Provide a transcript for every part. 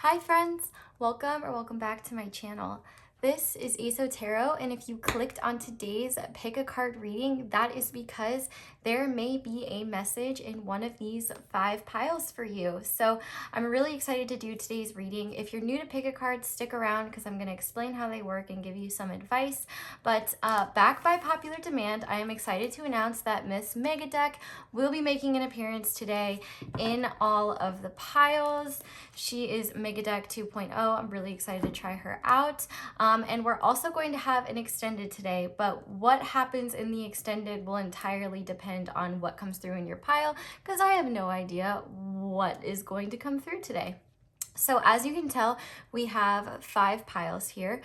Hi friends, welcome back to my channel. This is ASO Tarot, and if you clicked on today's pick a card reading, that is because there may be a message in one of these 5 piles for you. So I'm really excited to do today's reading. If you're new to pick a card, stick around because I'm going to explain how they work and give you some advice. But back by popular demand, I am excited to announce that Miss MEGADECK will be making an appearance today in all of the piles. She is MEGADECK 2.0. I'm really excited to try her out. And we're also going to have an extended today, but what happens in the extended will entirely depend on what comes through in your pile, because I have no idea what is going to come through today. So as you can tell, we have 5 piles here.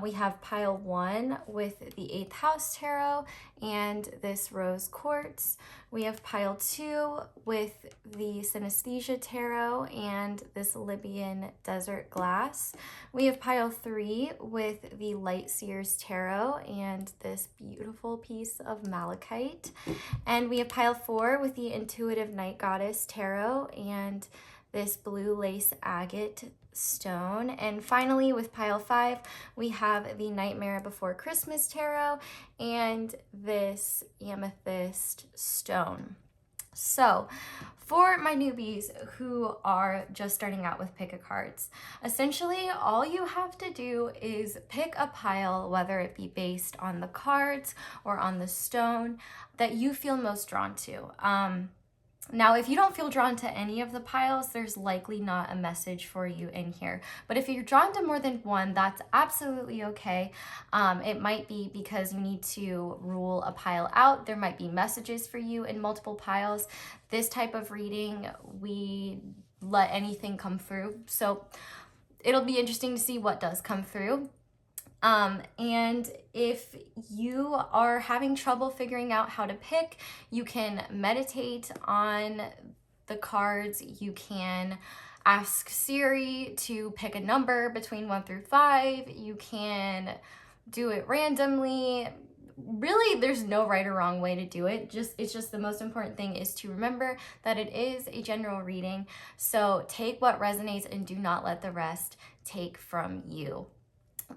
We have pile 1 with the 8th house tarot and this rose quartz. We have pile 2 with the Synesthesia Tarot and this Libyan desert glass. We have pile 3 with the Lightseer's Tarot and this beautiful piece of Malachite. And we have pile 4 with the Intuitive Night Goddess Tarot and this blue lace agate stone. And finally, with pile 5, we have the Nightmare Before Christmas Tarot and this amethyst stone. So for my newbies who are just starting out with pick a cards, essentially all you have to do is pick a pile, whether it be based on the cards or on the stone that you feel most drawn to. Now, if you don't feel drawn to any of the piles, there's likely not a message for you in here. But if you're drawn to more than one, that's absolutely okay. It might be because you need to rule a pile out. There might be messages for you in multiple piles. This type of reading, we let anything come through. So it'll be interesting to see what does come through. And if you are having trouble figuring out how to pick, you can meditate on the cards. You can ask Siri to pick a number between 1 through 5. You can do it randomly. Really, there's no right or wrong way to do it. It's just the most important thing is to remember that it is a general reading. So take what resonates and do not let the rest take from you.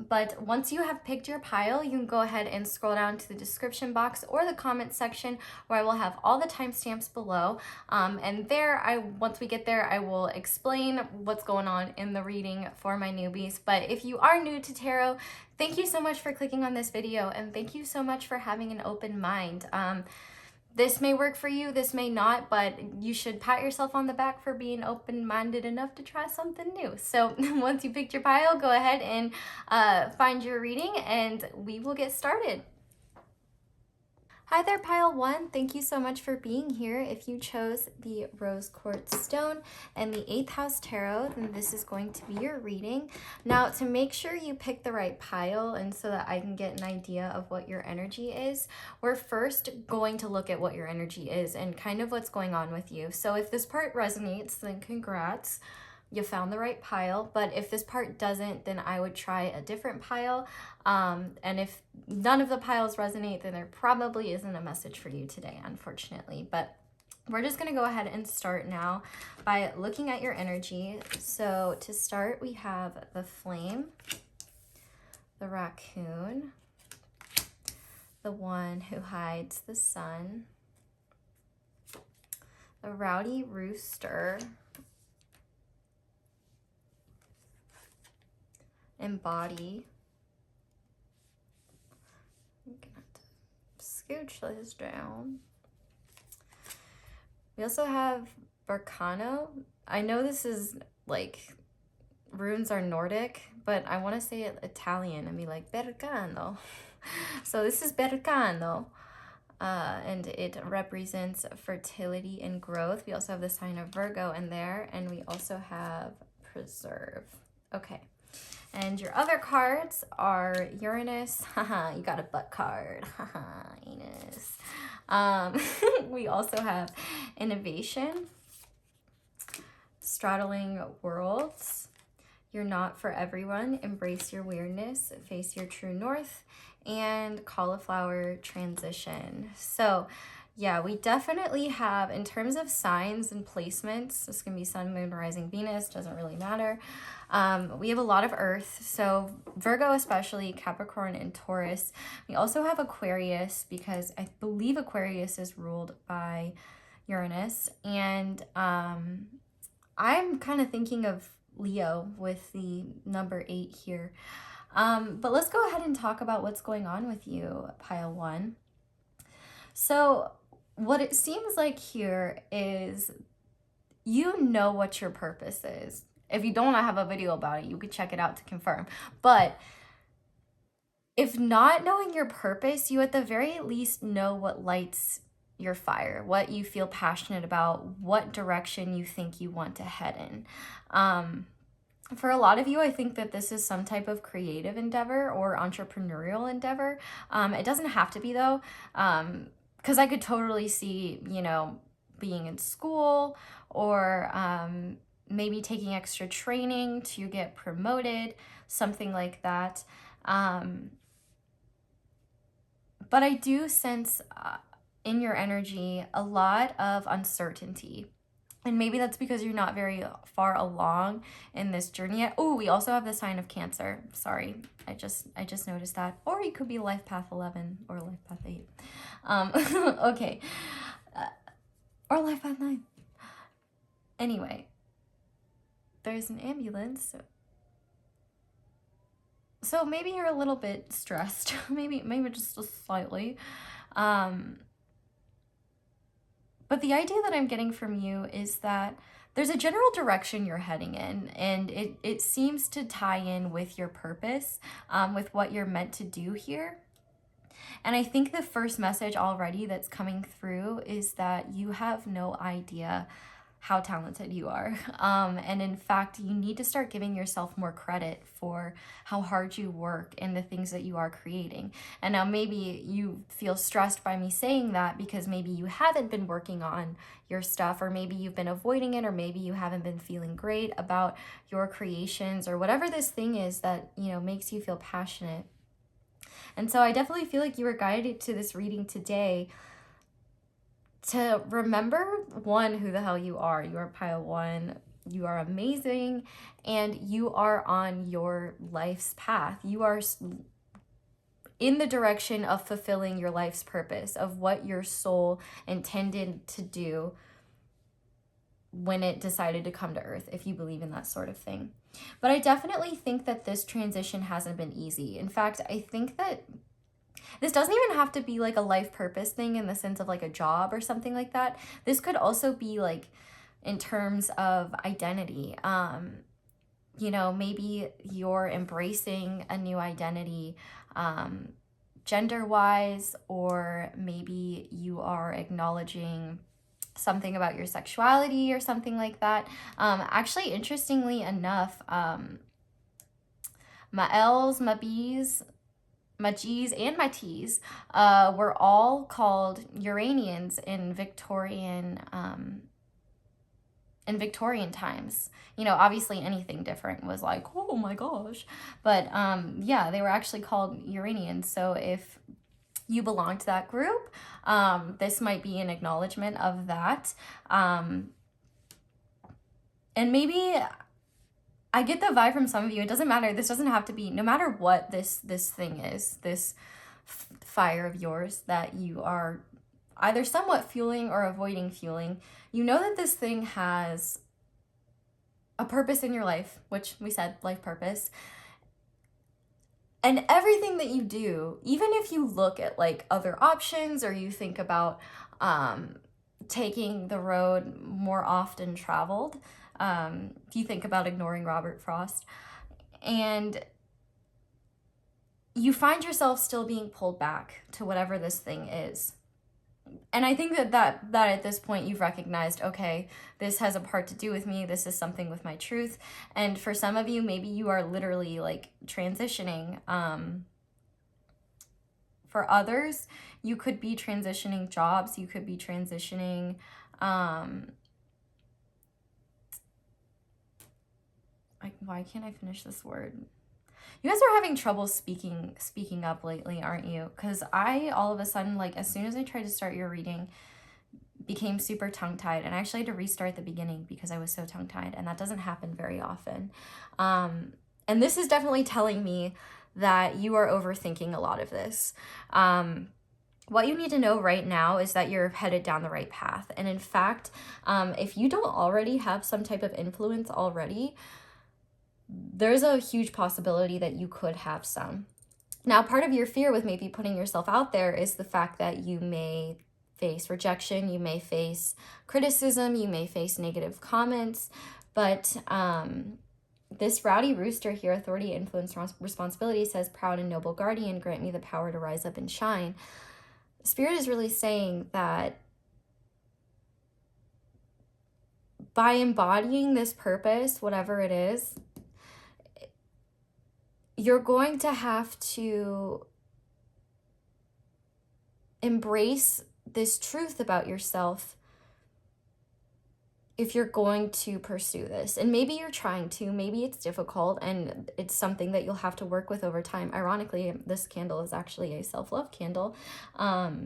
But once you have picked your pile, you can go ahead and scroll down to the description box or the comment section where I will have all the timestamps below. And there, once we get there, I will explain what's going on in the reading for my newbies. But if you are new to tarot, thank you so much for clicking on this video, and thank you so much for having an open mind. This may work for you, this may not, but you should pat yourself on the back for being open-minded enough to try something new. So once you picked your pile, go ahead and find your reading and we will get started. Hi there, pile 1. Thank you so much for being here. If you chose the rose quartz stone and the 8th house tarot, then this is going to be your reading. Now, to make sure you pick the right pile and so that I can get an idea of what your energy is, we're first going to look at what your energy is and kind of what's going on with you. So if this part resonates, then congrats. You found the right pile. But if this part doesn't, then I would try a different pile. And if none of the piles resonate, then there probably isn't a message for you today, unfortunately. But we're just going to go ahead and start now by looking at your energy. So to start, we have the flame, the raccoon, the one who hides the sun, the rowdy rooster, embody. I'm gonna have to scooch this down. We also have Berkano. I know this is like runes are Nordic, but I want to say it Italian and be like Berkano. So this is Berkano. And it represents fertility and growth. We also have the sign of Virgo in there, and we also have preserve. Okay. And your other cards are Uranus. Haha, you got a butt card. Haha, Uranus. We also have innovation, straddling worlds, you're not for everyone, embrace your weirdness, face your true north, and cauliflower transition. So Yeah, we definitely have, in terms of signs and placements, this can be sun, moon, rising, Venus, doesn't really matter. We have a lot of Earth, so Virgo especially, Capricorn and Taurus. We also have Aquarius, because I believe Aquarius is ruled by Uranus, and I'm kind of thinking of Leo with the number 8 here. But let's go ahead and talk about what's going on with you, pile 1. So what it seems like here is you know what your purpose is. If you don't, I have a video about it. You could check it out to confirm. But if not knowing your purpose, you at the very least know what lights your fire, what you feel passionate about, what direction you think you want to head in. For a lot of you, I think that this is some type of creative endeavor or entrepreneurial endeavor. It doesn't have to be, though. Because I could totally see, you know, being in school or maybe taking extra training to get promoted, something like that. But I do sense in your energy a lot of uncertainty. And maybe that's because you're not very far along in this journey yet. Oh, we also have the sign of Cancer. Sorry, I just noticed that. Or you could be life path 11 or life path 8. Okay. Or life path 9. Anyway, there's an ambulance. So maybe you're a little bit stressed. maybe just slightly. But the idea that I'm getting from you is that there's a general direction you're heading in, and it seems to tie in with your purpose, with what you're meant to do here. And I think the first message already that's coming through is that you have no idea how talented you are. And in fact, you need to start giving yourself more credit for how hard you work and the things that you are creating. And now maybe you feel stressed by me saying that because maybe you haven't been working on your stuff, or maybe you've been avoiding it, or maybe you haven't been feeling great about your creations, or whatever this thing is that, you know, makes you feel passionate. And so I definitely feel like you were guided to this reading today to remember, one, who the hell you are. You are pile 1. You are amazing, and you are on your life's path. You are in the direction of fulfilling your life's purpose, of what your soul intended to do when it decided to come to Earth, if you believe in that sort of thing. But I definitely think that this transition hasn't been easy. In fact, I think that this doesn't even have to be like a life purpose thing in the sense of like a job or something like that. This could also be like in terms of identity. You know, maybe you're embracing a new identity, gender-wise, or maybe you are acknowledging something about your sexuality or something like that. Actually, interestingly enough, my L's, my B's, my G's, and my T's were all called Uranians in Victorian times. You know, obviously anything different was like, oh my gosh. But yeah, they were actually called Uranians. So if you belong to that group, this might be an acknowledgement of that. And maybe I get the vibe from some of you. It doesn't matter. This doesn't have to be, no matter what this thing is, this fire of yours that you are either somewhat fueling or avoiding fueling, you know that this thing has a purpose in your life, which we said, life purpose. And everything that you do, even if you look at like other options, or you think about taking the road more often traveled, if you think about ignoring Robert Frost, and you find yourself still being pulled back to whatever this thing is. And I think that at this point you've recognized, okay, this has a part to do with me. This is something with my truth. And for some of you, maybe you are literally like transitioning. For others, you could be transitioning jobs. You could be transitioning like, why can't I finish this word? You guys are having trouble speaking up lately, aren't you? Because I, all of a sudden, like, as soon as I tried to start your reading, became super tongue-tied, and I actually had to restart the beginning because I was so tongue-tied, and that doesn't happen very often. And this is definitely telling me that you are overthinking a lot of this. What you need to know right now is that you're headed down the right path. And in fact, if you don't already have some type of influence already, there's a huge possibility that you could have some. Now, part of your fear with maybe putting yourself out there is the fact that you may face rejection, you may face criticism, you may face negative comments, but this rowdy rooster here, authority, influence, responsibility, says, proud and noble guardian, grant me the power to rise up and shine. Spirit is really saying that by embodying this purpose, whatever it is, you're going to have to embrace this truth about yourself if you're going to pursue this. And maybe you're trying to, maybe it's difficult and it's something that you'll have to work with over time. Ironically, this candle is actually a self-love candle. But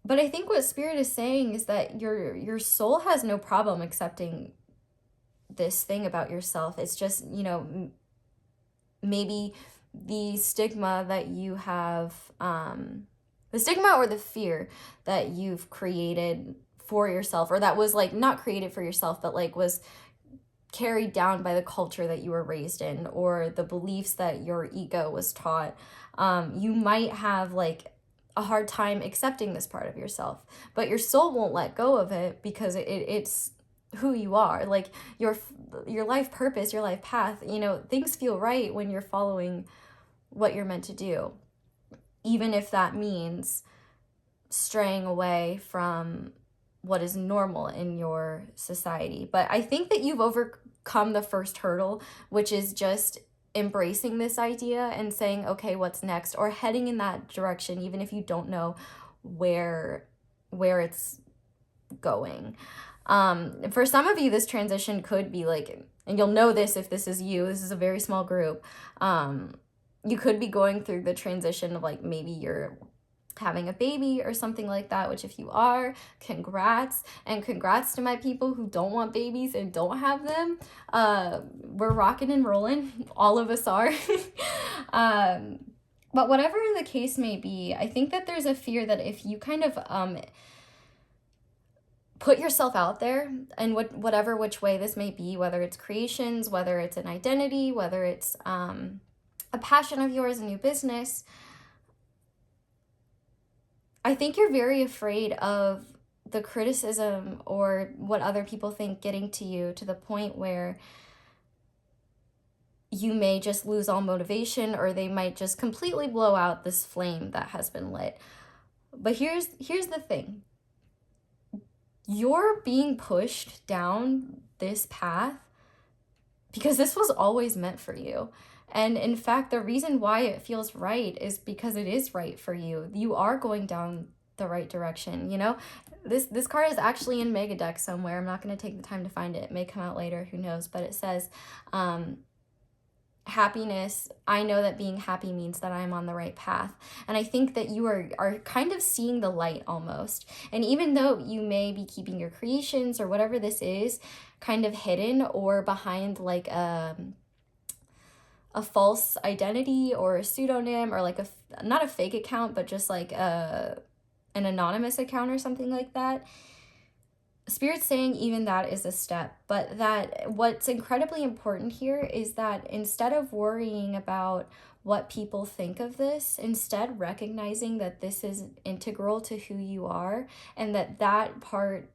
I think what Spirit is saying is that your soul has no problem accepting this thing about yourself. It's just, you know, maybe the stigma that you have, the stigma or the fear that you've created for yourself, or that was like not created for yourself, but like was carried down by the culture that you were raised in, or the beliefs that your ego was taught. You might have like a hard time accepting this part of yourself, but your soul won't let go of it because it's who you are. Like your life purpose, your life path, you know, things feel right when you're following what you're meant to do, even if that means straying away from what is normal in your society. But I think that you've overcome the first hurdle, which is just embracing this idea and saying, okay, what's next, or heading in that direction, even if you don't know where it's going. For some of you, this transition could be like, and you'll know this if this is you, this is a very small group. You could be going through the transition of like, maybe you're having a baby or something like that, which if you are, congrats. And congrats to my people who don't want babies and don't have them. We're rocking and rolling, all of us are. But whatever the case may be, I think that there's a fear that if you kind of put yourself out there, and whatever which way this may be, whether it's creations, whether it's an identity, whether it's a passion of yours, a new business, I think you're very afraid of the criticism or what other people think getting to you, to the point where you may just lose all motivation, or they might just completely blow out this flame that has been lit. But here's the thing. You're being pushed down this path because this was always meant for you. And in fact, the reason why it feels right is because it is right for you. You are going down the right direction, you know? This card is actually in MEGADECK somewhere. I'm not going to take the time to find it. It may come out later, who knows? But it says, happiness, I know that being happy means that I'm on the right path. And I think that you are kind of seeing the light almost. And even though you may be keeping your creations or whatever this is kind of hidden or behind like a false identity or a pseudonym, or like not a fake account, but just like an anonymous account or something like that, Spirit's saying even that is a step. But that what's incredibly important here is that instead of worrying about what people think of this, instead recognizing that this is integral to who you are, and that part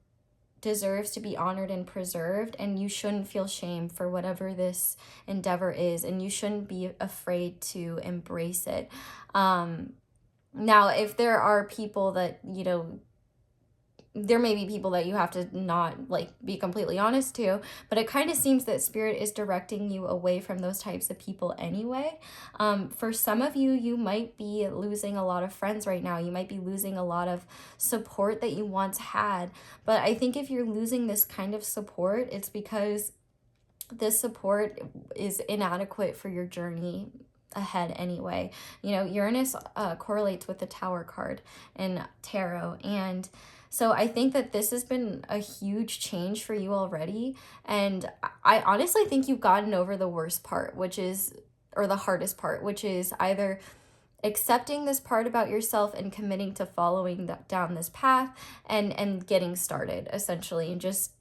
deserves to be honored and preserved, and you shouldn't feel shame for whatever this endeavor is, and you shouldn't be afraid to embrace it. Now, if there are people that, you know, there may be people that you have to not like be completely honest to, but it kind of seems that Spirit is directing you away from those types of people anyway. For some of you, you might be losing a lot of friends right now. You might be losing a lot of support that you once had. But I think if you're losing this kind of support, it's because this support is inadequate for your journey ahead anyway. You know, Uranus correlates with the Tower card in tarot, and so I think that this has been a huge change for you already, and I honestly think you've gotten over the worst part, which is, or the hardest part, which is either accepting this part about yourself and committing to following down this path and getting started essentially, and just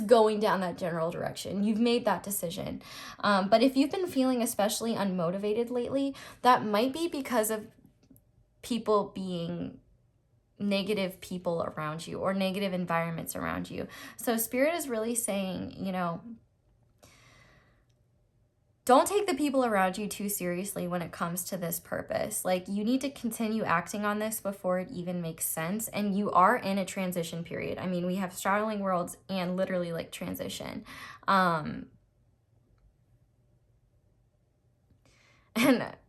going down that general direction. You've made that decision. But if you've been feeling especially unmotivated lately, that might be because of people being negative people around you or negative environments around you. So Spirit is really saying, you know, don't take the people around you too seriously when it comes to this purpose. Like, you need to continue acting on this before it even makes sense. And you are in a transition period. I mean, we have straddling worlds and literally like transition. And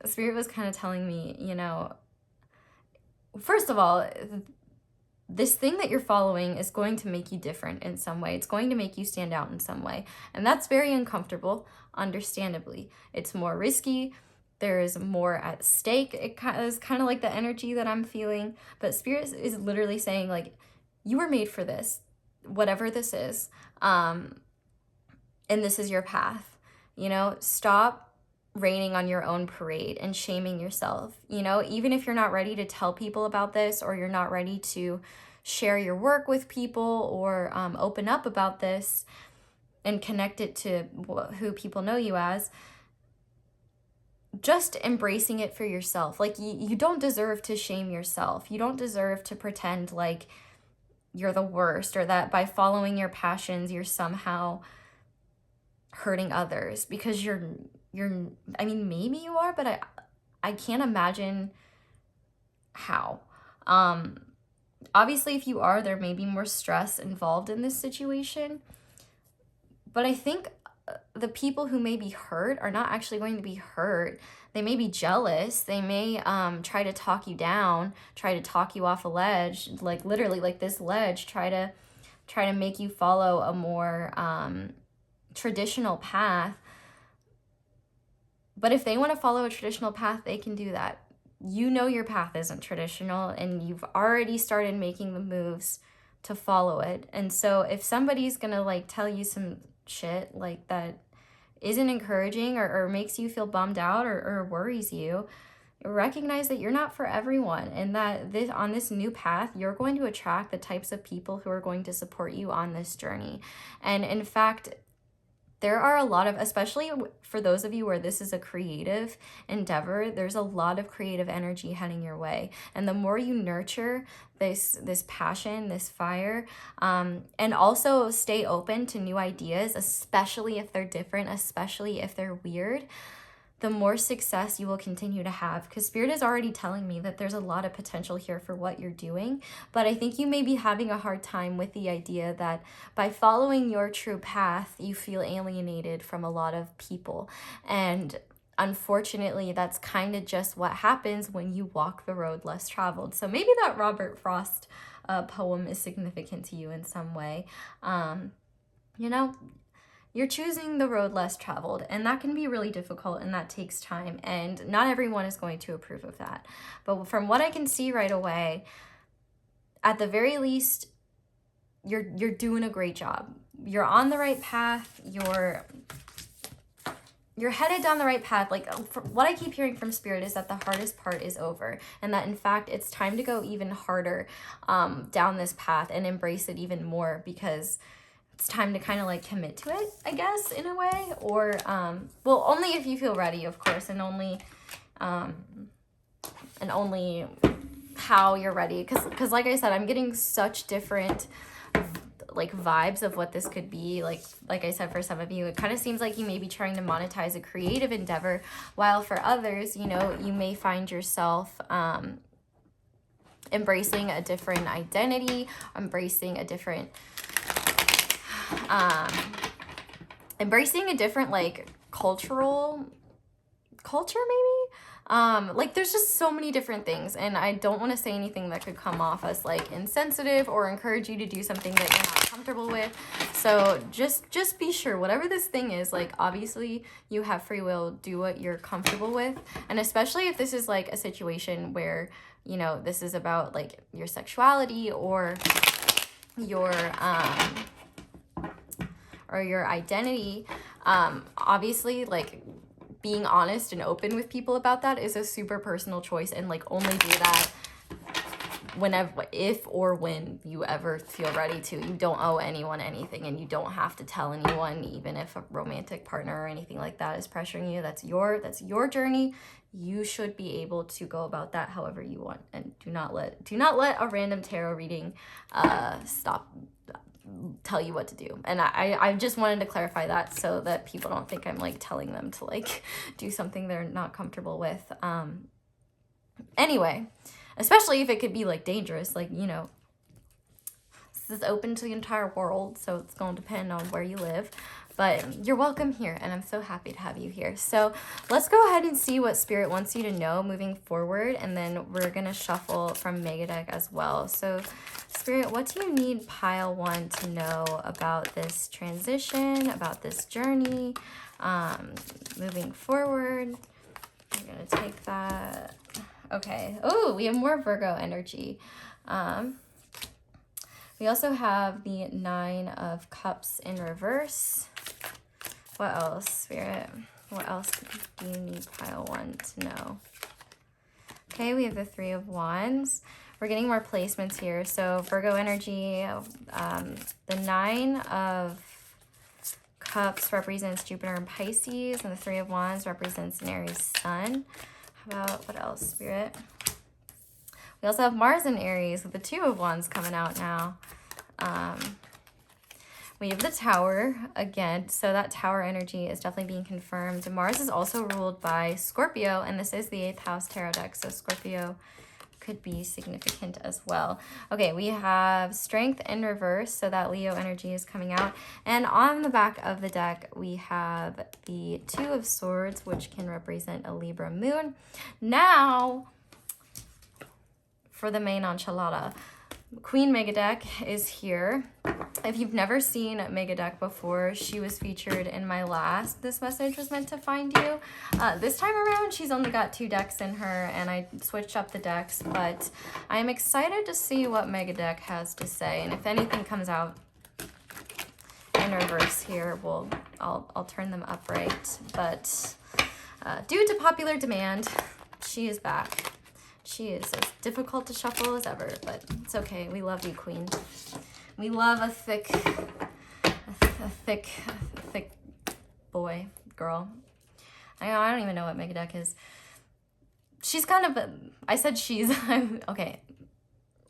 Spirit was kind of telling me, you know, first of all, this thing that you're following is going to make you different in some way. It's going to make you stand out in some way. And that's very uncomfortable, understandably. It's more risky. There is more at stake. It is kind of like the energy that I'm feeling. But Spirit is literally saying, like, you were made for this, whatever this is. And this is your path. You know, stop raining on your own parade and shaming yourself. You know, even if you're not ready to tell people about this, or you're not ready to share your work with people, or open up about this and connect it to who people know you as, just embracing it for yourself. Like, you don't deserve to shame yourself. You don't deserve to pretend like you're the worst, or that by following your passions you're somehow hurting others, because you're I mean, maybe you are, but I can't imagine how. Obviously, if you are, there may be more stress involved in this situation, but I think the people who may be hurt are not actually going to be hurt. They may be jealous. They may try to talk you down, try to talk you off a ledge, like literally like this ledge, try to make you follow a more traditional path. But if they want to follow a traditional path, they can do that. You know your path isn't traditional, and you've already started making the moves to follow it. And so if somebody's gonna like tell you some shit like that isn't encouraging, or makes you feel bummed out, or worries you, recognize that you're not for everyone, and that on this new path, you're going to attract the types of people who are going to support you on this journey. And in fact, there are a lot of, especially for those of you where this is a creative endeavor, there's a lot of creative energy heading your way. And the more you nurture this passion, this fire, and also stay open to new ideas, especially if they're different, especially if they're weird, the more success you will continue to have. Because Spirit is already telling me that there's a lot of potential here for what you're doing. But I think you may be having a hard time with the idea that by following your true path, you feel alienated from a lot of people. And unfortunately, that's kind of just what happens when you walk the road less traveled. So maybe that Robert Frost poem is significant to you in some way. You know, you're choosing the road less traveled, and that can be really difficult, and that takes time, and not everyone is going to approve of that. But from what I can see right away, at the very least, you're doing a great job. You're on the right path. You're headed down the right path. Like, what I keep hearing from Spirit is that the hardest part is over, and that in fact it's time to go even harder down this path and embrace it even more, because it's time to kind of like commit to it, I guess, in a way. Or well, only if you feel ready, of course, and only how you're ready, because like I said, I'm getting such different like vibes of what this could be. Like I said, for some of you, it kind of seems like you may be trying to monetize a creative endeavor, while for others, you know, you may find yourself embracing a different identity, embracing a different like culture maybe, Like there's just so many different things, and I don't want to say anything that could come off as like insensitive or encourage you to do something that you're not comfortable with. So just be sure, whatever this thing is, like obviously you have free will, do what you're comfortable with. And especially if this is like a situation where, you know, this is about like your sexuality or your identity, obviously like being honest and open with people about that is a super personal choice, and like only do that whenever, if or when you ever feel ready to. You don't owe anyone anything, and you don't have to tell anyone, even if a romantic partner or anything like that is pressuring you. That's your journey. You should be able to go about that however you want, and do not let a random tarot reading tell you what to do. And I just wanted to clarify that so that people don't think I'm like telling them to like do something they're not comfortable with. Anyway, especially if it could be like dangerous, like, you know, this is open to the entire world, so it's going to depend on where you live. But you're welcome here, and I'm so happy to have you here. So let's go ahead and see what Spirit wants you to know moving forward, and then we're going to shuffle from MEGADECK as well. So Spirit, what do you need pile 1 to know about this transition, about this journey, moving forward? I'm going to take that. Okay. Oh, we have more Virgo energy. We also have the 9 of Cups in reverse. What else, Spirit? What else do you need pile 1 to know? Okay, we have the 3 of Wands. We're getting more placements here. So Virgo energy, the 9 of Cups represents Jupiter and Pisces, and the 3 of Wands represents an Aries sun. How about, what else, Spirit? We also have Mars in Aries with the 2 of Wands coming out now. We have the Tower again, so that Tower energy is definitely being confirmed. Mars is also ruled by Scorpio, and this is the 8th house tarot deck, so Scorpio could be significant as well. Okay, we have Strength in reverse, so that Leo energy is coming out. And on the back of the deck, we have the 2 of Swords, which can represent a Libra moon. Now, for the main enchilada, Queen MEGADECK is here. If you've never seen MEGADECK before, she was featured in my last This Message Was Meant to Find You. This time around, she's only got 2 decks in her, and I switched up the decks, but I'm excited to see what MEGADECK has to say. And if anything comes out in reverse here, I'll turn them upright. But due to popular demand, she is back. She is as difficult to shuffle as ever, but it's okay. We love you, Queen. We love a thick boy, girl. I don't even know what MEGADECK is. She's kind of, I said she's, okay.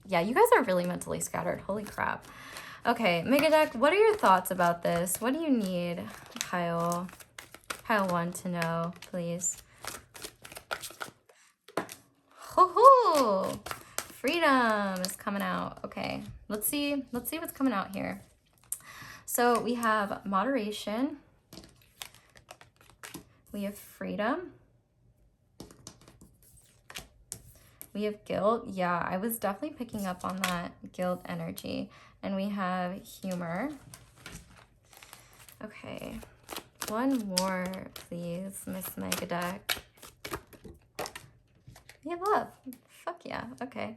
Yeah, you guys are really mentally scattered. Holy crap. Okay, MEGADECK, what are your thoughts about this? What do you need pile 1 to know, please? Ho-ho! Freedom is coming out. Okay, let's see what's coming out here. So we have moderation. We have freedom. We have guilt. Yeah, I was definitely picking up on that guilt energy. And we have humor. Okay, one more, please, Miss MEGADECK. We have love. Fuck yeah. Okay.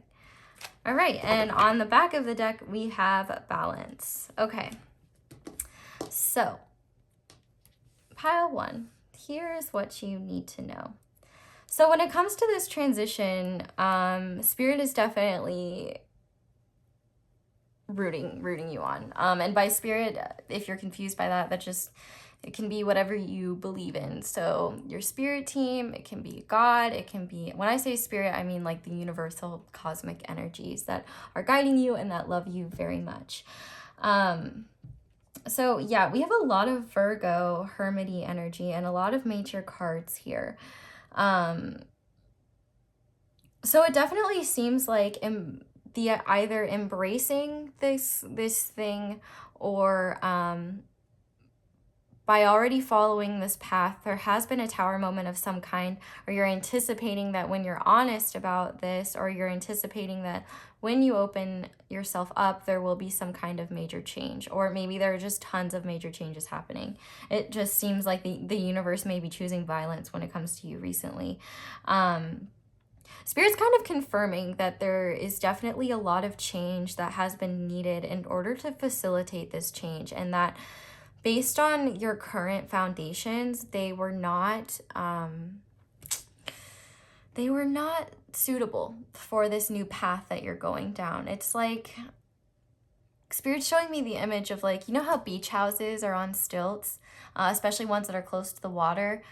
All right. And on the back of the deck, we have balance. Okay. So, pile 1. Here's what you need to know. So when it comes to this transition, Spirit is definitely rooting you on. And by Spirit, if you're confused by that, it can be whatever you believe in. So your spirit team, it can be God, it can be, when I say spirit, I mean like the universal cosmic energies that are guiding you and that love you very much. So yeah, we have a lot of Virgo, Hermity energy and a lot of major cards here. So it definitely seems like either embracing this thing or by already following this path, there has been a tower moment of some kind, or you're anticipating that when you're honest about this, or you're anticipating that when you open yourself up, there will be some kind of major change, or maybe there are just tons of major changes happening. It just seems like the universe may be choosing violence when it comes to you recently. Spirit's kind of confirming that there is definitely a lot of change that has been needed in order to facilitate this change, and that based on your current foundations, they were not suitable for this new path that you're going down. It's like Spirit's showing me the image of, like, you know how beach houses are on stilts, especially ones that are close to the water,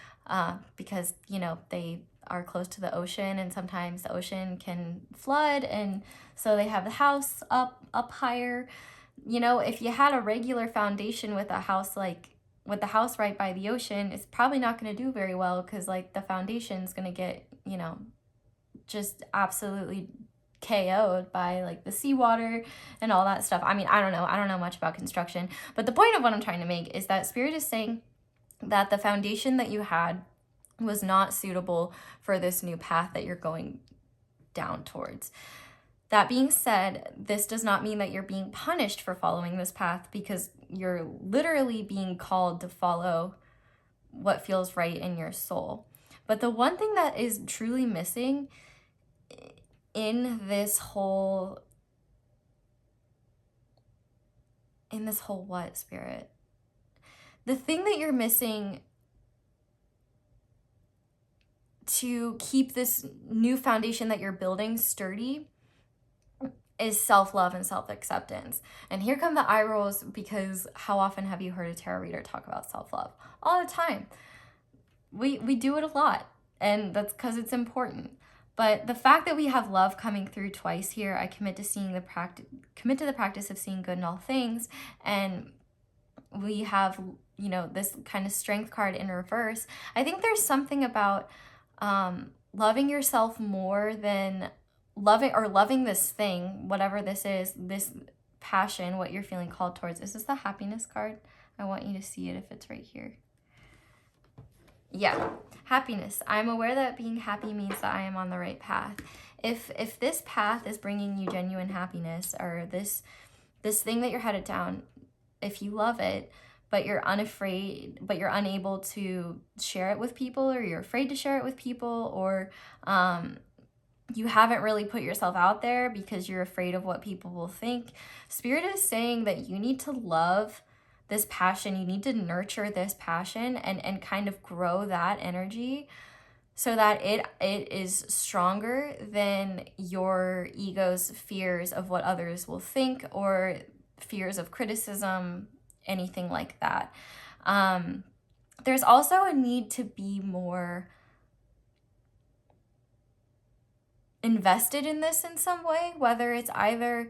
because, you know, they are close to the ocean, and sometimes the ocean can flood, and so they have the house up higher. You know, if you had a regular foundation with a house, like with the house right by the ocean, it's probably not going to do very well, because like the foundation's going to get, you know, just absolutely KO'd by like the seawater and all that stuff. I mean, I don't know much about construction, but the point of what I'm trying to make is that Spirit is saying that the foundation that you had was not suitable for this new path that you're going down towards. That being said, this does not mean that you're being punished for following this path, because you're literally being called to follow what feels right in your soul. But the one thing that is truly missing in this whole what, Spirit? The thing that you're missing to keep this new foundation that you're building sturdy is self-love and self-acceptance. And here come the eye rolls, because how often have you heard a tarot reader talk about self-love? All the time. We do it a lot, and that's because it's important. But the fact that we have love coming through twice here, I commit to the practice of seeing good in all things, and we have, you know, this kind of strength card in reverse. I think there's something about loving yourself more than loving this thing, whatever this is, this passion, what you're feeling called towards. Is this the happiness card? I want you to see it if it's right here. Yeah, happiness. I'm aware that being happy means that I am on the right path. If this path is bringing you genuine happiness, or this thing that you're headed down, if you love it, but you're unable to share it with people, or you're afraid to share it with people, or you haven't really put yourself out there because you're afraid of what people will think, Spirit is saying that you need to love this passion. You need to nurture this passion and kind of grow that energy so that it is stronger than your ego's fears of what others will think, or fears of criticism, anything like that. There's also a need to be more invested in this in some way, whether it's either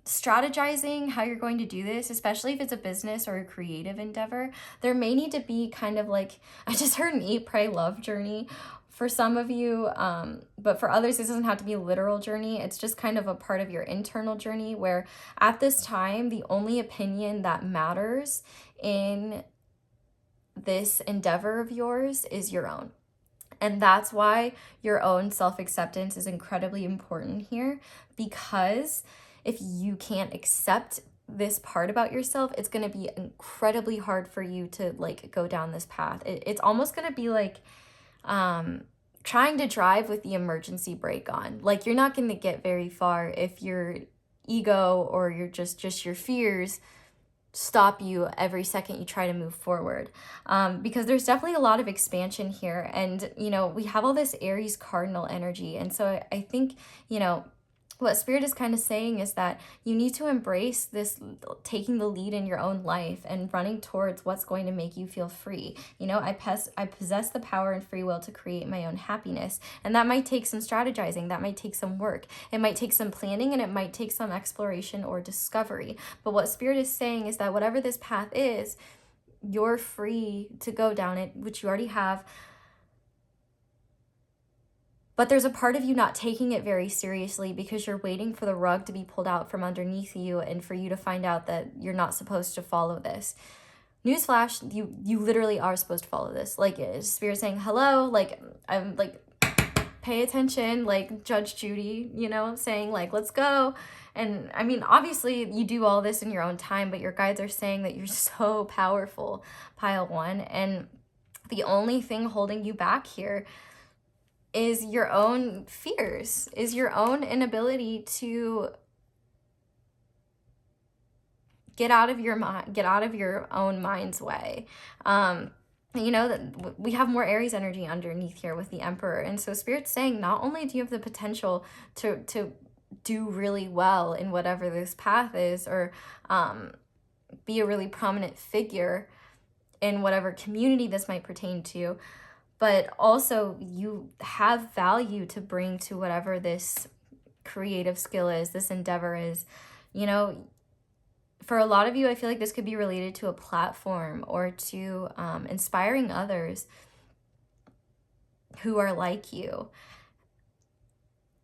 strategizing how you're going to do this, especially if it's a business or a creative endeavor. There may need to be kind of like, I just heard an eat, pray, love journey for some of you, but for others, this doesn't have to be a literal journey. It's just kind of a part of your internal journey, where at this time, the only opinion that matters in this endeavor of yours is your own. And that's why your own self-acceptance is incredibly important here, because if you can't accept this part about yourself, it's going to be incredibly hard for you to like go down this path. It's almost going to be like trying to drive with the emergency brake on. Like, you're not going to get very far if your ego or your just your fears stop you every second you try to move forward, because there's definitely a lot of expansion here. And, you know, we have all this Aries cardinal energy. And so I think, you know, what Spirit is kind of saying is that you need to embrace this taking the lead in your own life and running towards what's going to make you feel free. You know, I possess the power and free will to create my own happiness. And that might take some strategizing. That might take some work. It might take some planning, and it might take some exploration or discovery. But what Spirit is saying is that whatever this path is, you're free to go down it, which you already have. But there's a part of you not taking it very seriously because you're waiting for the rug to be pulled out from underneath you and for you to find out that you're not supposed to follow this. newsflash, you literally are supposed to follow this. Like, Spirit saying, hello, like, I'm like, pay attention, like Judge Judy, you know, saying like, let's go. And I mean, obviously you do all this in your own time, but your guides are saying that you're so powerful, pile one. And the only thing holding you back here is your own fears, is your own inability to get out of your mind, get out of your own mind's way. You know, that we have more Aries energy underneath here with the Emperor. And so Spirit's saying not only do you have the potential to do really well in whatever this path is, or be a really prominent figure in whatever community this might pertain to, but also you have value to bring to whatever this creative skill is, this endeavor is. You know, for a lot of you, I feel like this could be related to a platform or to inspiring others who are like you.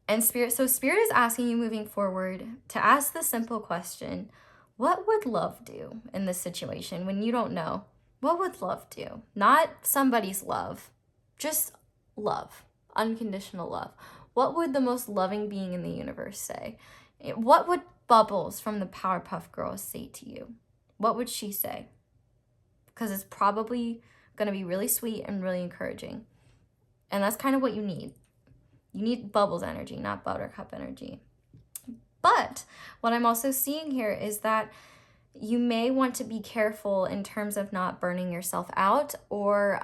And Spirit is asking you moving forward to ask the simple question, what would love do in this situation when you don't know? What would love do? Not somebody's love, just love, unconditional love. What would the most loving being in the universe say? What would Bubbles from the Powerpuff Girls say to you? What would she say? Because it's probably going to be really sweet and really encouraging. And that's kind of what you need. You need Bubbles energy, not Buttercup energy. But what I'm also seeing here is that you may want to be careful in terms of not burning yourself out or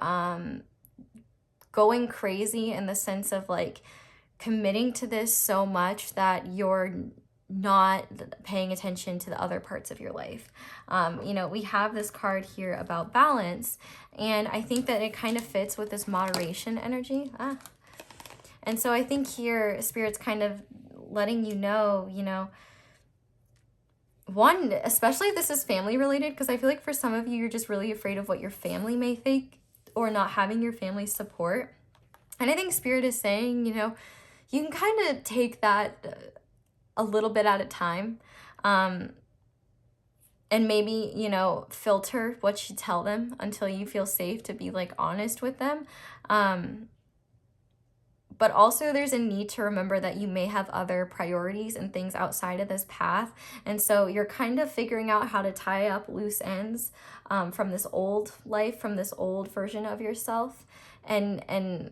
going crazy in the sense of like committing to this so much that you're not paying attention to the other parts of your life. You know, we have this card here about balance, and I think that it kind of fits with this moderation energy. And so I think here Spirit's kind of letting you know, one, especially if this is family related, because I feel like for some of you, you're just really afraid of what your family may think or not having your family's support. And I think Spirit is saying, you can kind of take that a little bit at a time, and maybe, filter what you tell them until you feel safe to be like honest with them. But also there's a need to remember that you may have other priorities and things outside of this path. And so you're kind of figuring out how to tie up loose ends from this old life, from this old version of yourself, and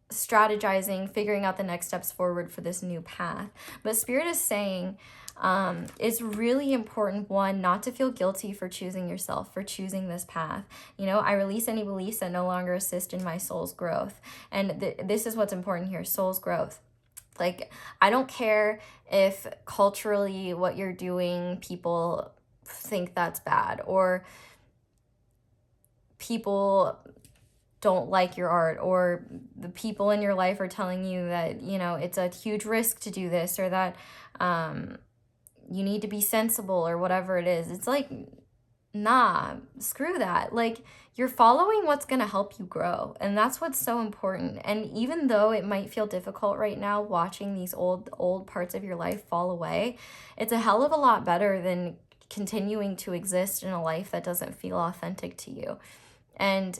strategizing, figuring out the next steps forward for this new path. But Spirit is saying it's really important, one, not to feel guilty for choosing yourself, for choosing this path. I release any beliefs that no longer assist in my soul's growth. And this is what's important here, soul's growth. Like, I don't care if culturally what you're doing, people think that's bad, or people don't like your art, or the people in your life are telling you that, it's a huge risk to do this, or that you need to be sensible, or whatever it is. It's like, nah, screw that. Like, you're following what's going to help you grow. And that's what's so important. And even though it might feel difficult right now watching these old parts of your life fall away, it's a hell of a lot better than continuing to exist in a life that doesn't feel authentic to you. And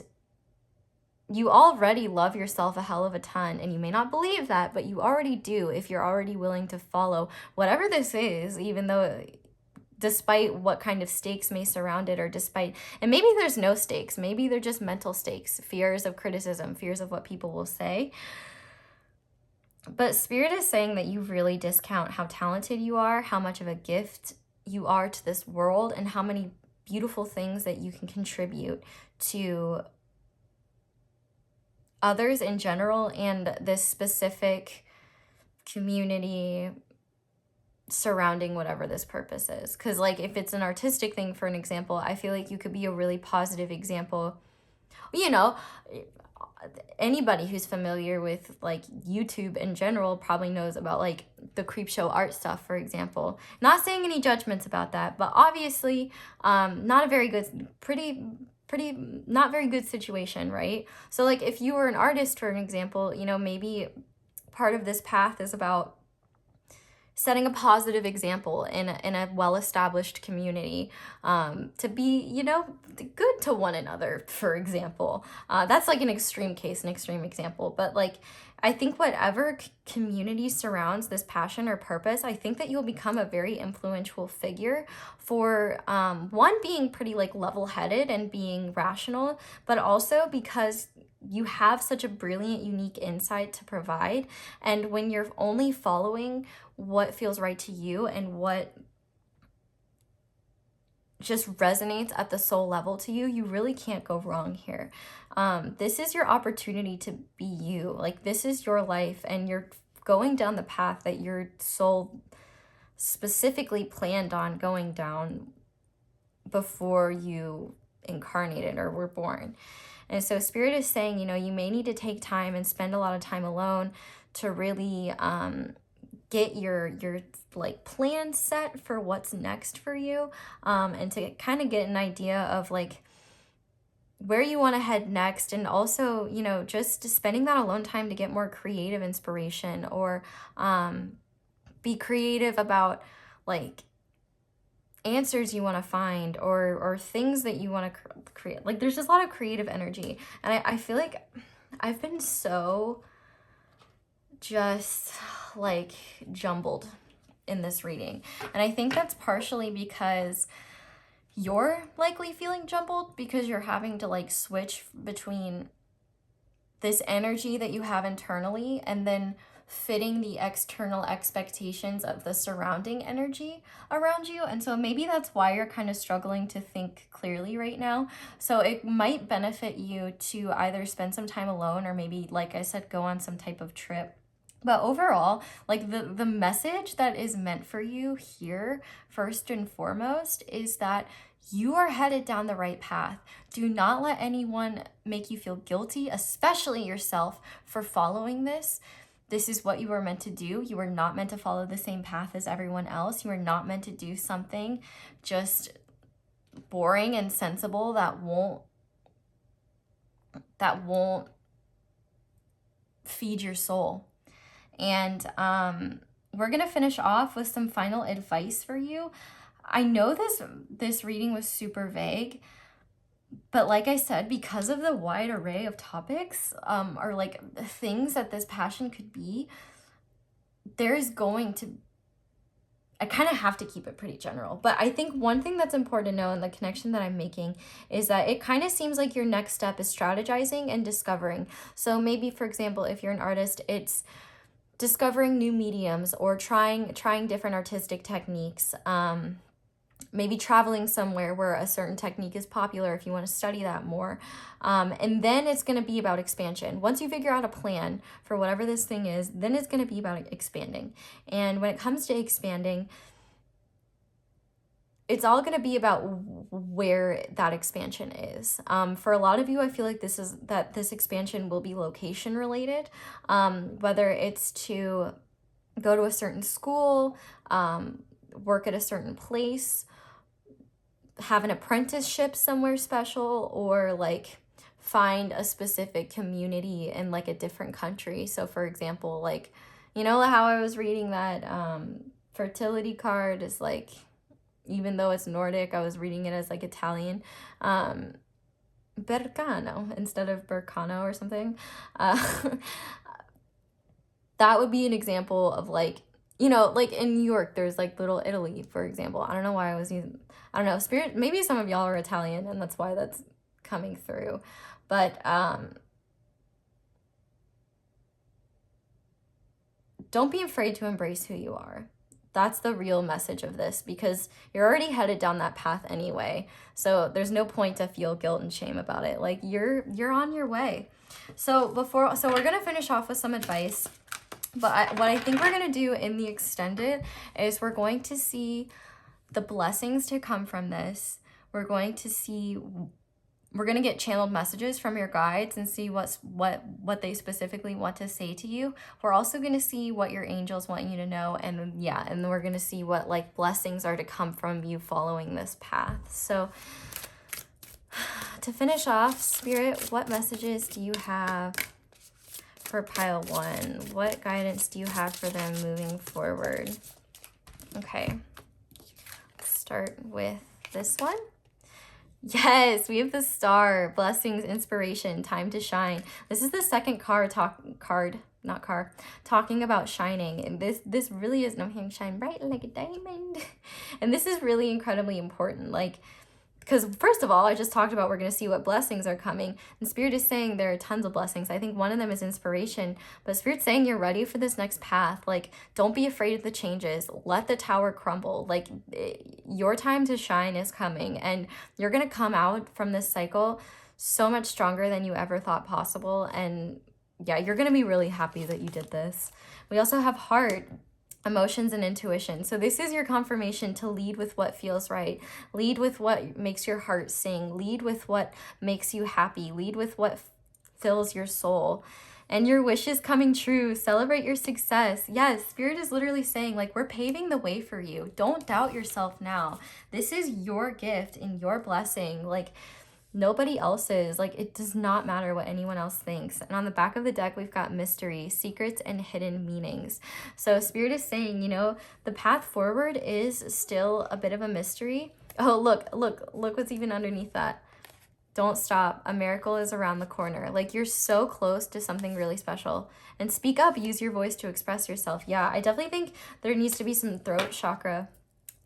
you already love yourself a hell of a ton, and you may not believe that, but you already do if you're already willing to follow whatever this is, even though despite what kind of stakes may surround it, or and maybe there's no stakes, maybe they're just mental stakes, fears of criticism, fears of what people will say. But Spirit is saying that you really discount how talented you are, how much of a gift you are to this world, and how many beautiful things that you can contribute to others in general, and this specific community surrounding whatever this purpose is. Because like, if it's an artistic thing, for an example, I feel like you could be a really positive example. Anybody who's familiar with like YouTube in general probably knows about like the creep show art stuff, for example. Not saying any judgments about that, but obviously not a very good, pretty not very good situation, right? So like, if you were an artist, for an example, maybe part of this path is about setting a positive example in a well-established community, to be, you know, good to one another, for example. That's like an extreme case, an extreme example, but like, I think whatever community surrounds this passion or purpose, I think that you'll become a very influential figure for, one, being pretty like level-headed and being rational, but also because you have such a brilliant, unique insight to provide. And when you're only following what feels right to you and what just resonates at the soul level to you, you really can't go wrong here. This is your opportunity to be you. Like, this is your life, and you're going down the path that your soul specifically planned on going down before you incarnated or were born. And so Spirit is saying, you know, you may need to take time and spend a lot of time alone to really get your like plan set for what's next for you, and to kind of get an idea of like where you want to head next. And also, you know, just spending that alone time to get more creative inspiration, or be creative about like answers you want to find, or things that you want to create. Like, there's just a lot of creative energy, and I feel like I've been so just like jumbled in this reading, and I think that's partially because you're likely feeling jumbled because you're having to like switch between this energy that you have internally and then fitting the external expectations of the surrounding energy around you. And so maybe that's why you're kind of struggling to think clearly right now. So it might benefit you to either spend some time alone, or maybe, like I said, go on some type of trip. But overall, like the message that is meant for you here, first and foremost, is that you are headed down the right path. Do not let anyone make you feel guilty, especially yourself, for following this. This is what you were meant to do. You were not meant to follow the same path as everyone else. You were not meant to do something just boring and sensible that won't feed your soul. And we're gonna finish off with some final advice for you. I know this reading was super vague, but like I said, because of the wide array of topics, or like things that this passion could be, there's going to, I kind of have to keep it pretty general. But I think one thing that's important to know, and the connection that I'm making, is that it kind of seems like your next step is strategizing and discovering. So maybe, for example, if you're an artist, it's discovering new mediums, or trying different artistic techniques. Maybe traveling somewhere where a certain technique is popular if you want to study that more. And then it's going to be about expansion. Once you figure out a plan for whatever this thing is, then it's going to be about expanding. And when it comes to expanding, it's all going to be about where that expansion is. For a lot of you, I feel like this expansion will be location related, whether it's to go to a certain school, work at a certain place, have an apprenticeship somewhere special, or like find a specific community in like a different country. So for example, like, you know how I was reading that fertility card is like, even though it's Nordic, I was reading it as like Italian, Bercano instead of Bercano or something. That would be an example of like, you know, like in New York, there's like Little Italy, for example. I don't know why I was using, I don't know, Spirit, maybe some of y'all are Italian and that's why that's coming through. But don't be afraid to embrace who you are. That's the real message of this, because you're already headed down that path anyway. So there's no point to feel guilt and shame about it. Like, you're on your way. So we're going to finish off with some advice. But what I think we're going to do in the extended is we're going to see the blessings to come from this. We're going to get channeled messages from your guides and see what they specifically want to say to you. We're also going to see what your angels want you to know. And then we're going to see what like blessings are to come from you following this path. So to finish off, Spirit, what messages do you have for pile 1? What guidance do you have for them moving forward? Okay, let's start with this one. Yes, we have the Star, blessings, inspiration, time to shine. This is the second talking about shining. And this really is, no, shine bright like a diamond. And this is really incredibly important. Like, because first of all, I just talked about we're going to see what blessings are coming. And Spirit is saying there are tons of blessings. I think one of them is inspiration. But Spirit's saying you're ready for this next path. Like, don't be afraid of the changes. Let the tower crumble. Like, your time to shine is coming. And you're going to come out from this cycle so much stronger than you ever thought possible. And yeah, you're going to be really happy that you did this. We also have heart, emotions, and intuition. So this is your confirmation to lead with what feels right. Lead with what makes your heart sing. Lead with what makes you happy. Lead with what fills your soul. And your wish is coming true. Celebrate your success. Yes, Spirit is literally saying, like, we're paving the way for you. Don't doubt yourself now. This is your gift and your blessing. Like, nobody else's. Like, it does not matter what anyone else thinks. And on the back of the deck, we've got mystery, secrets, and hidden meanings. So Spirit is saying, you know, the path forward is still a bit of a mystery. Oh, look what's even underneath that. Don't stop. A miracle is around the corner. Like, you're so close to something really special. And speak up. Use your voice to express yourself. Yeah, I definitely think there needs to be some throat chakra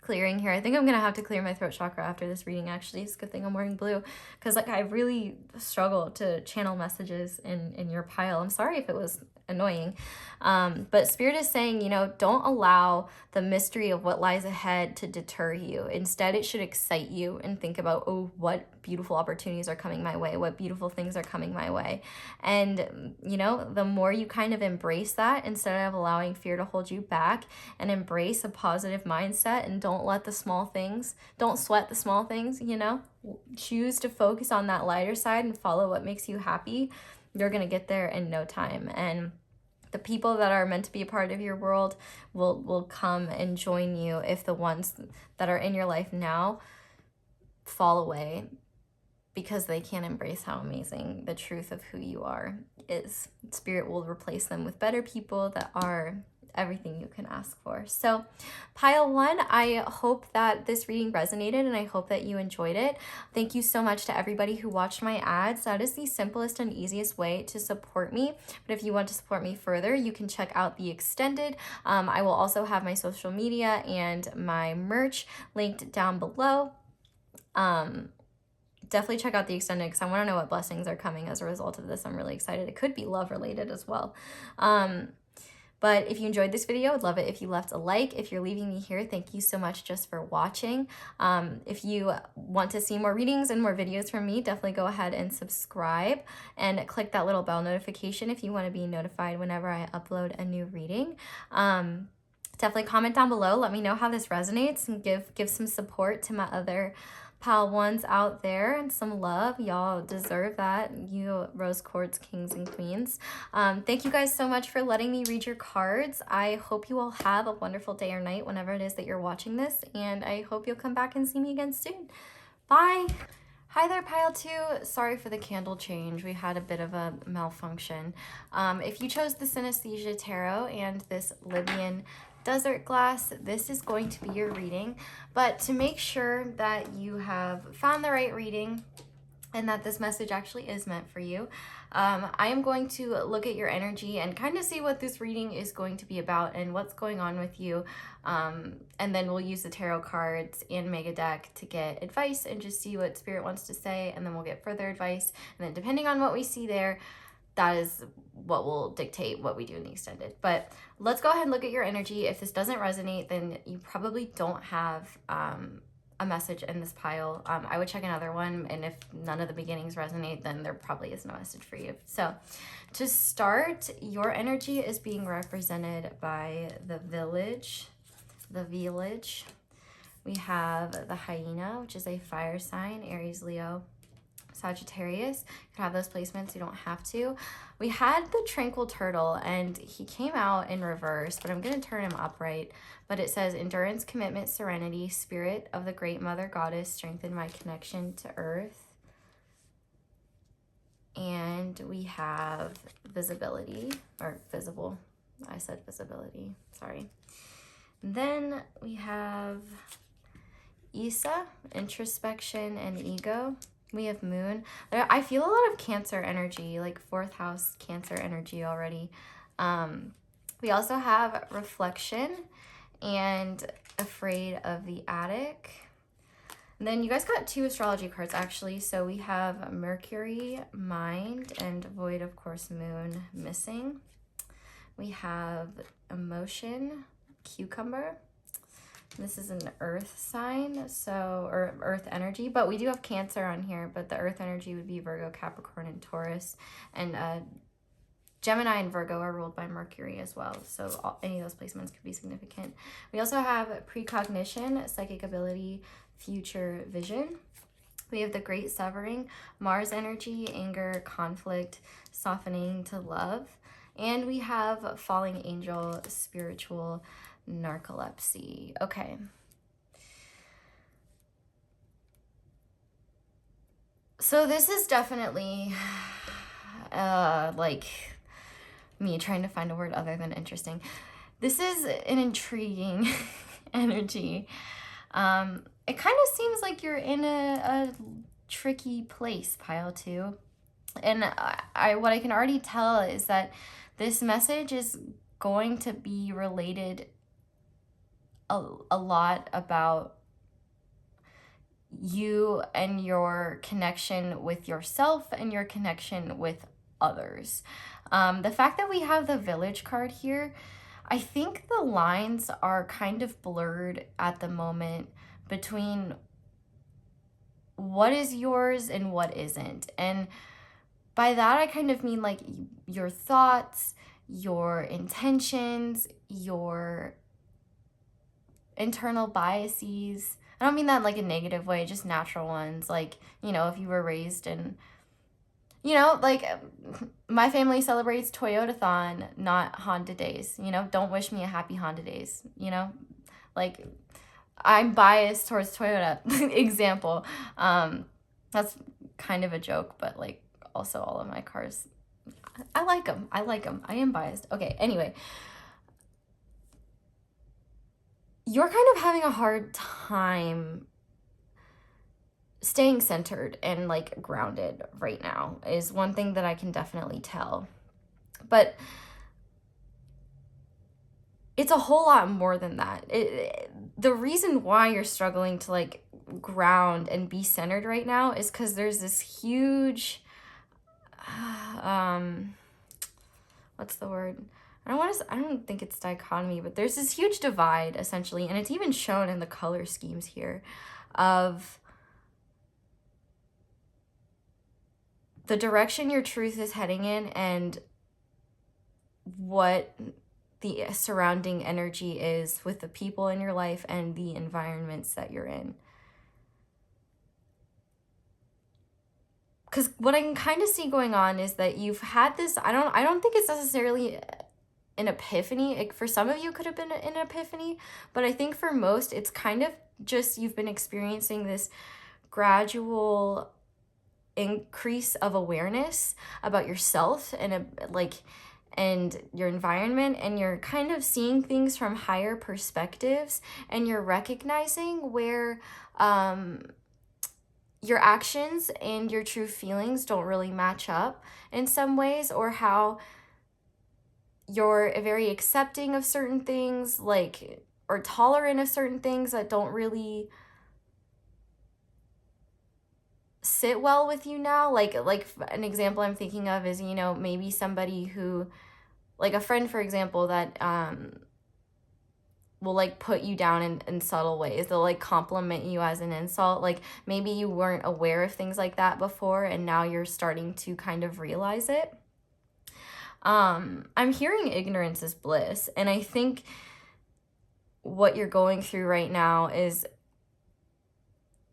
clearing here. I think I'm gonna have to clear my throat chakra after this reading. Actually, it's a good thing I'm wearing blue, because like I really struggle to channel messages in your pile. I'm sorry if it was annoying, but Spirit is saying, you know, don't allow the mystery of what lies ahead to deter you. Instead, it should excite you and think about, oh, what beautiful opportunities are coming my way, what beautiful things are coming my way. And you know, the more you kind of embrace that instead of allowing fear to hold you back, and embrace a positive mindset, and don't sweat the small things, you know, choose to focus on that lighter side and follow what makes you happy, you're gonna get there in no time. And the people that are meant to be a part of your world will come and join you if the ones that are in your life now fall away, because they can't embrace how amazing the truth of who you are is. Spirit will replace them with better people that are everything you can ask for. So pile one, I hope that this reading resonated and I hope that you enjoyed it. Thank you so much to everybody who watched my ads. That is the simplest and easiest way to support me. But if you want to support me further, you can check out the extended. I will also have my social media and my merch linked down below. Definitely check out the extended because I want to know what blessings are coming as a result of this. I'm really excited. It could be love related as well. But if you enjoyed this video, I'd love it if you left a like. If you're leaving me here, thank you so much just for watching. If you want to see more readings and more videos from me, definitely go ahead and subscribe and click that little bell notification if you want to be notified whenever I upload a new reading. Definitely comment down below. Let me know how this resonates and give some support to my other pal ones out there and some love. Y'all deserve that, you rose quartz kings and queens. Thank you guys so much for letting me read your cards. I hope you all have a wonderful day or night whenever it is that you're watching this, and I hope you'll come back and see me again soon. Bye. Hi there, pile two. Sorry for the candle change. We had a bit of a malfunction. If you chose the Synesthesia Tarot and this Libyan desert glass, this is going to be your reading. But to make sure that you have found the right reading and that this message actually is meant for you, I am going to look at your energy and kind of see what this reading is going to be about and what's going on with you. And then we'll use the tarot cards and MEGADECK to get advice and just see what Spirit wants to say, and then we'll get further advice. And then depending on what we see there, that is what will dictate what we do in the extended. But let's go ahead and look at your energy. If this doesn't resonate, then you probably don't have a message in this pile. I would check another one, and if none of the beginnings resonate, then there probably is no message for you. So to start, your energy is being represented by the village. We have the hyena, which is a fire sign, Aries, Leo, Sagittarius. You can have those placements, you don't have to. We had the tranquil turtle, and he came out in reverse, but I'm going to turn him upright. But it says, endurance, commitment, serenity, spirit of the great mother goddess, strengthen my connection to earth. And we have visibility, or visible. I said visibility, sorry. Then we have Isa, introspection and ego. We have moon. I feel a lot of Cancer energy, like 4th house Cancer energy already. We also have reflection and afraid of the attic. And then you guys got 2 astrology cards actually. So we have Mercury, mind, and void, of course, moon missing. We have emotion, cucumber. This is an earth sign, so, or earth energy, but we do have Cancer on here, but the earth energy would be Virgo, Capricorn, and Taurus. And Gemini and Virgo are ruled by Mercury as well, so any of those placements could be significant. We also have precognition, psychic ability, future vision. We have the Great Severing, Mars energy, anger, conflict, softening to love. And we have falling angel, spiritual, narcolepsy. Okay. So this is definitely like me trying to find a word other than interesting. This is an intriguing energy. It kind of seems like you're in a tricky place, pile 2. And what I can already tell is that this message is going to be related a lot about you and your connection with yourself and your connection with others. The fact that we have the Village card here, I think the lines are kind of blurred at the moment between what is yours and what isn't. And by that, I kind of mean like your thoughts, your intentions, your internal biases. I don't mean that in like a negative way, just natural ones. Like, you know, if you were raised in, you know, like my family celebrates Toyotathon, not Honda Days. You know, don't wish me a happy Honda Days, you know? Like, I'm biased towards Toyota, example. That's kind of a joke, but like also all of my cars, I like them. I am biased. Okay, anyway. You're kind of having a hard time staying centered and like grounded right now is one thing that I can definitely tell. But it's a whole lot more than that. The reason why you're struggling to like ground and be centered right now is because there's this huge, what's the word? I don't think it's dichotomy, but there's this huge divide essentially, and it's even shown in the color schemes here of the direction your truth is heading in and what the surrounding energy is with the people in your life and the environments that you're in. Because what I can kind of see going on is that you've had this, I don't think it's necessarily an epiphany. For some of you, it could have been an epiphany, but I think for most, it's kind of just you've been experiencing this gradual increase of awareness about yourself and and your environment, and you're kind of seeing things from higher perspectives, and you're recognizing where your actions and your true feelings don't really match up in some ways, or how you're very accepting of certain things, like, or tolerant of certain things that don't really sit well with you now. Like an example I'm thinking of is, you know, maybe somebody who, like a friend, for example, that will like put you down in subtle ways. They'll like compliment you as an insult. Like maybe you weren't aware of things like that before, and now you're starting to kind of realize it. I'm hearing ignorance is bliss, and I think what you're going through right now is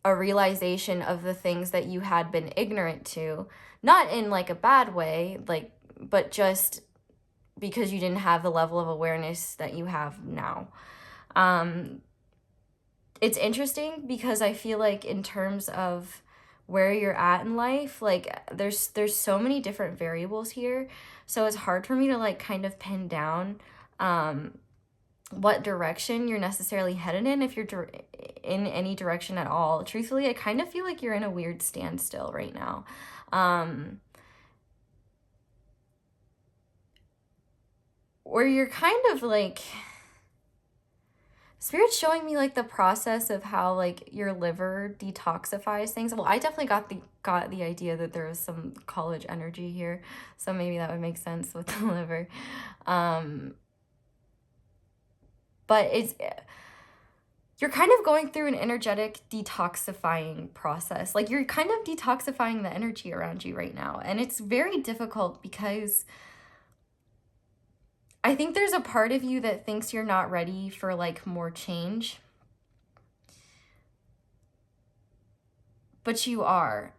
a realization of the things that you had been ignorant to, not in like a bad way, like, but just because you didn't have the level of awareness that you have now. It's interesting because I feel like in terms of where you're at in life, like there's so many different variables here, so it's hard for me to like kind of pin down what direction you're necessarily headed in, if you're in any direction at all. Truthfully, I kind of feel like you're in a weird standstill right now. Where you're kind of like, Spirit's showing me like the process of how like your liver detoxifies things. Well, I definitely got the idea that there was some college energy here, so maybe that would make sense with the liver. But you're kind of going through an energetic detoxifying process. Like you're kind of detoxifying the energy around you right now, and it's very difficult because I think there's a part of you that thinks you're not ready for like more change. But you are.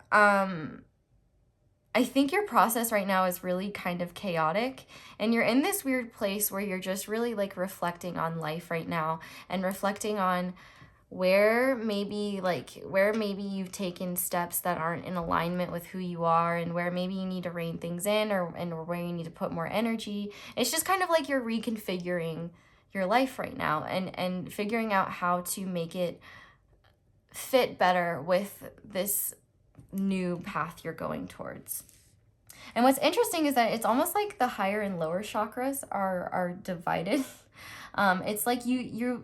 I think your process right now is really kind of chaotic, and you're in this weird place where you're just really like reflecting on life right now and reflecting on where maybe you've taken steps that aren't in alignment with who you are, and where maybe you need to rein things in, or where you need to put more energy. It's just kind of like you're reconfiguring your life right now and figuring out how to make it fit better with this new path you're going towards. And what's interesting is that it's almost like the higher and lower chakras are divided. It's like you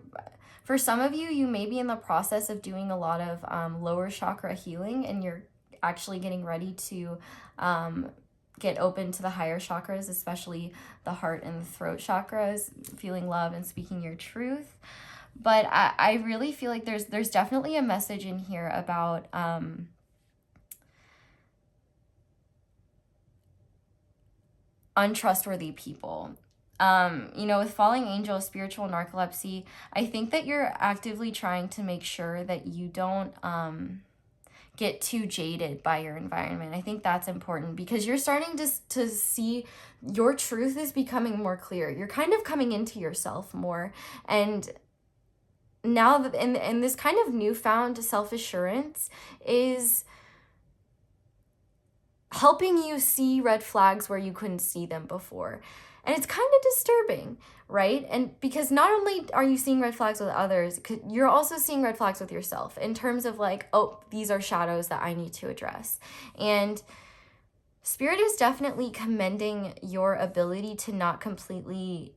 for some of you, you may be in the process of doing a lot of lower chakra healing, and you're actually getting ready to get open to the higher chakras, especially the heart and the throat chakras, feeling love and speaking your truth. But I really feel like there's definitely a message in here about untrustworthy people. With falling angel, spiritual narcolepsy, I think that you're actively trying to make sure that you don't get too jaded by your environment. I think that's important because you're starting to see your truth is becoming more clear. You're kind of coming into yourself more. And now that and this kind of newfound self-assurance is helping you see red flags where you couldn't see them before. And it's kind of disturbing, right? And because not only are you seeing red flags with others, you're also seeing red flags with yourself in terms of like, oh, these are shadows that I need to address. And Spirit is definitely commending your ability to not completely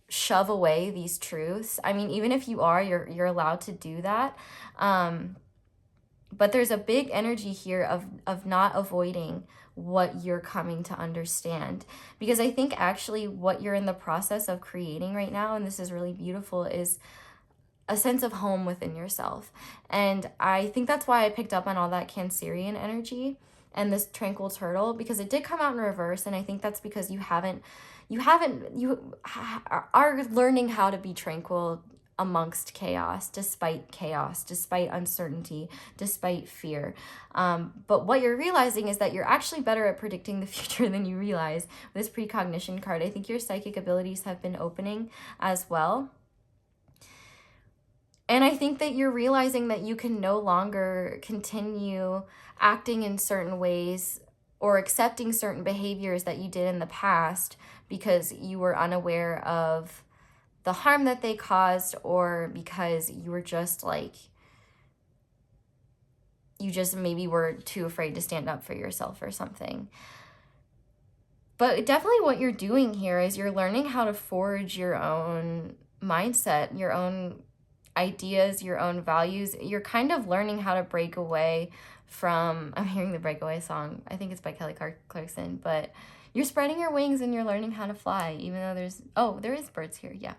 shove away these truths. I mean, even if you are, you're allowed to do that. But there's a big energy here of not avoiding what you're coming to understand. Because I think actually what you're in the process of creating right now, and this is really beautiful, is a sense of home within yourself. And I think that's why I picked up on all that Cancerian energy and this tranquil turtle, because it did come out in reverse. And I think that's because you are learning how to be tranquil amongst chaos, despite uncertainty, despite fear. But what you're realizing is that you're actually better at predicting the future than you realize. With this precognition card, I think your psychic abilities have been opening as well. And I think that you're realizing that you can no longer continue acting in certain ways or accepting certain behaviors that you did in the past because you were unaware of the harm that they caused, or because you were just like, you just maybe were too afraid to stand up for yourself or something. But definitely what you're doing here is you're learning how to forge your own mindset, your own ideas, your own values. You're kind of learning how to break away from, I'm hearing the Breakaway song, I think it's by Kelly Clarkson, but you're spreading your wings and you're learning how to fly, even though there is birds here, yeah.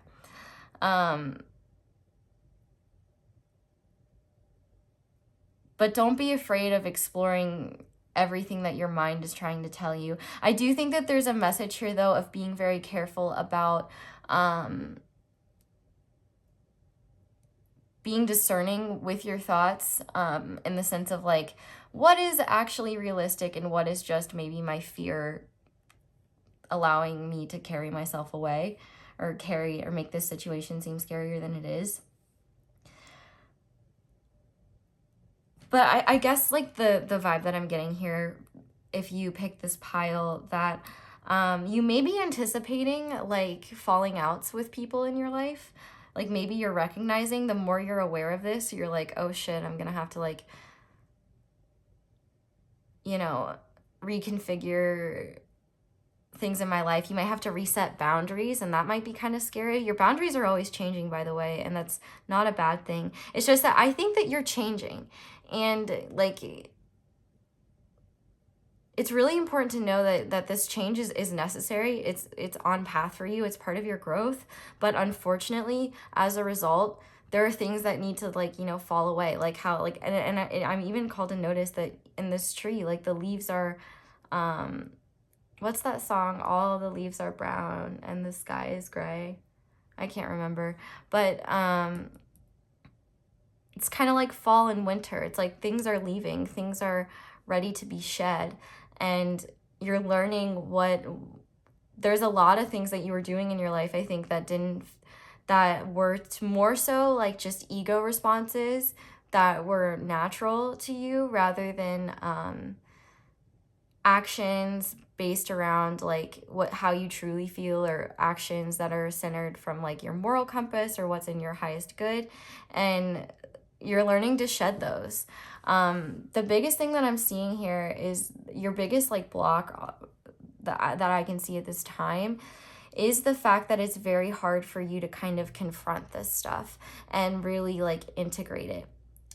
But don't be afraid of exploring everything that your mind is trying to tell you. I do think that there's a message here, though, of being very careful about being discerning with your thoughts, in the sense of like, what is actually realistic and what is just maybe my fear allowing me to carry myself away, or make this situation seem scarier than it is. But I guess like the vibe that I'm getting here, if you pick this pile, that You may be anticipating like falling outs with people in your life. Like maybe you're recognizing the more you're aware of this, you're like, oh shit, I'm gonna have to like, you know, reconfigure things in my life. You might have to reset boundaries, and that might be kind of scary. Your boundaries are always changing, by the way, and that's not a bad thing. It's just that I think that you're changing, and like it's really important to know that this change is necessary. It's on path for you. It's part of your growth. But unfortunately, as a result, there are things that need to like, you know, fall away. Like how like I'm even called to notice that in this tree, like the leaves are what's that song? All the leaves are brown and the sky is gray. I can't remember. But it's kind of like fall and winter. It's like things are leaving. Things are ready to be shed. And you're learning there's a lot of things that you were doing in your life, I think, that were more so like just ego responses that were natural to you rather than actions based around like how you truly feel, or actions that are centered from like your moral compass or what's in your highest good. And you're learning to shed those. The biggest thing that I'm seeing here is your biggest like block that I can see at this time is the fact that it's very hard for you to kind of confront this stuff and really like integrate it.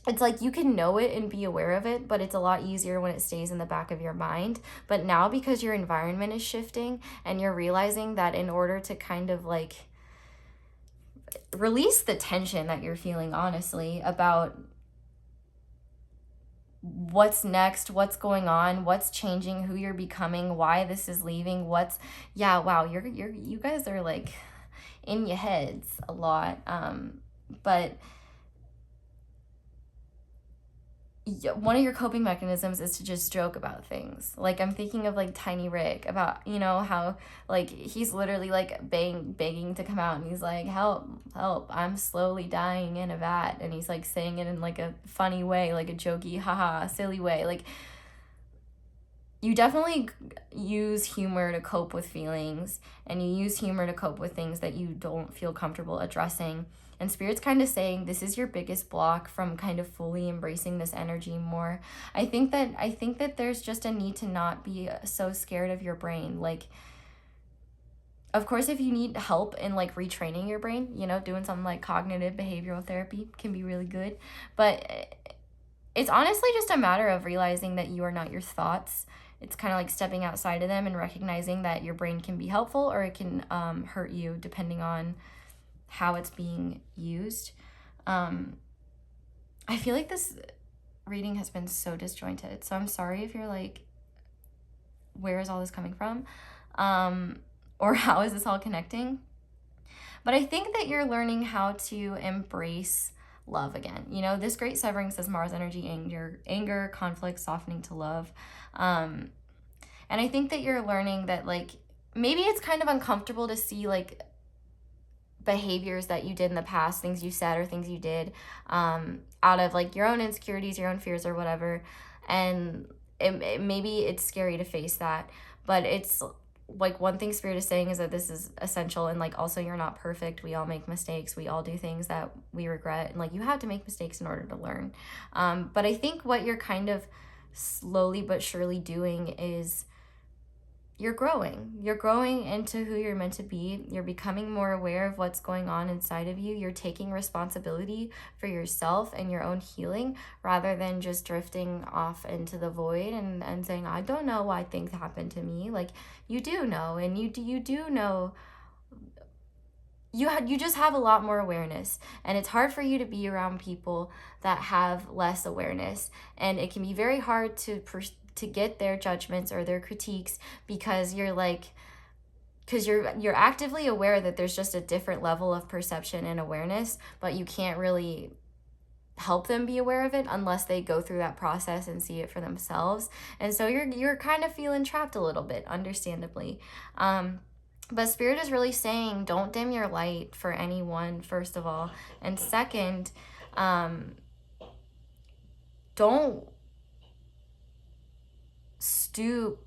It's like you can know it and be aware of it, but it's a lot easier when it stays in the back of your mind. But now, because your environment is shifting and you're realizing that in order to kind of like release the tension that you're feeling, honestly, about what's next, what's going on, what's changing, who you're becoming, why this is leaving, wow, you guys are like in your heads a lot. But one of your coping mechanisms is to just joke about things. Like I'm thinking of like Tiny Rick, about, you know, how like he's literally like begging to come out, and he's like, help, I'm slowly dying in a vat, and he's like saying it in like a funny way, like a jokey haha silly way. Like you definitely use humor to cope with feelings, and you use humor to cope with things that you don't feel comfortable addressing. And Spirit's kind of saying this is your biggest block from kind of fully embracing this energy more. I think that there's just a need to not be so scared of your brain. Like, of course, if you need help in like retraining your brain, you know, doing something like cognitive behavioral therapy can be really good. But it's honestly just a matter of realizing that you are not your thoughts. It's kind of like stepping outside of them and recognizing that your brain can be helpful or it can hurt you depending on how it's being used. I feel like this reading has been so disjointed, so I'm sorry if you're like, where is all this coming from? Or how is this all connecting? But I think that you're learning how to embrace love again. You know, this great severing says Mars energy, anger, conflict, softening to love. And I think that you're learning that like maybe it's kind of uncomfortable to see like behaviors that you did in the past, things you said or things you did out of like your own insecurities, your own fears or whatever. And maybe it's scary to face that, but it's like one thing Spirit is saying is that this is essential, and like also you're not perfect. We all make mistakes. We all do things that we regret, and like you have to make mistakes in order to learn. But I think what you're kind of slowly but surely doing is you're growing into who you're meant to be. You're becoming more aware of what's going on inside of you. You're taking responsibility for yourself and your own healing rather than just drifting off into the void and saying, I don't know why things happen to me. Like you do know, and you do know. You just have a lot more awareness, and it's hard for you to be around people that have less awareness, and it can be very hard to get their judgments or their critiques because you're actively aware that there's just a different level of perception and awareness, but you can't really help them be aware of it unless they go through that process and see it for themselves. And so you're kind of feeling trapped a little bit, understandably. But Spirit is really saying, don't dim your light for anyone, first of all. And second, don't stoop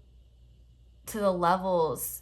to the levels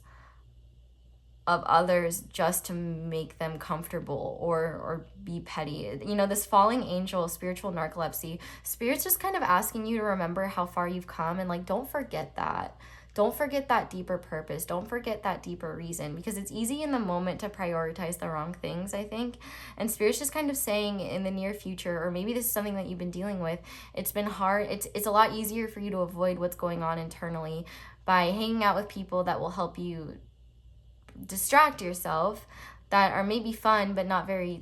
of others just to make them comfortable or be petty. You know, this falling angel, spiritual narcolepsy, Spirit's just kind of asking you to remember how far you've come, and like, don't forget that. Don't forget that deeper purpose. Don't forget that deeper reason, because it's easy in the moment to prioritize the wrong things, I think. And Spirit's just kind of saying in the near future, or maybe this is something that you've been dealing with, it's been hard. It's a lot easier for you to avoid what's going on internally by hanging out with people that will help you distract yourself, that are maybe fun but not very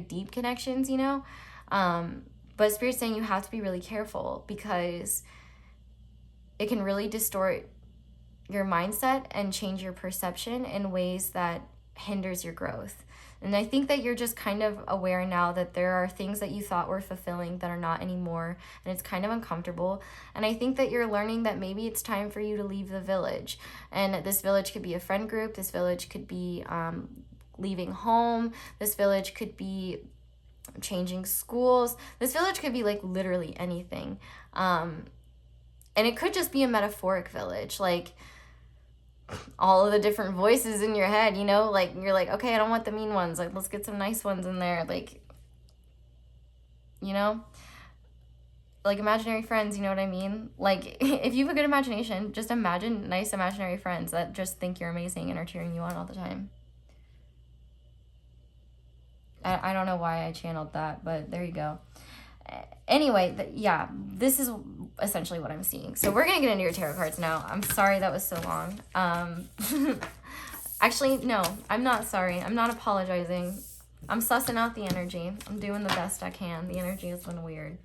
deep connections, you know. But Spirit's saying you have to be really careful, because it can really distort your mindset and change your perception in ways that hinders your growth. And I think that you're just kind of aware now that there are things that you thought were fulfilling that are not anymore, and it's kind of uncomfortable. And I think that you're learning that maybe it's time for you to leave the village. And this village could be a friend group. This village could be leaving home. This village could be changing schools. This village could be like literally anything. And it could just be a metaphoric village, like all of the different voices in your head, you know, like you're like, okay, I don't want the mean ones, like let's get some nice ones in there, like, you know, like imaginary friends, you know what I mean? Like, if you have a good imagination, just imagine nice imaginary friends that just think you're amazing and are cheering you on all the time. I don't know why I channeled that, but there you go. Anyway, yeah, this is essentially what I'm seeing. So we're gonna get into your tarot cards now. I'm sorry that was so long. Actually, no, I'm not sorry. I'm not apologizing. I'm sussing out the energy. I'm doing the best I can. The energy has been weird.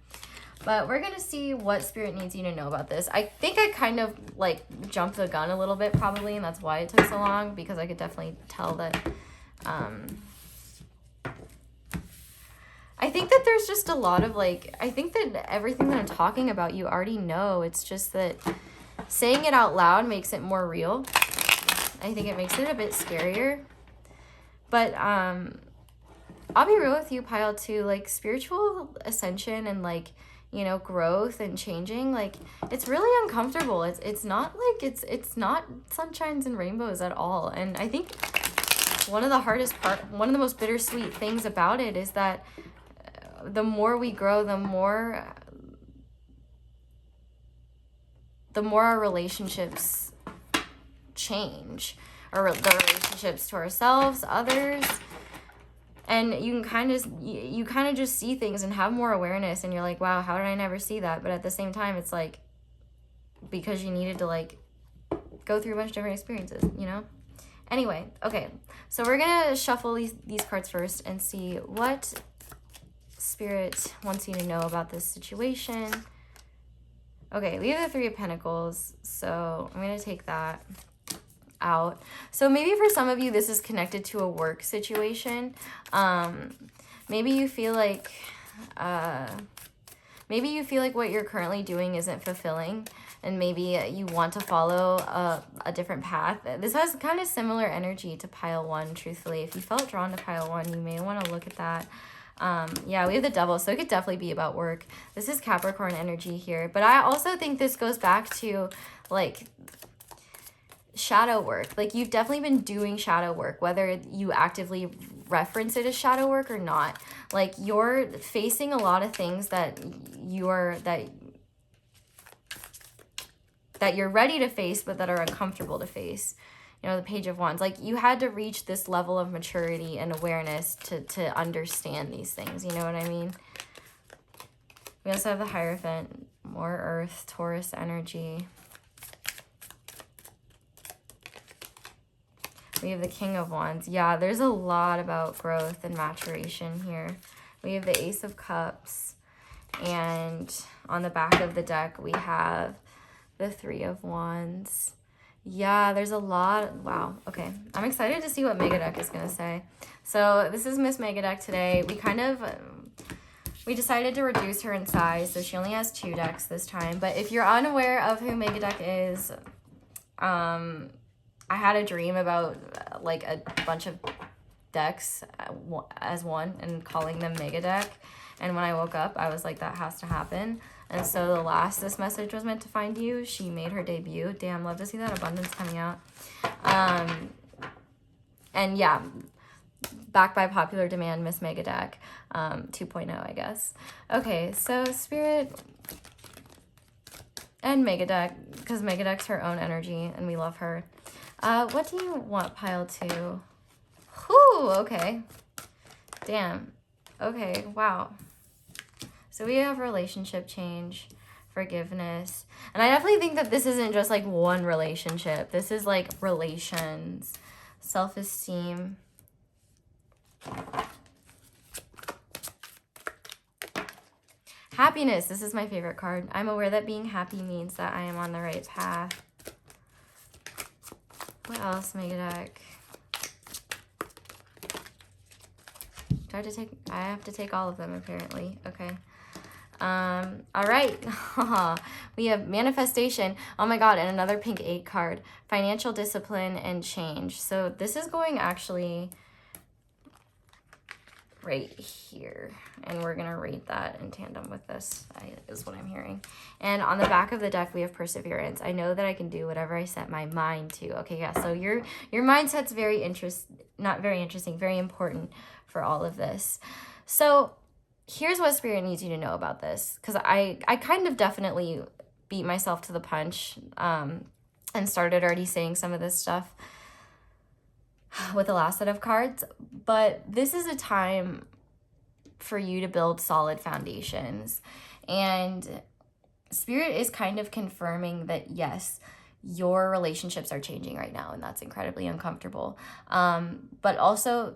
But we're gonna see what Spirit needs you to know about this. I think I kind of like jumped the gun a little bit probably, and that's why it took so long, because I could definitely tell that I think that there's just a lot of like, I think that everything that I'm talking about you already know. It's just that saying it out loud makes it more real. I think it makes it a bit scarier. But I'll be real with you, Pile, too. Like, spiritual ascension and like, you know, growth and changing, like, it's really uncomfortable. It's not like it's not sunshines and rainbows at all. And I think one of the most bittersweet things about it is that the more we grow, the more our relationships change, or the relationships to ourselves, others, and you kind of just see things and have more awareness, and you're like, wow, how did I never see that? But at the same time, it's like, because you needed to like go through a bunch of different experiences, you know. Anyway, okay, so we're gonna shuffle these cards first and see what Spirit wants you to know about this situation. Okay, we have the Three of Pentacles, so I'm going to take that out. So maybe for some of you, this is connected to a work situation. Maybe you feel like what you're currently doing isn't fulfilling, and maybe you want to follow a different path. This has kind of similar energy to Pile 1, truthfully. If you felt drawn to Pile 1, you may want to look at that. Yeah, we have the Devil, so it could definitely be about work. This is Capricorn energy here, but I also think this goes back to like shadow work. Like, you've definitely been doing shadow work, whether you actively reference it as shadow work or not. Like, you're facing a lot of things that you're ready to face, but that are uncomfortable to face. You know, the Page of Wands, like, you had to reach this level of maturity and awareness to understand these things, you know what I mean? We also have the Hierophant, more Earth, Taurus energy. We have the King of Wands. Yeah, there's a lot about growth and maturation here. We have the Ace of Cups, and on the back of the deck, we have the Three of Wands. Yeah, there's a lot. Wow. Okay. I'm excited to see what MEGADECK is going to say. So this is Miss MEGADECK today. We decided to reduce her in size, so she only has 2 decks this time. But if you're unaware of who MEGADECK is, I had a dream about like a bunch of decks as one and calling them MEGADECK. And when I woke up, I was like, that has to happen. And so the last this message was meant to find you, she made her debut. Damn, love to see that abundance coming out. And yeah, back by popular demand, Miss Megadeck 2.0, I guess. Okay, so Spirit and Megadeck, because Megadeck's her own energy and we love her. What do you want, pile 2? Whew, okay. Damn. Okay, wow. So we have relationship change, forgiveness. And I definitely think that this isn't just like one relationship. This is like relations, self-esteem. Happiness. This is my favorite card. I'm aware that being happy means that I am on the right path. What else, Megadeck? I have to take all of them apparently. Okay. All right. We have manifestation. Oh my God. And another pink 8 card, financial discipline and change. So this is going actually right here. And we're going to read that in tandem with this, is what I'm hearing. And on the back of the deck, we have perseverance. I know that I can do whatever I set my mind to. Okay. Yeah. So your mindset's very very important for all of this. So here's what Spirit needs you to know about this, because I kind of definitely beat myself to the punch and started already saying some of this stuff with the last set of cards, but this is a time for you to build solid foundations. And Spirit is kind of confirming that, yes, your relationships are changing right now, and that's incredibly uncomfortable. But also,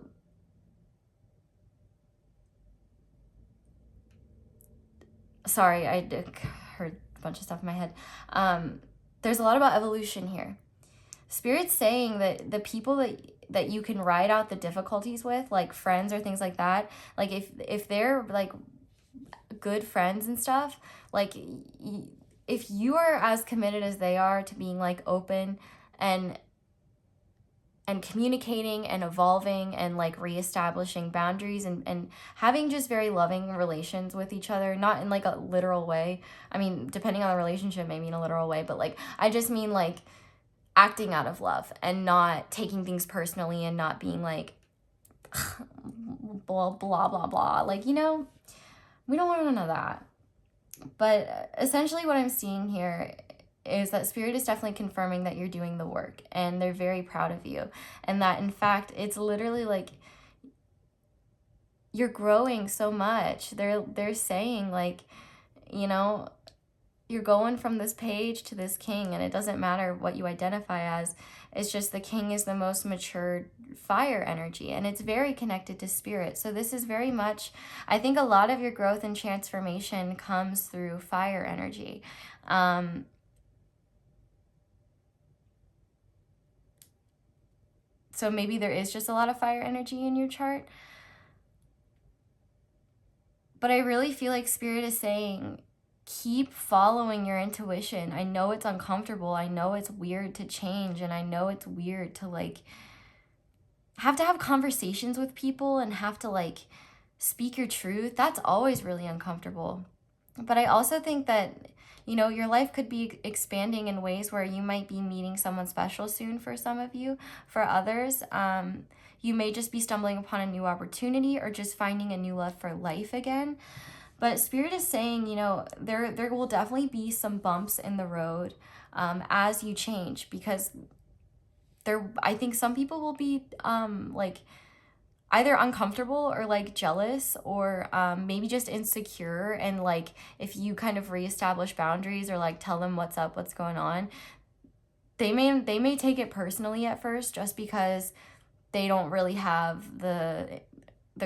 sorry, I heard a bunch of stuff in my head. There's a lot about evolution here. Spirit's saying that the people that you can ride out the difficulties with, like friends or things like that, like if they're like good friends and stuff, like if you are as committed as they are to being like open and communicating and evolving and like reestablishing boundaries and having just very loving relations with each other, not in like a literal way. I mean, depending on the relationship, maybe in a literal way, but like, I just mean like acting out of love and not taking things personally and not being like, blah, blah, blah, blah. Like, you know, we don't want none of that. But essentially what I'm seeing here is that Spirit is definitely confirming that you're doing the work and they're very proud of you. And that, in fact, it's literally like you're growing so much. They're saying like, you know, you're going from this page to this king, and it doesn't matter what you identify as. It's just the king is the most matured fire energy, and it's very connected to Spirit. So this is very much, I think a lot of your growth and transformation comes through fire energy. So maybe there is just a lot of fire energy in your chart. But I really feel like Spirit is saying, keep following your intuition. I know it's uncomfortable. I know it's weird to change. And I know it's weird to like have to have conversations with people and have to like speak your truth. That's always really uncomfortable. But I also think that, you know, your life could be expanding in ways where you might be meeting someone special soon for some of you. For others, you may just be stumbling upon a new opportunity or just finding a new love for life again. But Spirit is saying, you know, there will definitely be some bumps in the road as you change, because I think some people will be like either uncomfortable or like jealous or maybe just insecure. And like if you kind of reestablish boundaries or like tell them what's up, what's going on, they may take it personally at first, just because they don't really have the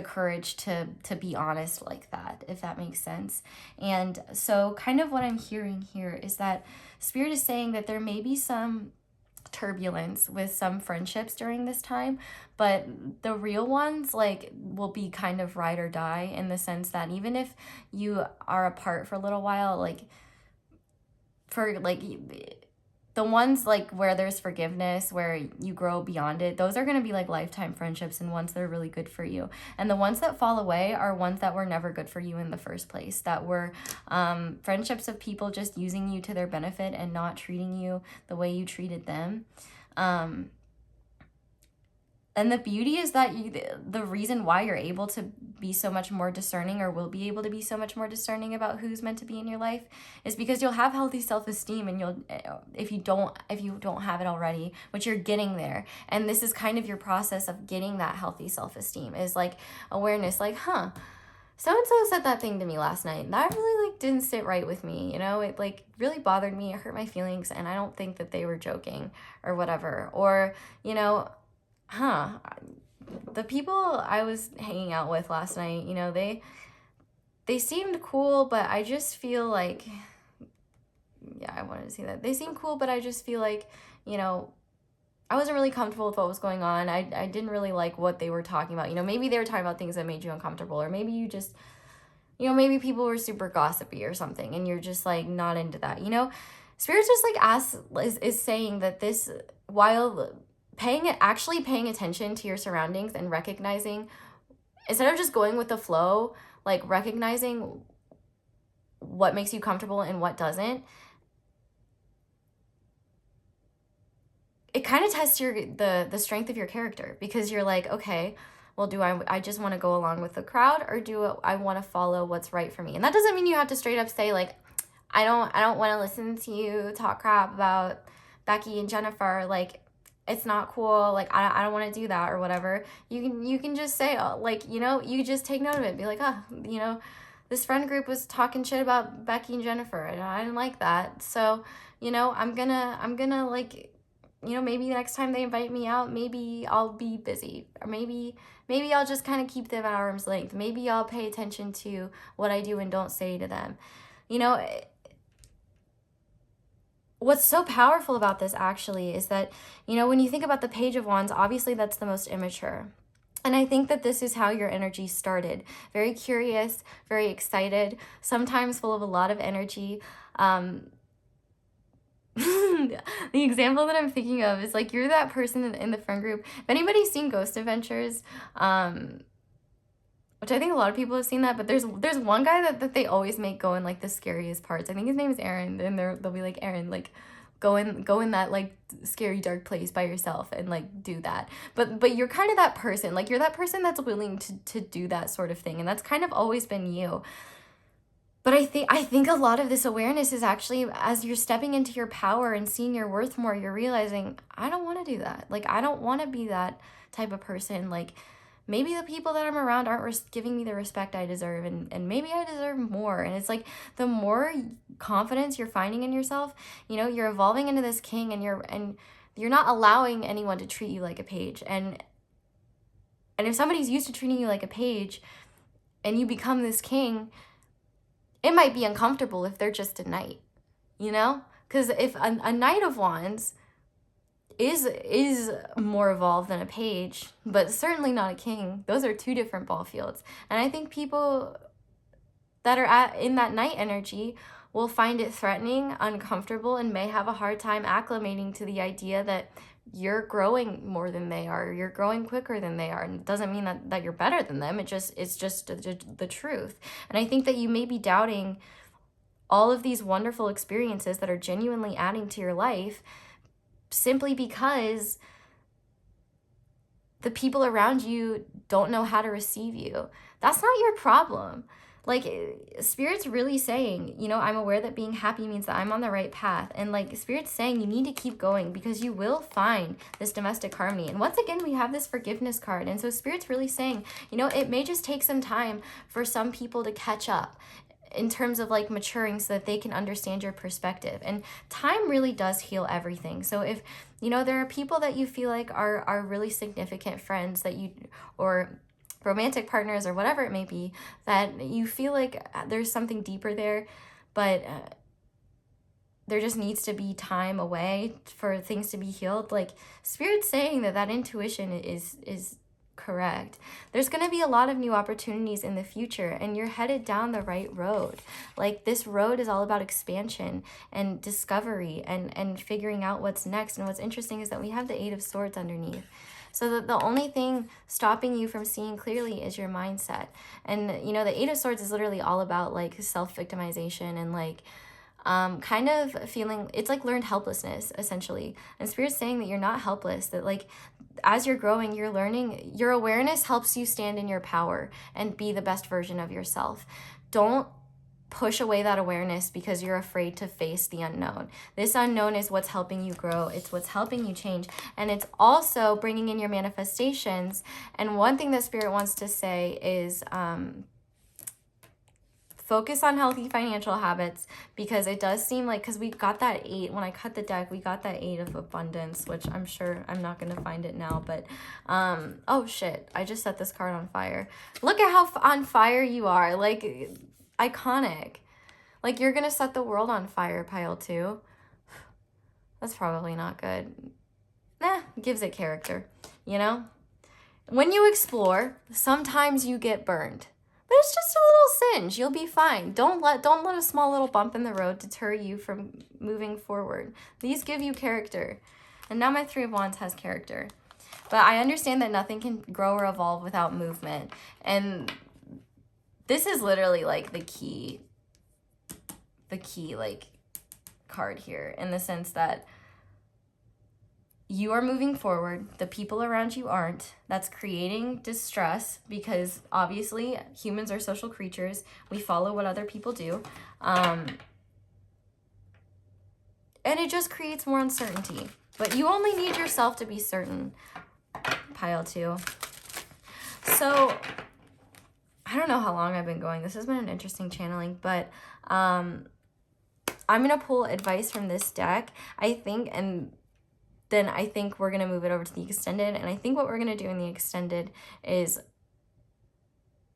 courage to be honest like that, if that makes sense. And so kind of what I'm hearing here is that Spirit is saying that there may be some turbulence with some friendships during this time, but the real ones like will be kind of ride or die, in the sense that even if you are apart for a little while, like for like the ones like where there's forgiveness, where you grow beyond it, those are going to be like lifetime friendships and ones that are really good for you. And the ones that fall away are ones that were never good for you in the first place, that were friendships of people just using you to their benefit and not treating you the way you treated them. And the beauty is that the reason why you're able to be so much more discerning, or will be able to be so much more discerning about who's meant to be in your life, is because you'll have healthy self-esteem, and you'll, if you don't have it already, which you're getting there. And this is kind of your process of getting that healthy self-esteem, is like awareness, like, so-and-so said that thing to me last night, and that really like didn't sit right with me, you know, it like really bothered me, it hurt my feelings, and I don't think that they were joking or whatever. Or, you know, the people I was hanging out with last night, you know, they seemed cool, but I just feel like, yeah, I wanted to say that. They seemed cool, but I just feel like, you know, I wasn't really comfortable with what was going on. I didn't really like what they were talking about. You know, maybe they were talking about things that made you uncomfortable, or maybe you just, you know, maybe people were super gossipy or something, and you're just like not into that. You know, Spirit just like is saying that this, while actually paying attention to your surroundings and recognizing, instead of just going with the flow, like recognizing what makes you comfortable and what doesn't, it kind of tests the strength of your character, because you're like, okay, well, do I just want to go along with the crowd, or do I want to follow what's right for me? And that doesn't mean you have to straight up say like, I don't want to listen to you talk crap about Becky and Jennifer, like, it's not cool, like, I don't want to do that, or whatever. You can just say, like, you know, you just take note of it, be like, you know, this friend group was talking shit about Becky and Jennifer, and I didn't like that, so, you know, I'm gonna like, you know, maybe next time they invite me out, maybe I'll be busy, or maybe I'll just kind of keep them at arm's length. Maybe I'll pay attention to what I do and don't say to them. You know, what's so powerful about this actually is that, you know, when you think about the Page of Wands, obviously that's the most immature. And I think that this is how your energy started. Very curious, very excited, sometimes full of a lot of energy. The example that I'm thinking of is like, you're that person in the friend group. If anybody's seen Ghost Adventures, which I think a lot of people have seen that, but there's one guy that they always make go in like the scariest parts. I think his name is Aaron, and they'll be like, Aaron, like, go in that like scary dark place by yourself and like do that. But you're kind of that person, like, you're that person that's willing to do that sort of thing, and that's kind of always been you. But I think a lot of this awareness is actually, as you're stepping into your power and seeing your worth more, you're realizing, I don't want to do that. Like, I don't want to be that type of person. Like, maybe the people that I'm around aren't giving me the respect I deserve, and maybe I deserve more. And it's like, the more confidence you're finding in yourself, you know, you're evolving into this king, and you're not allowing anyone to treat you like a page. And if somebody's used to treating you like a page and you become this king, it might be uncomfortable if they're just a knight, you know? Because if a Knight of Wands is more evolved than a page, but certainly not a king, those are two different ball fields. And I think people that are in that knight energy will find it threatening, uncomfortable, and may have a hard time acclimating to the idea that you're growing more than they are, you're growing quicker than they are. And it doesn't mean that you're better than them, it's just the truth. And I think that you may be doubting all of these wonderful experiences that are genuinely adding to your life, simply because the people around you don't know how to receive you. That's not your problem. Like, Spirit's really saying, you know, I'm aware that being happy means that I'm on the right path. And like, Spirit's saying you need to keep going, because you will find this domestic harmony. And once again, we have this forgiveness card. And so Spirit's really saying, you know, it may just take some time for some people to catch up in terms of like maturing, so that they can understand your perspective. And time really does heal everything. So if, you know, there are people that you feel like are really significant friends that you, or romantic partners, or whatever it may be, that you feel like there's something deeper there, but there just needs to be time away for things to be healed. Like, Spirit's saying that intuition is correct. There's going to be a lot of new opportunities in the future, and you're headed down the right road. Like, this road is all about expansion and discovery and figuring out what's next. And what's interesting is that we have the Eight of Swords underneath. So that the only thing stopping you from seeing clearly is your mindset. And, you know, the Eight of Swords is literally all about like self-victimization and like kind of feeling, it's like learned helplessness essentially. And Spirit's saying that you're not helpless, that like as you're growing, you're learning, your awareness helps you stand in your power and be the best version of yourself. Don't push away that awareness because you're afraid to face the unknown. This unknown is what's helping you grow. It's what's helping you change. And it's also bringing in your manifestations. And one thing that Spirit wants to say is focus on healthy financial habits, because it does seem like, because we got that 8, when I cut the deck, we got that 8 of abundance, which I'm sure I'm not going to find it now, but, oh shit, I just set this card on fire. Look at how on fire you are, like, iconic. Like, you're going to set the world on fire, pile 2. That's probably not good. Gives it character, you know? When you explore, sometimes you get burned. But it's just a little singe. You'll be fine. Don't let a small little bump in the road deter you from moving forward. These give you character. And now my 3 of Wands has character. But I understand that nothing can grow or evolve without movement. And this is literally like the key like card here, in the sense that you are moving forward, the people around you aren't. That's creating distress, because obviously humans are social creatures. We follow what other people do. And it just creates more uncertainty. But you only need yourself to be certain, pile 2. So, I don't know how long I've been going. This has been an interesting channeling, but I'm going to pull advice from this deck, I think, and then I think we're going to move it over to the extended. And I think what we're going to do in the extended is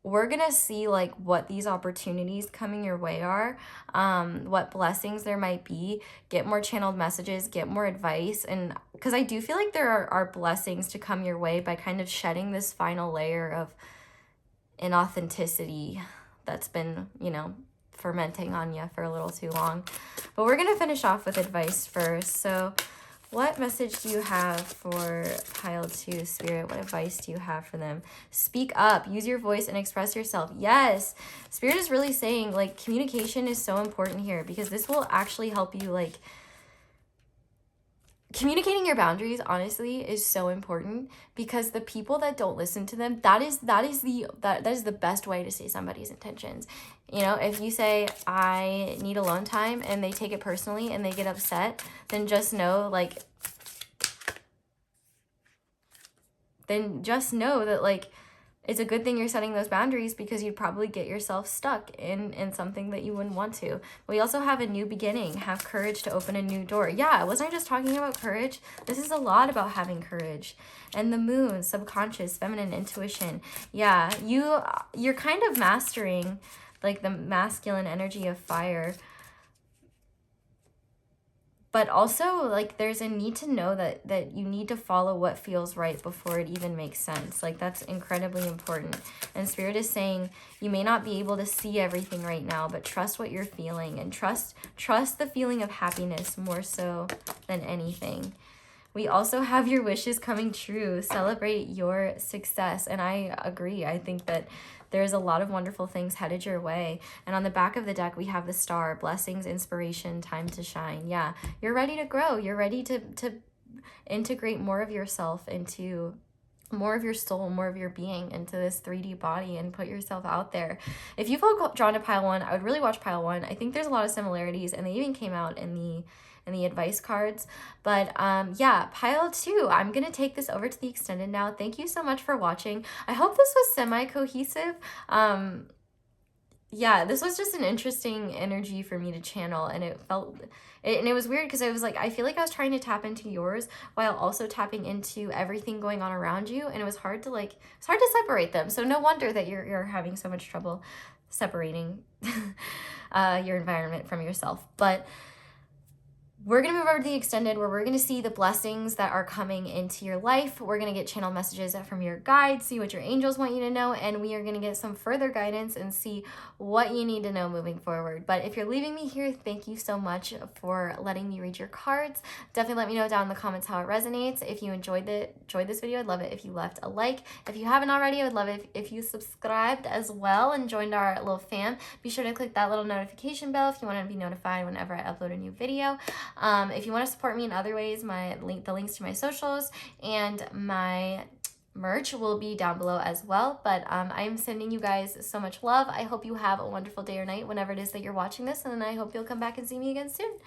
we're going to see like what these opportunities coming your way are, what blessings there might be, get more channeled messages, get more advice. And because I do feel like there are blessings to come your way by kind of shedding this final layer of inauthenticity that's been, you know, fermenting on you for a little too long. But we're going to finish off with advice first. So what message do you have for pile 2, Spirit? What advice do you have for them? Speak up, use your voice and express yourself. Yes, Spirit is really saying like communication is so important here, because this will actually help you, like, communicating your boundaries honestly is so important, because the people that don't listen to them, that is the best way to say somebody's intentions. You know, if you say I need alone time and they take it personally and they get upset, then just know that like it's a good thing you're setting those boundaries, because you'd probably get yourself stuck in something that you wouldn't want to. We also have a new beginning. Have courage to open a new door. Yeah, wasn't I just talking about courage? This is a lot about having courage. And the moon, subconscious, feminine intuition. Yeah, you're kind of mastering like the masculine energy of fire. But also, like, there's a need to know that you need to follow what feels right before it even makes sense. Like, that's incredibly important. And Spirit is saying you may not be able to see everything right now, but trust what you're feeling, and trust the feeling of happiness more so than anything. We also have your wishes coming true. Celebrate your success. And I agree. I think that there's a lot of wonderful things headed your way. And on the back of the deck, we have the star, blessings, inspiration, time to shine. Yeah, you're ready to grow. You're ready to integrate more of yourself into more of your soul, more of your being into this 3D body, and put yourself out there. If you feel drawn to pile 1, I would really watch pile 1. I think there's a lot of similarities, and they even came out in the advice cards. But yeah, pile 2, I'm gonna take this over to the extended now. Thank you so much for watching. I hope this was semi-cohesive. Yeah, this was just an interesting energy for me to channel, and it was weird because I was like, I feel like I was trying to tap into yours while also tapping into everything going on around you, and it was hard to separate them. So no wonder that you're having so much trouble separating your environment from yourself. But we're going to move over to the extended, where we're going to see the blessings that are coming into your life. We're going to get channel messages from your guides, see what your angels want you to know, and we are going to get some further guidance and see what you need to know moving forward. But if you're leaving me here, thank you so much for letting me read your cards. Definitely let me know down in the comments how it resonates. If you enjoyed this video, I'd love it if you left a like. If you haven't already, I would love it if you subscribed as well and joined our little fam. Be sure to click that little notification bell if you want to be notified whenever I upload a new video. If you want to support me in other ways, the links to my socials and my merch will be down below as well. But I'm sending you guys so much love. I hope you have a wonderful day or night whenever it is that you're watching this, and I hope you'll come back and see me again soon.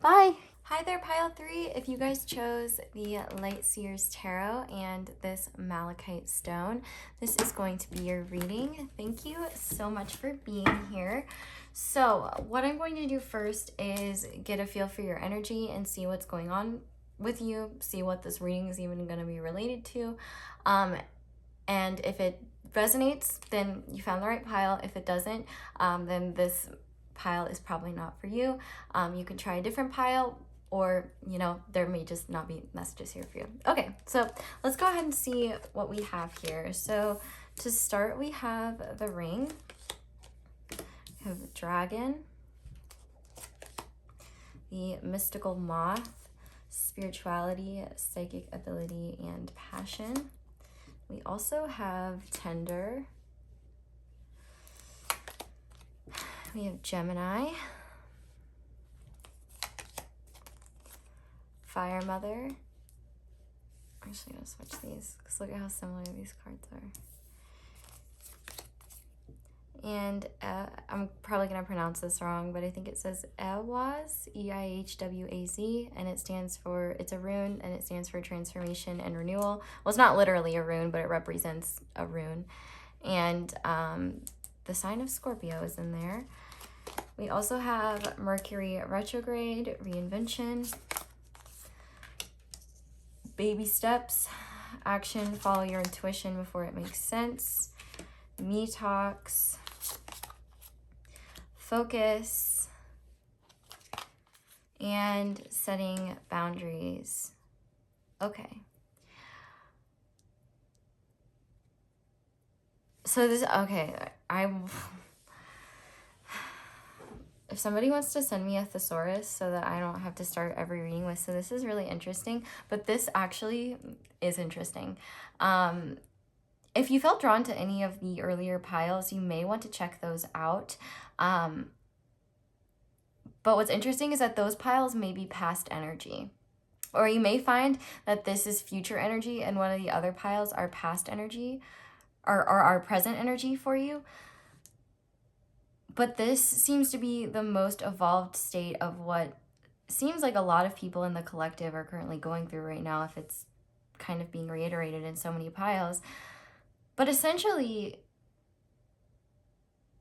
Bye. Hi there, pile 3. If you guys chose the Lightseer's Tarot and this Malachite stone, this is going to be your reading. Thank you so much for being here. So what I'm going to do first is get a feel for your energy and see what's going on with you, see what this reading is even going to be related to. And if it resonates, then you found the right pile. If it doesn't, then this pile is probably not for you. You can try a different pile, or, you know, there may just not be messages here for you. Okay, so let's go ahead and see what we have here. So to start, we have the ring. We have the dragon, the mystical moth, spirituality, psychic ability, and passion. We also have tender. We have Gemini, Fire Mother. I'm actually going to switch these because look at how similar these cards are. And I'm probably going to pronounce this wrong, but I think it says Ehwaz, E-I-H-W-A-Z, and it stands for, it's a rune, and it stands for transformation and renewal. Well, it's not literally a rune, but it represents a rune. And the sign of Scorpio is in there. We also have Mercury retrograde, reinvention, baby steps, action, follow your intuition before it makes sense, me talks, focus, and setting boundaries. Okay. So this, okay, if somebody wants to send me a thesaurus so that I don't have to start every reading with, so this is really interesting, but this actually is interesting. If you felt drawn to any of the earlier piles, you may want to check those out. But what's interesting is that those piles may be past energy. Or you may find that this is future energy and one of the other piles are past energy or our present energy for you. But this seems to be the most evolved state of what seems like a lot of people in the collective are currently going through right now, if it's kind of being reiterated in so many piles. But essentially,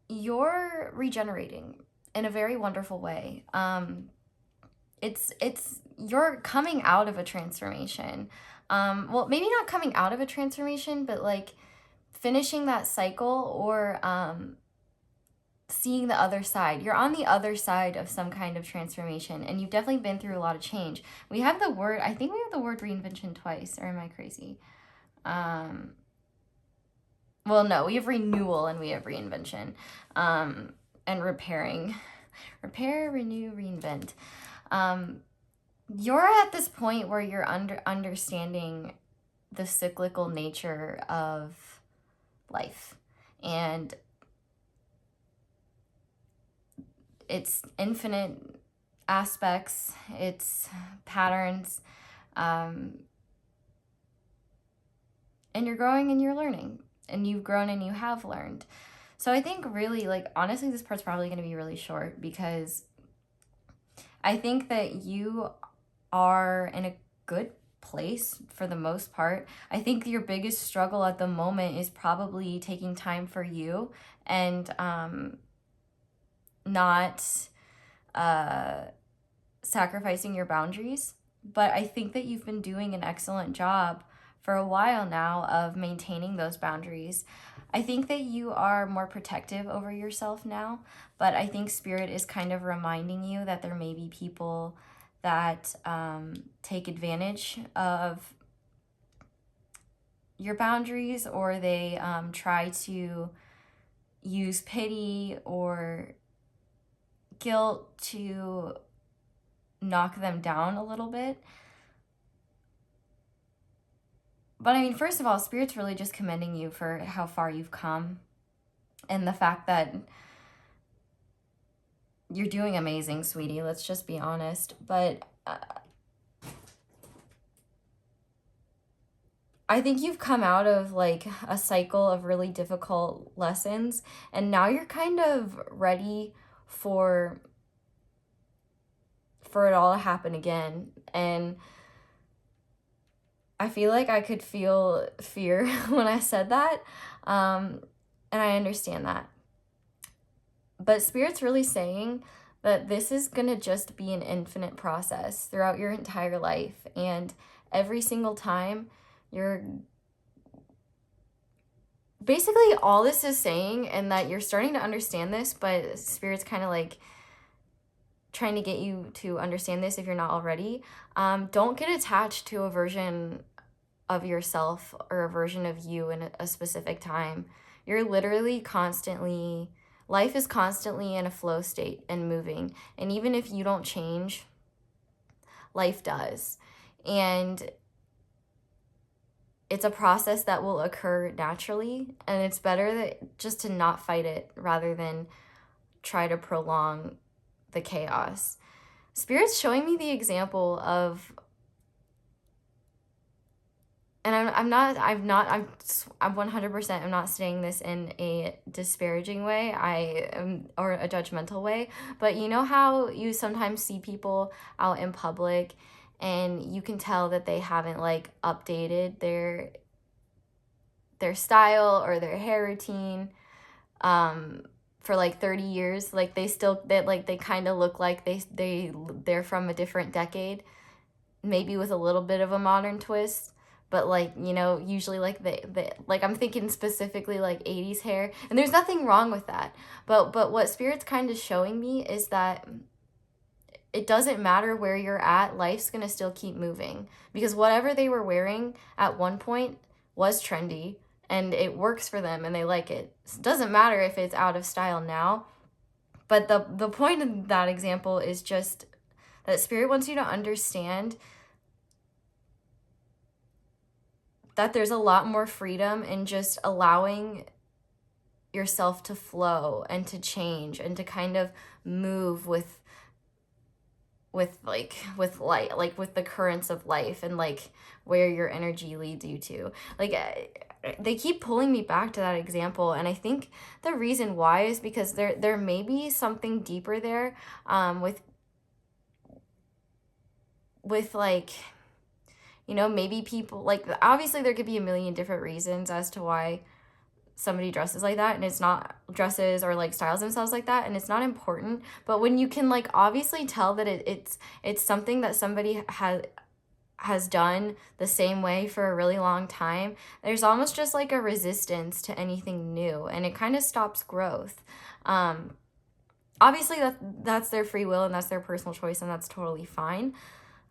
you're regenerating in a very wonderful way. You're coming out of a transformation. Well, maybe not coming out of a transformation, but like finishing that cycle or seeing the other side. You're on the other side of some kind of transformation, and you've definitely been through a lot of change. We have the word, I think we have the word reinvention twice, or am I crazy? Well, no, we have renewal and we have reinvention, and repairing. Repair, renew, reinvent. You're at this point where you're understanding the cyclical nature of life and its infinite aspects, its patterns, and you're growing and you're learning, and you've grown and you have learned. So I think really, like, honestly, this part's probably going to be really short because I think that you are in a good place for the most part. I think your biggest struggle at the moment is probably taking time for you and not sacrificing your boundaries. But I think that you've been doing an excellent job for a while now of maintaining those boundaries. I think that you are more protective over yourself now, but I think Spirit is kind of reminding you that there may be people that take advantage of your boundaries, or they try to use pity or guilt to knock them down a little bit. But I mean, first of all, Spirit's really just commending you for how far you've come, and the fact that you're doing amazing, sweetie. Let's just be honest. But I think you've come out of like a cycle of really difficult lessons, and now you're kind of ready for it all to happen again. And I feel like I could feel fear when I said that, and I understand that. But Spirit's really saying that this is going to just be an infinite process throughout your entire life. And every single time you're... Basically, all this is saying, and that you're starting to understand this, but Spirit's kind of like trying to get you to understand this if you're not already. Don't get attached to a version of yourself or a version of you in a specific time. You're literally constantly... Life is constantly in a flow state and moving. And even if you don't change, life does. And it's a process that will occur naturally. And it's better that just to not fight it rather than try to prolong the chaos. Spirit's showing me the example of... And I'm 100%, I'm not saying this in a disparaging way, or a judgmental way, but you know how you sometimes see people out in public and you can tell that they haven't like updated their style or their hair routine for like 30 years. Like they kind of look like they're from a different decade, maybe with a little bit of a modern twist. But like, you know, usually like like I'm thinking specifically like 80s hair, and there's nothing wrong with that. But what Spirit's kind of showing me is that it doesn't matter where you're at, life's gonna still keep moving, because whatever they were wearing at one point was trendy and it works for them and they like it. It doesn't matter if it's out of style now. But the point of that example is just that Spirit wants you to understand that there's a lot more freedom in just allowing yourself to flow and to change and to kind of move with light, like with the currents of life and like where your energy leads you to. Like they keep pulling me back to that example, and I think the reason why is because there may be something deeper there, with like, you know, maybe people, like, obviously there could be a million different reasons as to why somebody dresses like that, and it's not dresses or like styles themselves like that, and it's not important. But when you can like obviously tell that it's something that somebody has done the same way for a really long time, there's almost just like a resistance to anything new, and it kind of stops growth. Obviously that's their free will and that's their personal choice, and that's totally fine.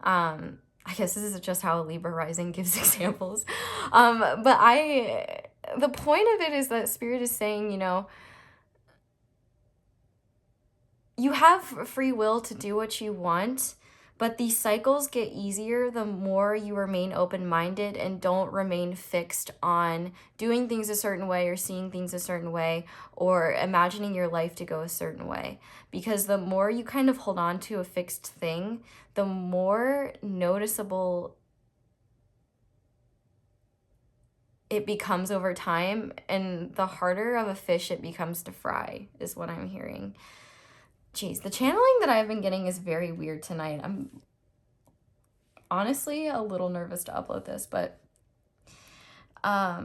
I guess this is just how a Libra rising gives examples. But the point of it is that Spirit is saying, you know, you have free will to do what you want, but these cycles get easier the more you remain open-minded and don't remain fixed on doing things a certain way or seeing things a certain way or imagining your life to go a certain way. Because the more you kind of hold on to a fixed thing, the more noticeable it becomes over time, and the harder of a fish it becomes to fry, is what I'm hearing. Jeez, the channeling that I've been getting is very weird tonight. I'm honestly a little nervous to upload this, but I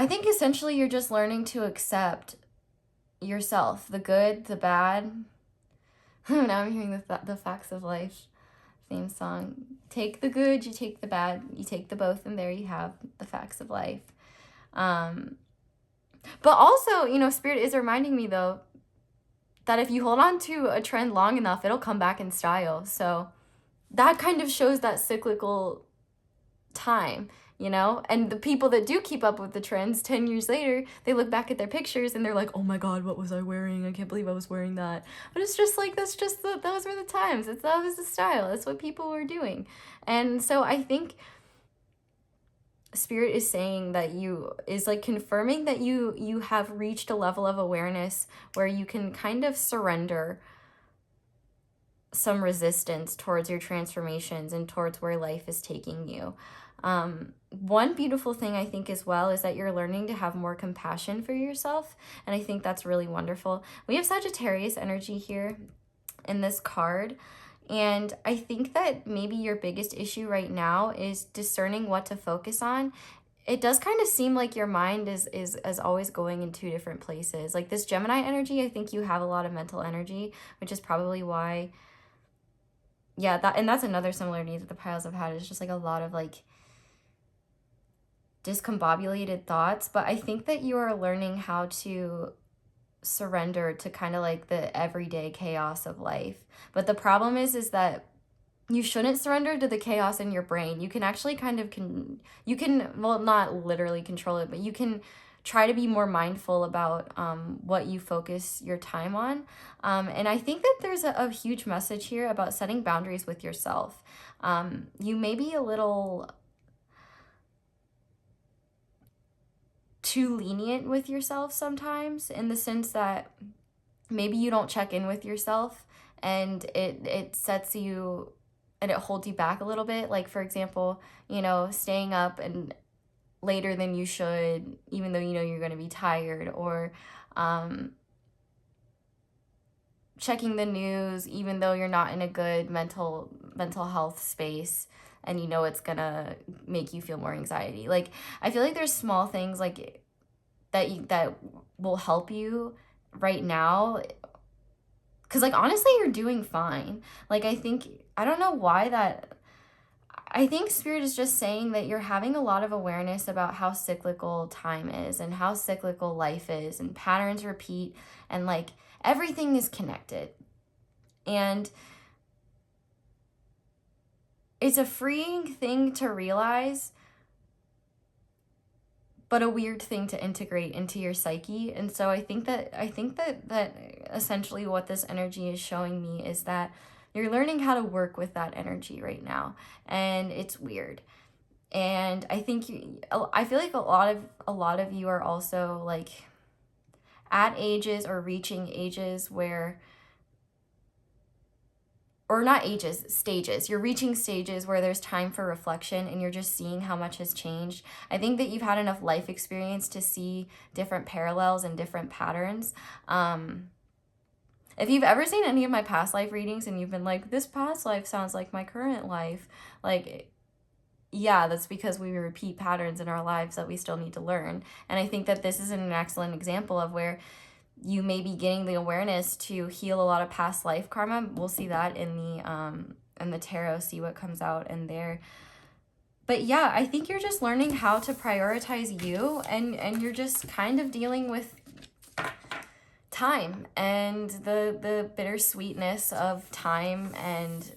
think essentially you're just learning to accept yourself, the good, the bad. Now I'm hearing the Facts of Life theme song. Take the good, you take the bad, you take the both, and there you have the facts of life. But also, you know, Spirit is reminding me though that if you hold on to a trend long enough, it'll come back in style. So that kind of shows that cyclical time, you know? And the people that do keep up with the trends 10 years later, they look back at their pictures and they're like, oh my God, what was I wearing? I can't believe I was wearing that. But it's just like, those were the times. That was the style. That's what people were doing. And so I think Spirit is saying that like confirming that you have reached a level of awareness where you can kind of surrender some resistance towards your transformations and towards where life is taking you. One beautiful thing I think as well is that you're learning to have more compassion for yourself, and I think that's really wonderful. We have Sagittarius energy here in this card, and I think that maybe your biggest issue right now is discerning what to focus on. It does kind of seem like your mind is always going in two different places. Like this Gemini energy, I think you have a lot of mental energy, which is probably why, yeah, that's another similarity that the piles have had, is just like a lot of like discombobulated thoughts. But I think that you are learning how to surrender to kind of like the everyday chaos of life. But the problem is that you shouldn't surrender to the chaos in your brain. You can actually kind of you can, well, not literally control it, but you can try to be more mindful about what you focus your time on. And I think that there's a huge message here about setting boundaries with yourself. You may be a little too lenient with yourself sometimes, in the sense that maybe you don't check in with yourself, and it sets you and it holds you back a little bit. Like, for example, you know, staying up and later than you should, even though you know you're going to be tired, or checking the news even though you're not in a good mental health space, and you know it's gonna make you feel more anxiety. Like, I feel like there's small things like that will help you right now, because like honestly you're doing fine. Like, I don't know why that, I think Spirit is just saying that you're having a lot of awareness about how cyclical time is and how cyclical life is, and patterns repeat, and like everything is connected. And it's a freeing thing to realize, but a weird thing to integrate into your psyche. And so I think that essentially what this energy is showing me is that you're learning how to work with that energy right now, and it's weird. And I feel like a lot of you are also like at ages or reaching ages where, or not ages, stages. You're reaching stages where there's time for reflection, and you're just seeing how much has changed. I think that you've had enough life experience to see different parallels and different patterns. If you've ever seen any of my past life readings and you've been like, this past life sounds like my current life, like, yeah, that's because we repeat patterns in our lives that we still need to learn. And I think that this is an excellent example of where you may be getting the awareness to heal a lot of past life karma. We'll see that in the tarot, see what comes out in there. But yeah, I think you're just learning how to prioritize you, and you're just kind of dealing with time and the bittersweetness of time, and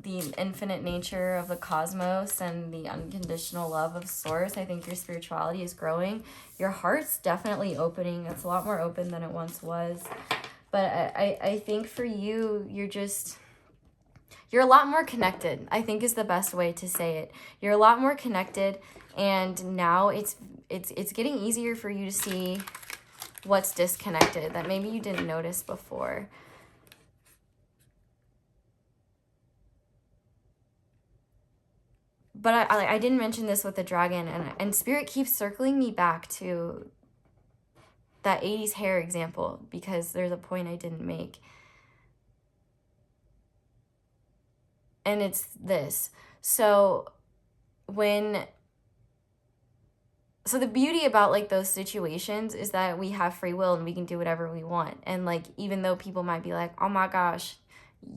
the infinite nature of the cosmos, and the unconditional love of source. I think your spirituality is growing. Your heart's definitely opening. It's a lot more open than it once was. But I think for you, you're a lot more connected, I think is the best way to say it. You're a lot more connected, and now it's getting easier for you to see what's disconnected that maybe you didn't notice before. But I didn't mention this with the dragon, and Spirit keeps circling me back to that 80s hair example, because there's a point I didn't make. And it's this. So the beauty about like those situations is that we have free will and we can do whatever we want. And like, even though people might be like, oh my gosh,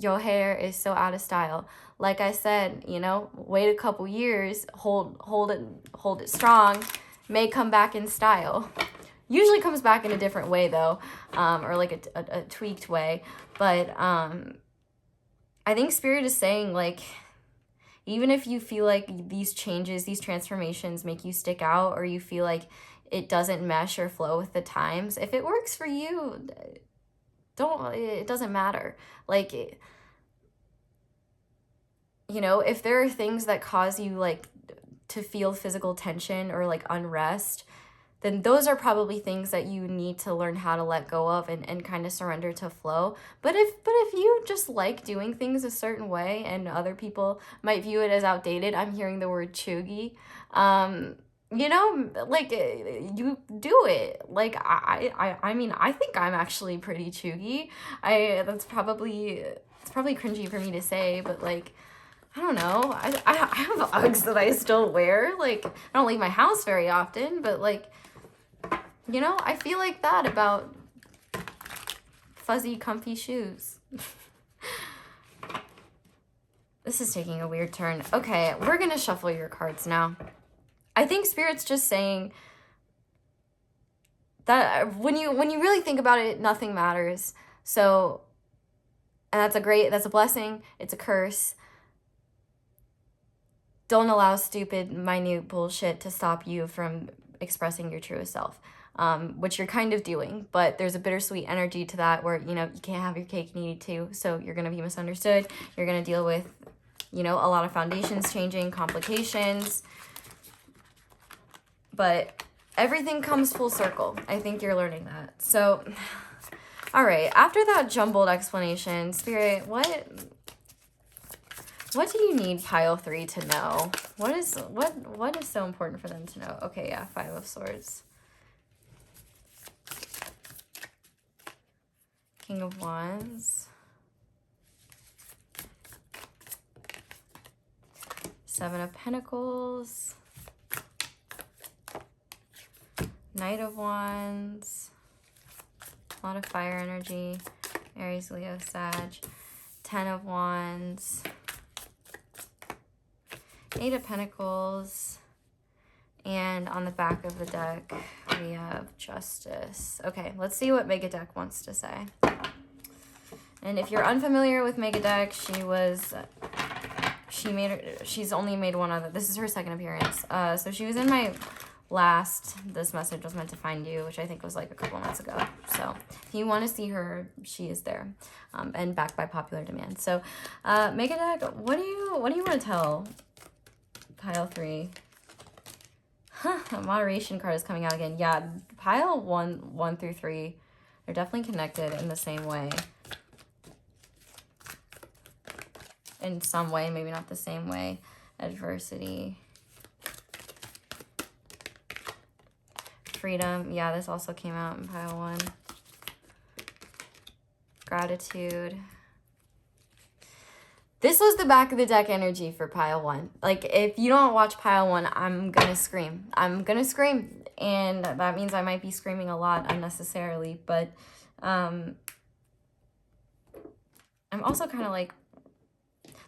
your hair is so out of style. Like I said, you know, wait a couple years, hold it strong, may come back in style. Usually comes back in a different way though, or like a tweaked way. But I think Spirit is saying, like, even if you feel like these changes, these transformations make you stick out, or you feel like it doesn't mesh or flow with the times, if it works for you, it doesn't matter. Like, you know, if there are things that cause you like to feel physical tension or like unrest, then those are probably things that you need to learn how to let go of and kind of surrender to flow. But if you just like doing things a certain way and other people might view it as outdated, I'm hearing the word chuggy, you know, like, you do it. Like, I mean, I think I'm actually pretty chuggy. It's probably cringy for me to say, but like, I don't know. I have Uggs that I still wear. Like, I don't leave my house very often, but like, you know, I feel like that about fuzzy, comfy shoes. This is taking a weird turn. Okay, we're gonna shuffle your cards now. I think Spirit's just saying that when you really think about it, nothing matters. So, and that's a blessing. It's a curse. Don't allow stupid, minute bullshit to stop you from expressing your truest self, which you're kind of doing, but there's a bittersweet energy to that where, you know, you can't have your cake and eat it too, so you're going to be misunderstood. You're going to deal with, you know, a lot of foundations changing, complications, but everything comes full circle. I think you're learning that. So, all right, after that jumbled explanation, Spirit, what do you need pile 3 to know? What is so important for them to know? Okay, yeah, 5 of Swords. King of Wands. 7 of Pentacles. Knight of Wands. A lot of fire energy. Aries, Leo, Sag. 10 of Wands. 8 of Pentacles, and on the back of the deck, we have Justice. Okay, let's see what MEGADECK wants to say. And if you're unfamiliar with MEGADECK, she's only made one other, this is her second appearance. So she was in my last, this message was meant to find you, which I think was like a couple months ago. So if you want to see her, she is there, and backed by popular demand. So MEGADECK, what do you want to tell pile 3? A moderation card is coming out again. Yeah, pile 1 through 3, they're definitely connected in the same way. In some way, maybe not the same way. Adversity. Freedom. Yeah, this also came out in pile 1. Gratitude. This was the back of the deck energy for pile 1. Like, if you don't watch pile 1, I'm gonna scream. I'm gonna scream. And that means I might be screaming a lot unnecessarily. But I'm also kind of like,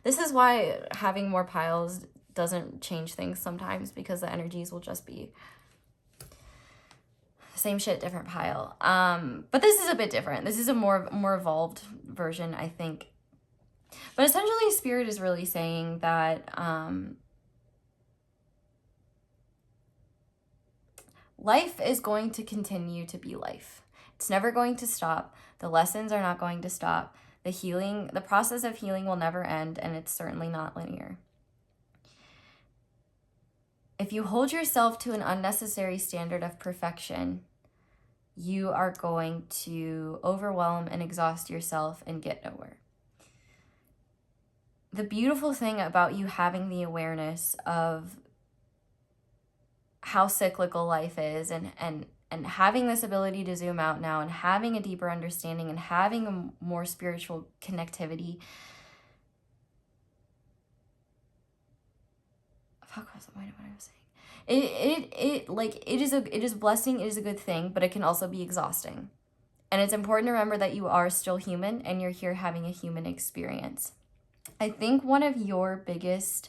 this is why having more piles doesn't change things sometimes, because the energies will just be same shit, different pile. But this is a bit different. This is a more evolved version, I think. But essentially, Spirit is really saying that life is going to continue to be life. It's never going to stop. The lessons are not going to stop. The process of healing will never end, and it's certainly not linear. If you hold yourself to an unnecessary standard of perfection, you are going to overwhelm and exhaust yourself and get nowhere. The beautiful thing about you having the awareness of how cyclical life is, and having this ability to zoom out now, and having a deeper understanding, and having a more spiritual connectivity. Fuck, what's the point of what I was saying? It is a blessing, it is a good thing, but it can also be exhausting. And it's important to remember that you are still human, and you're here having a human experience. I think one of your biggest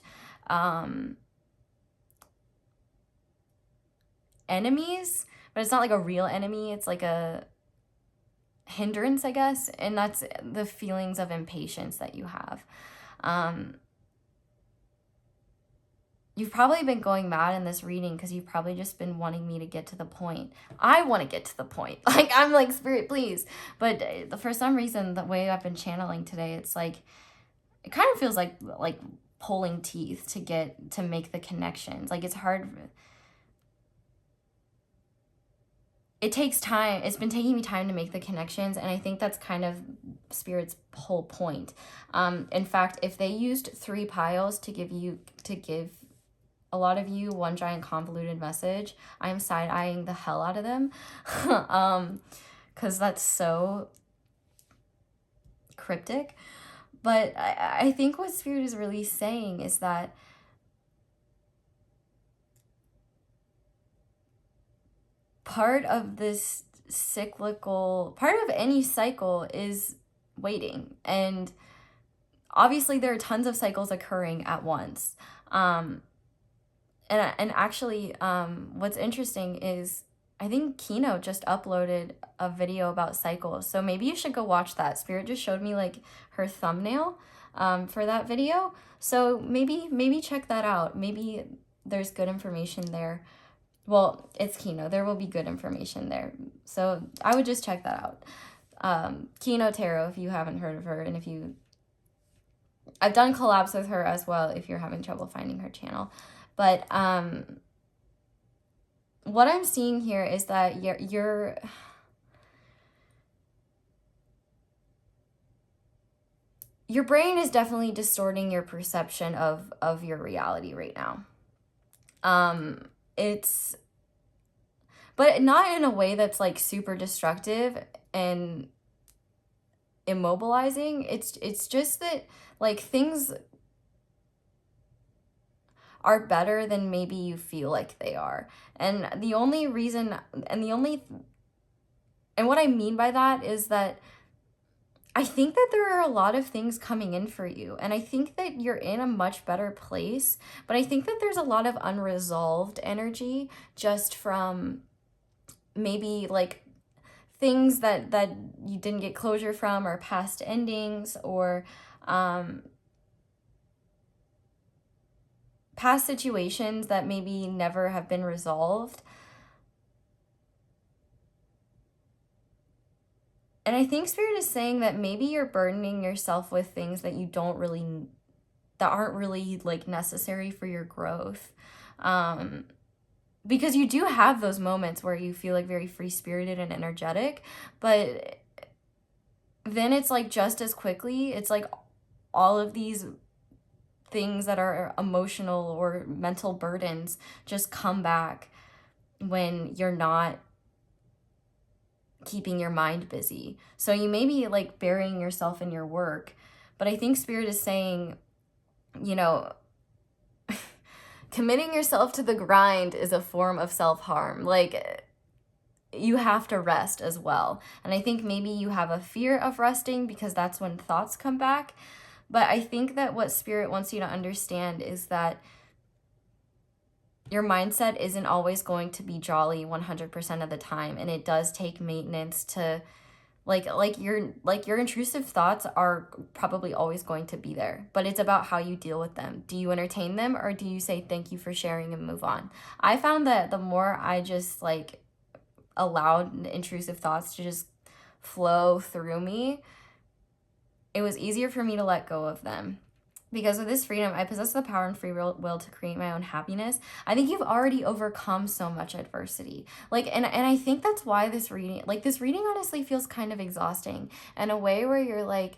enemies, but but it's not like a real enemy. It's like a hindrance, I guess. And that's the feelings of impatience that you have. You've probably been going mad in this reading because you've probably just been wanting me to get to the point. I want to get to the point. Like, I'm like, Spirit, please. But for some reason, the way I've been channeling today, it's like, it kind of feels like pulling teeth to make the connections. Like, it's hard. It takes time. It's been taking me time to make the connections, and I think that's kind of Spirit's whole point. In fact, if they used 3 piles to give a lot of you one giant convoluted message, I'm side-eyeing the hell out of them. Because that's so cryptic. But I think what Spirit is really saying is that part of this part of any cycle is waiting. And obviously there are tons of cycles occurring at once. And actually, what's interesting is I think Kino just uploaded a video about cycles. So maybe you should go watch that. Spirit just showed me like her thumbnail for that video. So maybe check that out. Maybe there's good information there. Well, it's Kino. There will be good information there. So I would just check that out. Kino Tarot, if you haven't heard of her. And I've done collabs with her as well if you're having trouble finding her channel. But what I'm seeing here is that your brain is definitely distorting your perception of your reality right now. But not in a way that's like super destructive and immobilizing. It's just that like things are better than maybe you feel like they are. And what I mean by that is that I think that there are a lot of things coming in for you, and I think that you're in a much better place, but I think that there's a lot of unresolved energy just from maybe like things that you didn't get closure from, or past endings, or past situations that maybe never have been resolved. And I think Spirit is saying that maybe you're burdening yourself with things that aren't really like necessary for your growth. Because you do have those moments where you feel like very free-spirited and energetic, but then it's like just as quickly, it's like all of these things that are emotional or mental burdens just come back when you're not keeping your mind busy. So you may be like burying yourself in your work, but I think Spirit is saying, you know, committing yourself to the grind is a form of self-harm. Like, you have to rest as well. And I think maybe you have a fear of resting because that's when thoughts come back. But I think that what Spirit wants you to understand is that your mindset isn't always going to be jolly 100% of the time, and it does take maintenance to like your intrusive thoughts are probably always going to be there, but it's about how you deal with them. Do you entertain them, or do you say thank you for sharing and move on? I found that the more I just like allowed intrusive thoughts to just flow through me, it was easier for me to let go of them. Because with this freedom, I possess the power and free will to create my own happiness. I think you've already overcome so much adversity. Like, and I think that's why this reading honestly feels kind of exhausting in a way where you're like,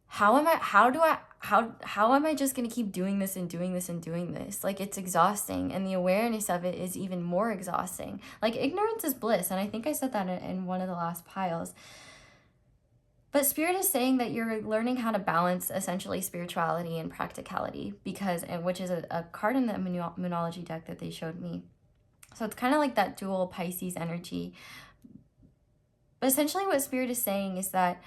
how am I just going to keep doing this and doing this and doing this? Like, it's exhausting, and the awareness of it is even more exhausting. Like, ignorance is bliss, and I think I said that in one of the last piles. But Spirit is saying that you're learning how to balance essentially spirituality and practicality, which is a card in the Numerology deck that they showed me. So it's kind of like that dual Pisces energy. But essentially what Spirit is saying is that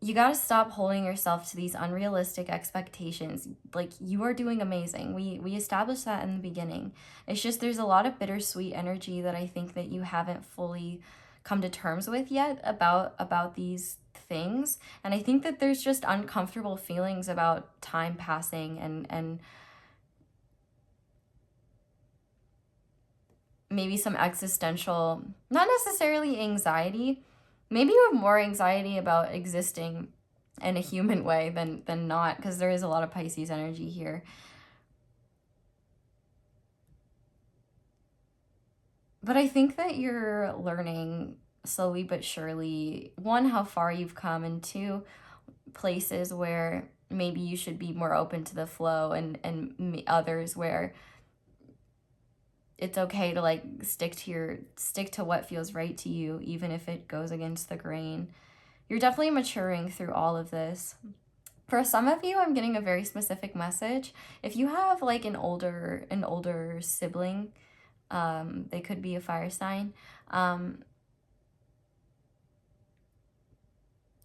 you got to stop holding yourself to these unrealistic expectations. Like, you are doing amazing. We established that in the beginning. It's just there's a lot of bittersweet energy that I think that you haven't fully come to terms with yet about these things. And I think that there's just uncomfortable feelings about time passing and maybe some existential, not necessarily anxiety. Maybe you have more anxiety about existing in a human way than not, because there is a lot of Pisces energy here. But I think that you're learning slowly but surely, one, how far you've come, and two, places where maybe you should be more open to the flow, and others where it's okay to like stick to what feels right to you, even if it goes against the grain. You're definitely maturing through all of this. For some of you, I'm getting a very specific message. If you have like an older sibling, they could be a fire sign.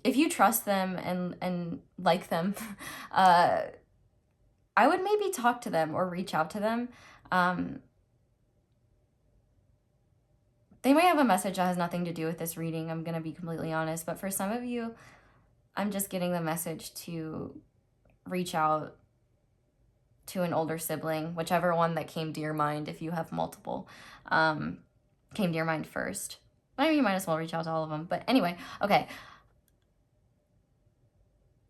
If you trust them and like them, I would maybe talk to them or reach out to them. They might have a message that has nothing to do with this reading, I'm going to be completely honest. But for some of you, I'm just getting the message to reach out to an older sibling, whichever one that came to your mind. If you have multiple, came to your mind first. I mean, you might as well reach out to all of them. But anyway, okay.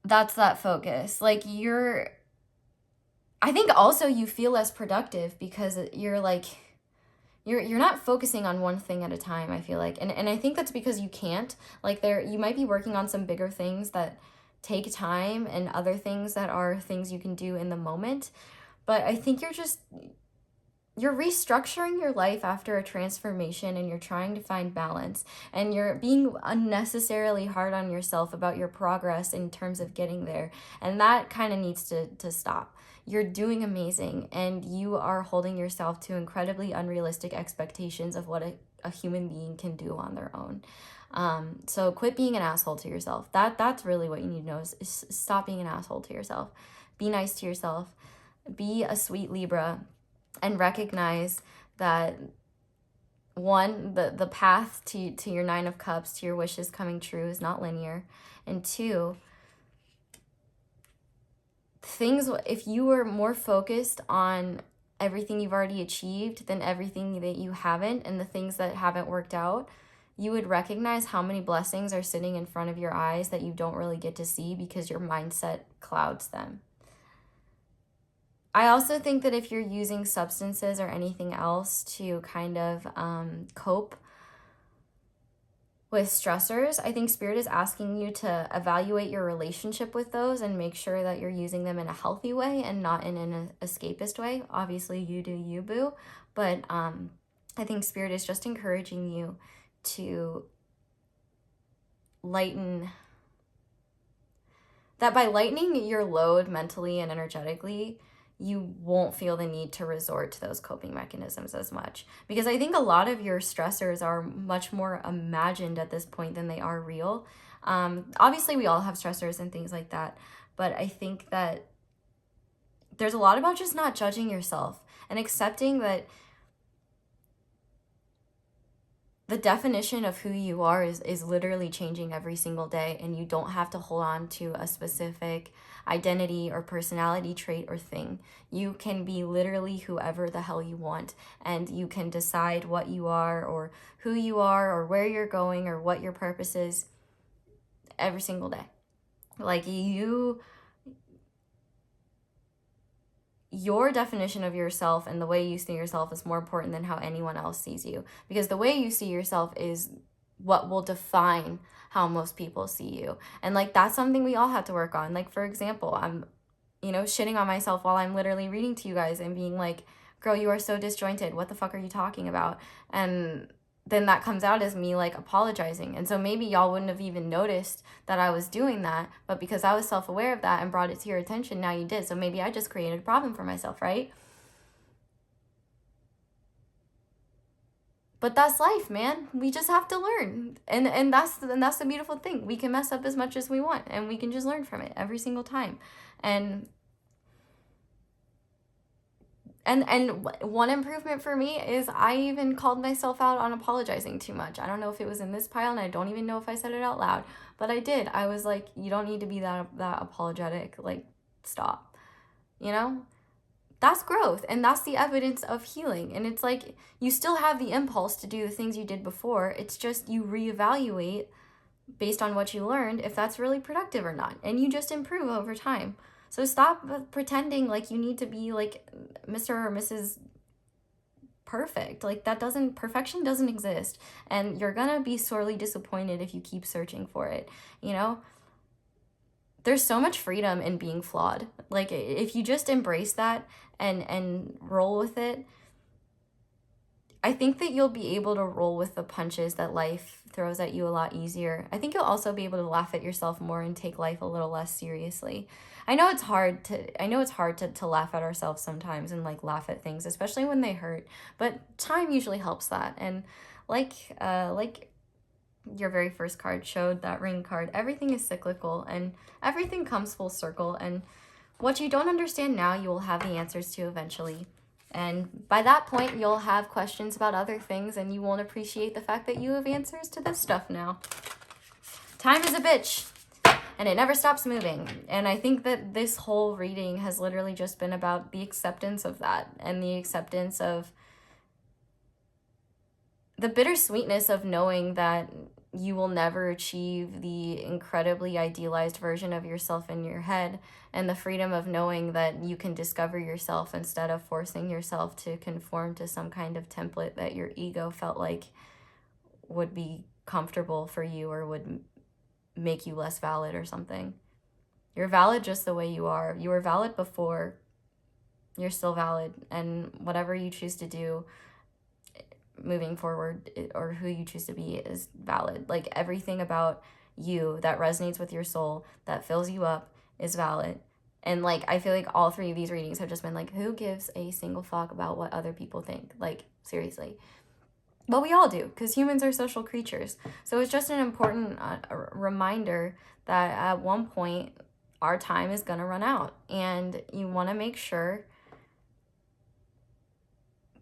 That's that focus. Like, I think also you feel less productive because you're like, you're not focusing on one thing at a time, I feel like. And I think that's because you can't. Like, you might be working on some bigger things that take time and other things that are things you can do in the moment. But I think you're restructuring your life after a transformation, and you're trying to find balance, and you're being unnecessarily hard on yourself about your progress in terms of getting there. And that kind of needs to stop. You're doing amazing, and you are holding yourself to incredibly unrealistic expectations of what a human being can do on their own. So quit being an asshole to yourself. That's really what you need to know is stop being an asshole to yourself. Be nice to yourself. Be a sweet Libra, and recognize that, one, the path to your Nine of Cups, to your wishes coming true, is not linear. And two, if you were more focused on everything you've already achieved than everything that you haven't and the things that haven't worked out, you would recognize how many blessings are sitting in front of your eyes that you don't really get to see because your mindset clouds them. I also think that if you're using substances or anything else to kind of cope with stressors, I think Spirit is asking you to evaluate your relationship with those and make sure that you're using them in a healthy way and not in an escapist way. Obviously, you do you, boo. But I think Spirit is just encouraging you to lighten that. By lightening your load mentally and energetically, you won't feel the need to resort to those coping mechanisms as much. Because I think a lot of your stressors are much more imagined at this point than they are real. Obviously, we all have stressors and things like that. But I think that there's a lot about just not judging yourself and accepting that the definition of who you are is literally changing every single day, and you don't have to hold on to a specific identity or personality trait or thing. You can be literally whoever the hell you want, and you can decide what you are or who you are or where you're going or what your purpose is every single day. Like, your definition of yourself and the way you see yourself is more important than how anyone else sees you, because the way you see yourself is what will define how most people see you. And like, that's something we all have to work on. Like, for example, I'm shitting on myself while I'm literally reading to you guys and being like, girl, you are so disjointed, what the fuck are you talking about? And then that comes out as me like apologizing. And so maybe y'all wouldn't have even noticed that I was doing that, but because I was self-aware of that and brought it to your attention, now you did. So maybe I just created a problem for myself, right? But that's life, man. We just have to learn. And that's the beautiful thing. We can mess up as much as we want, and we can just learn from it every single time. And one improvement for me is I even called myself out on apologizing too much. I don't know if it was in this pile, and I don't even know if I said it out loud, but I did. I was like, you don't need to be that apologetic. Like, stop. You know? That's growth, and that's the evidence of healing. And it's like, you still have the impulse to do the things you did before. It's just you reevaluate based on what you learned if that's really productive or not, and you just improve over time. So stop pretending like you need to be like Mr. or Mrs. Perfect. Like, perfection doesn't exist, and you're gonna be sorely disappointed if you keep searching for it. You know, there's so much freedom in being flawed. Like, if you just embrace that and roll with it, I think that you'll be able to roll with the punches that life throws at you a lot easier. I think you'll also be able to laugh at yourself more and take life a little less seriously. I know it's hard to laugh at ourselves sometimes and like laugh at things, especially when they hurt, but time usually helps that. And like your very first card showed, that ring card, everything is cyclical and everything comes full circle, and what you don't understand now, you will have the answers to eventually. And by that point, you'll have questions about other things, and you won't appreciate the fact that you have answers to this stuff now. Time is a bitch, and it never stops moving. And I think that this whole reading has literally just been about the acceptance of that, and the acceptance of the bittersweetness of knowing that you will never achieve the incredibly idealized version of yourself in your head, and the freedom of knowing that you can discover yourself instead of forcing yourself to conform to some kind of template that your ego felt like would be comfortable for you or would make you less valid or something. You're valid just the way you are. You were valid before. You're still valid, and whatever you choose to do moving forward, or who you choose to be, is valid. Like, everything about you that resonates with your soul, that fills you up, is valid. And like, I feel like all three of these readings have just been like, who gives a single fuck about what other people think? Like, seriously. But we all do, because humans are social creatures. So it's just an important reminder that at one point our time is gonna run out, and you want to make sure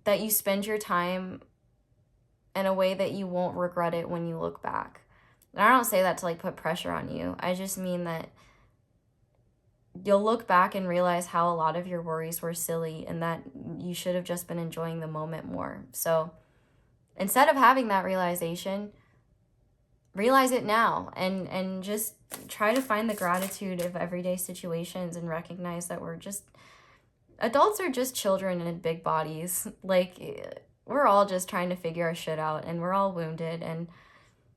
that you spend your time in a way that you won't regret it when you look back. And I don't say that to like put pressure on you. I just mean that you'll look back and realize how a lot of your worries were silly, and that you should have just been enjoying the moment more. So instead of having that realization, realize it now, and just try to find the gratitude of everyday situations, and recognize that adults are just children in big bodies. Like, we're all just trying to figure our shit out, and we're all wounded, and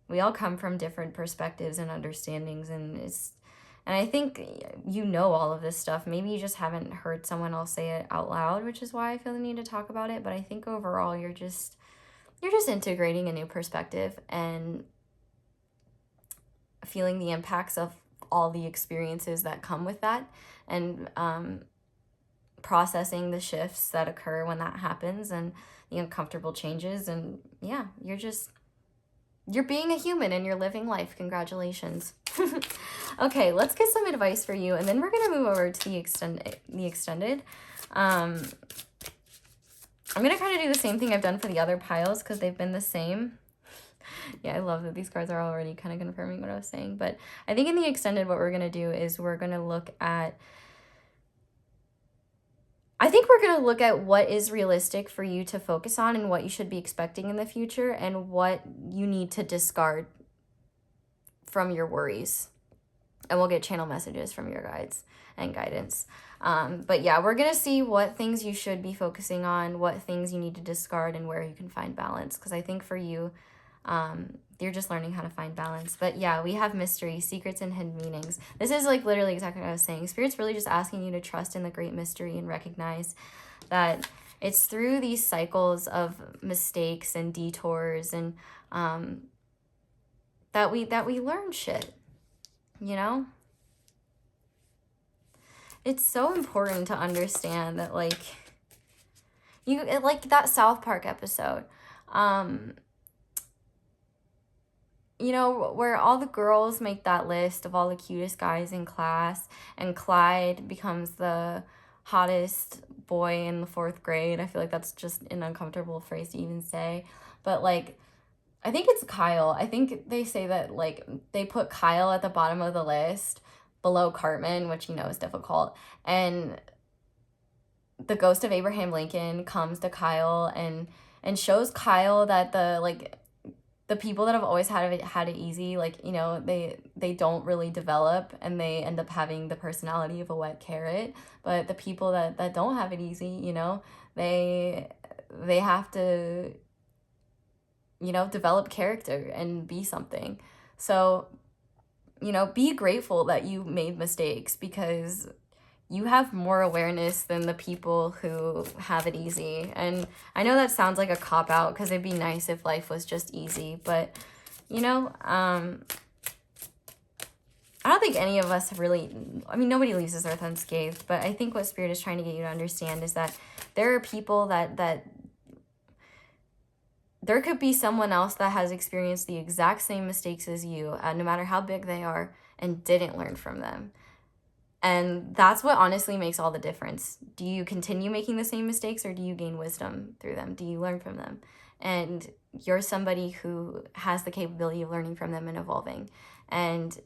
we all come from different perspectives and understandings, and I think you know all of this stuff. Maybe you just haven't heard someone else say it out loud, which is why I feel the need to talk about it. But I think overall you're just integrating a new perspective and feeling the impacts of all the experiences that come with that, and processing the shifts that occur when that happens, and the uncomfortable changes. And yeah, you're being a human and you're living life. Congratulations. Okay, let's get some advice for you, and then we're gonna move over to the extended. I'm gonna kind of do the same thing I've done for the other piles, because they've been the same. Yeah, I love that these cards are already kind of confirming what I was saying. But I think in the extended, what we're gonna do is we're gonna look at what is realistic for you to focus on, and what you should be expecting in the future, and what you need to discard from your worries. And we'll get channel messages from your guides and guidance. But yeah, we're going to see what things you should be focusing on, what things you need to discard, and where you can find balance. Because I think for you, you're just learning how to find balance. But yeah, we have mystery, secrets, and hidden meanings. This is like literally exactly what I was saying. Spirit's really just asking you to trust in the great mystery and recognize that it's through these cycles of mistakes and detours, and that we learn shit, you know? It's so important to understand that, like that South Park episode, You know, where all the girls make that list of all the cutest guys in class, and Clyde becomes the hottest boy in the 4th grade. I feel like that's just an uncomfortable phrase to even say. But, like, I think it's Kyle. I think they say that, like, they put Kyle at the bottom of the list below Cartman, which, you know, is difficult. And the ghost of Abraham Lincoln comes to Kyle and shows Kyle that the people that have always had it easy, like, you know, they don't really develop, and they end up having the personality of a wet carrot. But the people that don't have it easy, you know, they have to, you know, develop character and be something. So, you know, be grateful that you made mistakes, because you have more awareness than the people who have it easy. And I know that sounds like a cop-out, because it'd be nice if life was just easy. But, you know, I don't think any of us have really... I mean, nobody leaves this earth unscathed. But I think what Spirit is trying to get you to understand is that there are people that there could be someone else that has experienced the exact same mistakes as you, no matter how big they are, and didn't learn from them. And that's what honestly makes all the difference. Do you continue making the same mistakes, or do you gain wisdom through them? Do you learn from them? And you're somebody who has the capability of learning from them and evolving. And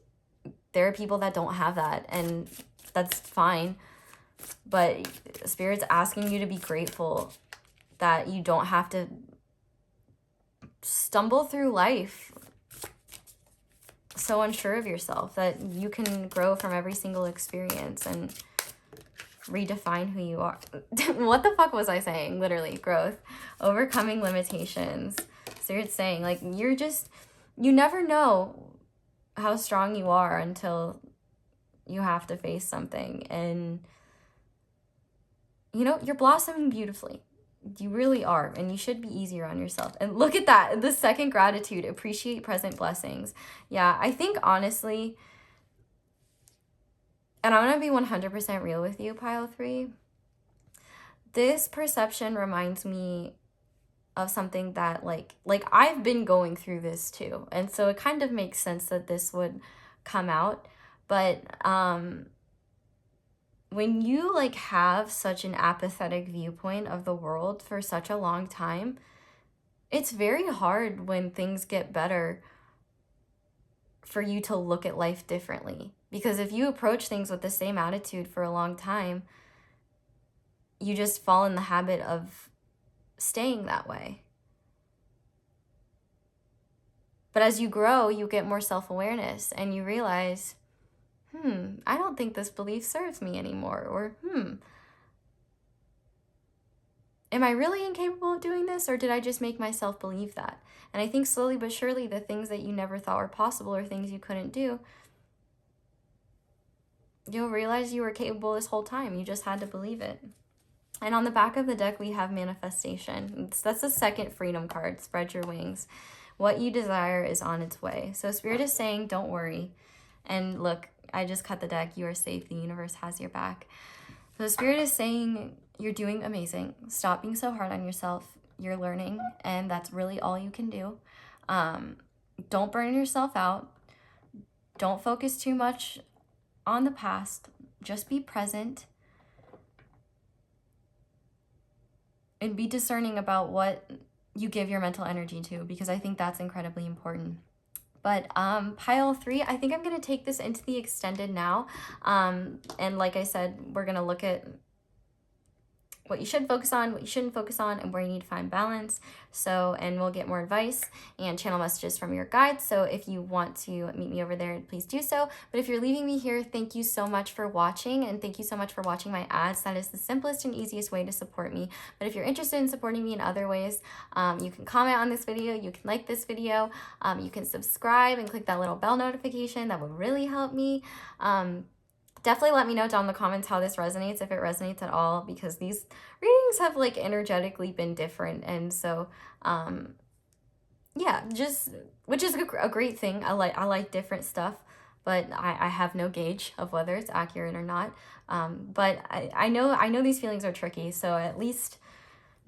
there are people that don't have that, and that's fine. But Spirit's asking you to be grateful that you don't have to stumble through life so unsure of yourself, that you can grow from every single experience and redefine who you are. What the fuck was I saying? Literally, growth, overcoming limitations. So you're saying, like, you never know how strong you are until you have to face something. And, you know, you're blossoming beautifully. You really are, and you should be easier on yourself. And look at that, the second gratitude, appreciate present blessings. Yeah, I think honestly, and I'm gonna be 100% real with you, pile 3, this perception reminds me of something that like I've been going through this too, and so it kind of makes sense that this would come out. But when you like have such an apathetic viewpoint of the world for such a long time, it's very hard when things get better for you to look at life differently. Because if you approach things with the same attitude for a long time, you just fall in the habit of staying that way. But as you grow, you get more self-awareness and you realize, I don't think this belief serves me anymore. Or, am I really incapable of doing this, or did I just make myself believe that? And I think slowly but surely, the things that you never thought were possible or things you couldn't do, you'll realize you were capable this whole time. You just had to believe it. And on the back of the deck, we have manifestation. That's the second freedom card, spread your wings. What you desire is on its way. So Spirit is saying, don't worry. And look, I just cut the deck. You are safe. The universe has your back. So Spirit is saying, you're doing amazing. Stop being so hard on yourself. You're learning, and that's really all you can do. Don't burn yourself out. Don't focus too much on the past. Just be present. And be discerning about what you give your mental energy to, because I think that's incredibly important. But pile 3, I think I'm going to take this into the extended now. And like I said, we're going to look at what you should focus on, what you shouldn't focus on, and where you need to find balance. So, and we'll get more advice and channel messages from your guides. So if you want to meet me over there, please do so. But if you're leaving me here, thank you so much for watching, and thank you so much for watching my ads. That is the simplest and easiest way to support me. But if you're interested in supporting me in other ways, you can comment on this video, you can like this video, you can subscribe and click that little bell notification. That would really help me. Definitely let me know down in the comments how this resonates, if it resonates at all, because these readings have like energetically been different. And so, yeah, which is a great thing. I like different stuff, but I have no gauge of whether it's accurate or not. But I know these feelings are tricky. So at least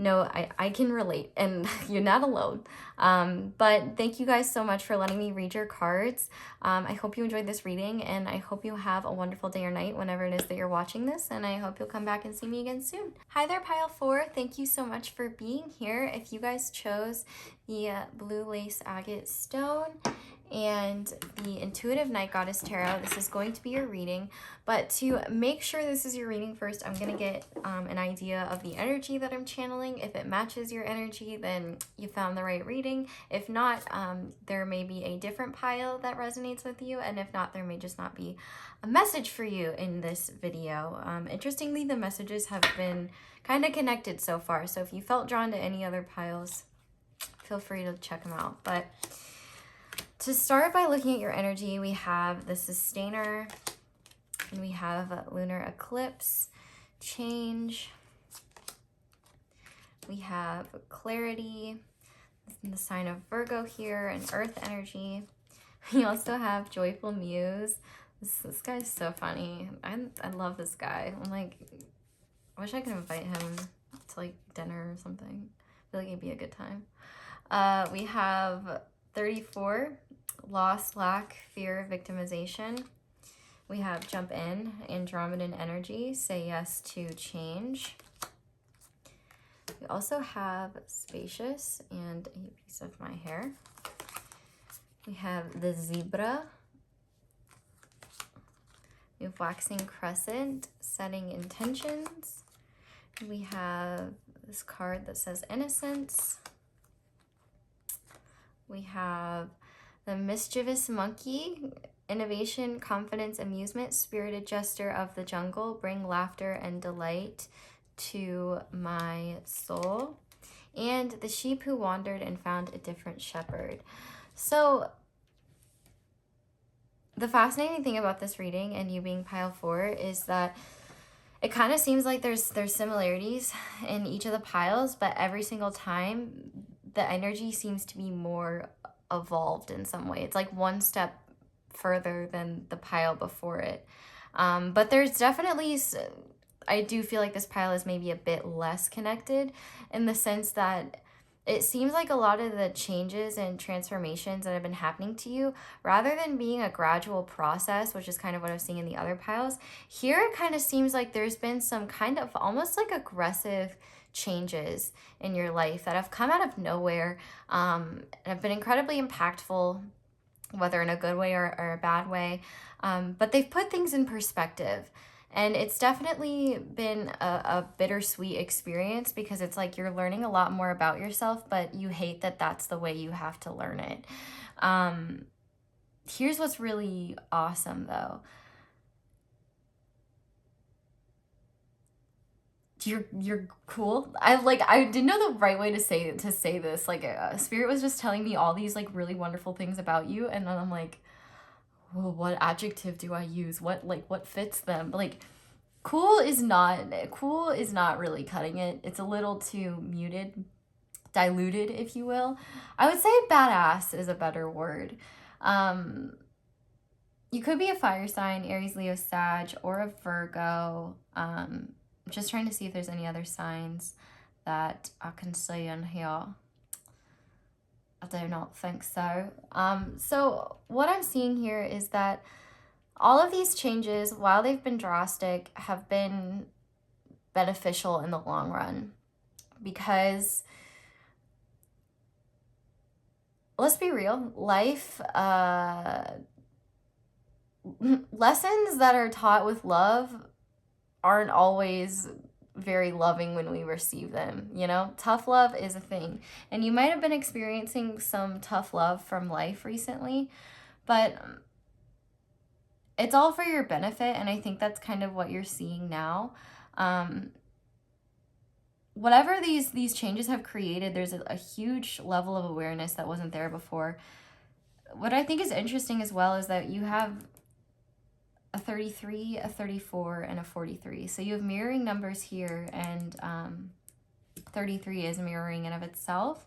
know I can relate, and you're not alone. But thank you guys so much for letting me read your cards. I hope you enjoyed this reading, and I hope you have a wonderful day or night whenever it is that you're watching this, and I hope you'll come back and see me again soon. Hi there, Pile 4. Thank you so much for being here. If you guys chose the blue lace agate stone and the Intuitive Night Goddess Tarot, this is going to be your reading. But to make sure this is your reading first, I'm going to get an idea of the energy that I'm channeling. If it matches your energy, then you found the right reading. If not, there may be a different pile that resonates with you. And if not, there may just not be a message for you in this video. Interestingly, the messages have been kind of connected so far. So if you felt drawn to any other piles, feel free to check them out. But to start by looking at your energy, we have the Sustainer, and we have Lunar Eclipse, Change. We have Clarity, the sign of Virgo here, and Earth energy. We also have Joyful Muse. This guy's so funny. I love this guy. I'm like, I wish I could invite him to like dinner or something. I feel like it'd be a good time. We have 34, Loss, Lack, Fear, Victimization. We have Jump In, Andromedan energy, Say Yes to Change. We also have Spacious and a piece of my hair. We have the Zebra. We have Waxing Crescent, Setting Intentions. We have this card that says Innocence. We have the Mischievous Monkey, Innovation, Confidence, Amusement, Spirited Jester of the Jungle, Bring Laughter and Delight to my soul. And the Sheep Who Wandered and Found a Different Shepherd. So the fascinating thing about this reading and you being pile 4 is that it kind of seems like there's similarities in each of the piles, but every single time the energy seems to be more evolved in some way. It's like one step further than the pile before it. But there's definitely, I do feel like this pile is maybe a bit less connected in the sense that it seems like a lot of the changes and transformations that have been happening to you, rather than being a gradual process, which is kind of what I was seeing in the other piles, here it kind of seems like there's been some kind of almost like aggressive changes in your life that have come out of nowhere and have been incredibly impactful, whether in a good way or a bad way. But they've put things in perspective. And it's definitely been a bittersweet experience because it's like you're learning a lot more about yourself, but you hate that that's the way you have to learn it. Here's what's really awesome, though. You're cool. I didn't know the right way to say this. Like, Spirit was just telling me all these like really wonderful things about you, and then I'm like, well, what adjective do I use? What fits them? Like, cool is not really cutting it. It's a little too muted, diluted, if you will. I would say badass is a better word. You could be a fire sign, Aries, Leo, Sag, or a Virgo. I'm just trying to see if there's any other signs that I can see in here. I do not think so. So what I'm seeing here is that all of these changes, while they've been drastic, have been beneficial in the long run. Because, let's be real, life, lessons that are taught with love aren't always very loving when we receive them, you know? Tough love is a thing. And you might have been experiencing some tough love from life recently, but it's all for your benefit, and I think that's kind of what you're seeing now. Whatever these changes have created, there's a huge level of awareness that wasn't there before. What I think is interesting as well is that you have a 33, a 34, and a 43. So you have mirroring numbers here, and 33 is mirroring in of itself.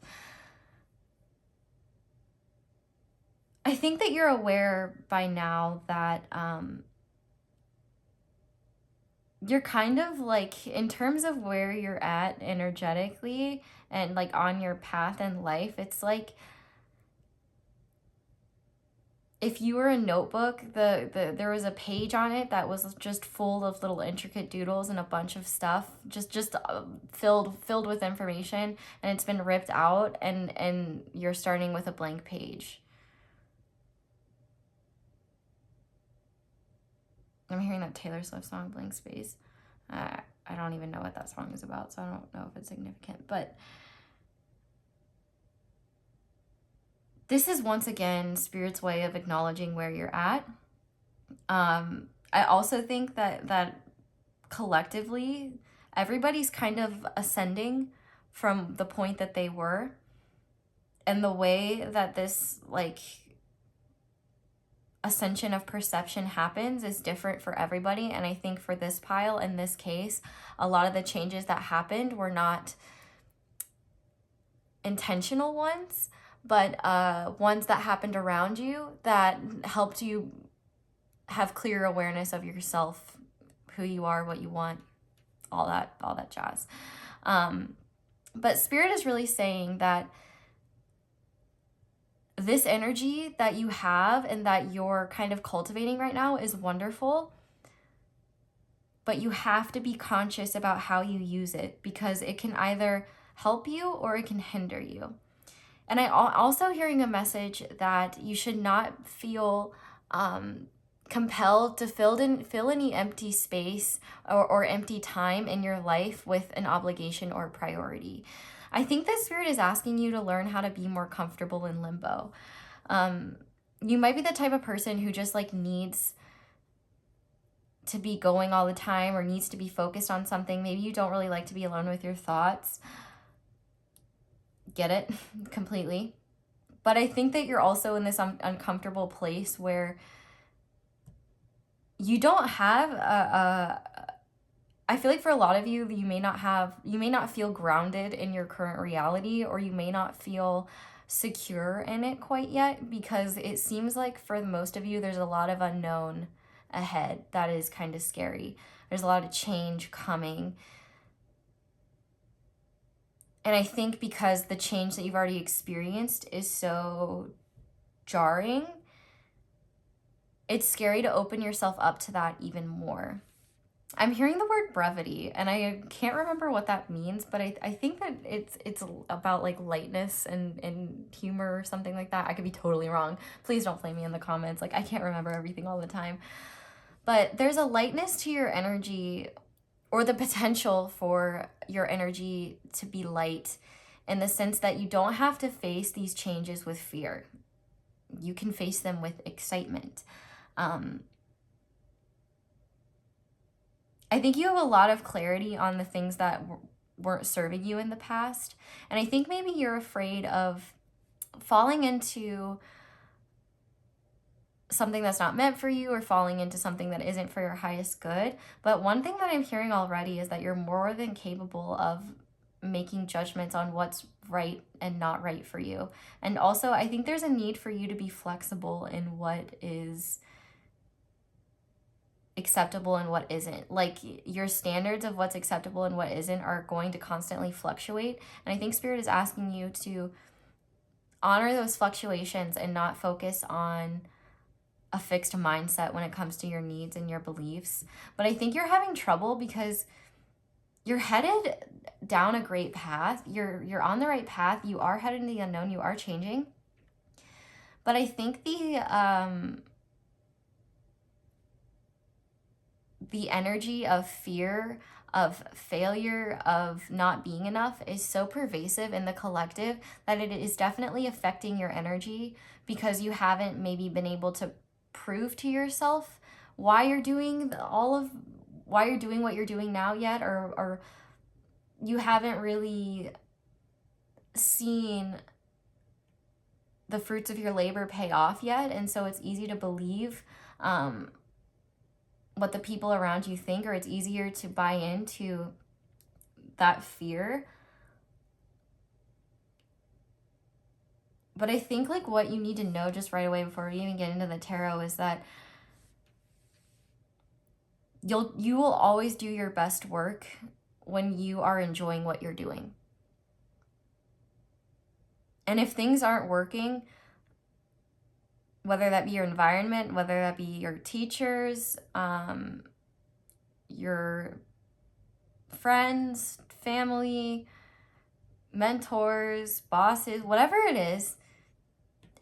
I think that you're aware by now that you're kind of like, in terms of where you're at energetically and like on your path in life, it's like if you were a notebook, there was a page on it that was just full of little intricate doodles and a bunch of stuff, just filled with information, and it's been ripped out, and you're starting with a blank page. I'm hearing that Taylor Swift song, Blank Space. I don't even know what that song is about, so I don't know if it's significant. But this is, once again, Spirit's way of acknowledging where you're at. I also think that collectively, everybody's kind of ascending from the point that they were. And the way that this, like, ascension of perception happens is different for everybody. And I think for this pile, in this case, a lot of the changes that happened were not intentional ones, but ones that happened around you that helped you have clear awareness of yourself, who you are, what you want, all that jazz. But Spirit is really saying that this energy that you have and that you're kind of cultivating right now is wonderful, but you have to be conscious about how you use it, because it can either help you or it can hinder you. And I also hearing a message that you should not feel compelled to fill any empty space or empty time in your life with an obligation or priority. I think that Spirit is asking you to learn how to be more comfortable in limbo. You might be the type of person who just like needs to be going all the time or needs to be focused on something. Maybe you don't really like to be alone with your thoughts. Get it? Completely. But I think that you're also in this uncomfortable place where you don't have I feel like for a lot of you, you may not feel grounded in your current reality, or you may not feel secure in it quite yet, because it seems like for most of you, there's a lot of unknown ahead that is kind of scary. There's a lot of change coming. And I think because the change that you've already experienced is so jarring, it's scary to open yourself up to that even more. I'm hearing the word brevity, and I can't remember what that means, but I think that it's about like lightness and humor or something like that. I could be totally wrong. Please don't flame me in the comments. Like, I can't remember everything all the time. But there's a lightness to your energy, or the potential for your energy to be light, in the sense that you don't have to face these changes with fear. You can face them with excitement. I think you have a lot of clarity on the things that weren't serving you in the past. And I think maybe you're afraid of falling into something that's not meant for you, or falling into something that isn't for your highest good. But one thing that I'm hearing already is that you're more than capable of making judgments on what's right and not right for you. And also, I think there's a need for you to be flexible in what is acceptable and what isn't. Like, your standards of what's acceptable and what isn't are going to constantly fluctuate. And I think Spirit is asking you to honor those fluctuations and not focus on a fixed mindset when it comes to your needs and your beliefs. But I think you're having trouble because you're headed down a great path. You're on the right path. You are headed in the unknown. You are changing. But I think the energy of fear, of failure, of not being enough is so pervasive in the collective that it is definitely affecting your energy, because you haven't maybe been able to prove to yourself why you're doing what you're doing now yet, or you haven't really seen the fruits of your labor pay off yet. And so it's easy to believe what the people around you think, or it's easier to buy into that fear. But I think like what you need to know just right away before we even get into the tarot is that you will always do your best work when you are enjoying what you're doing. And if things aren't working, whether that be your environment, whether that be your teachers, your friends, family, mentors, bosses, whatever it is,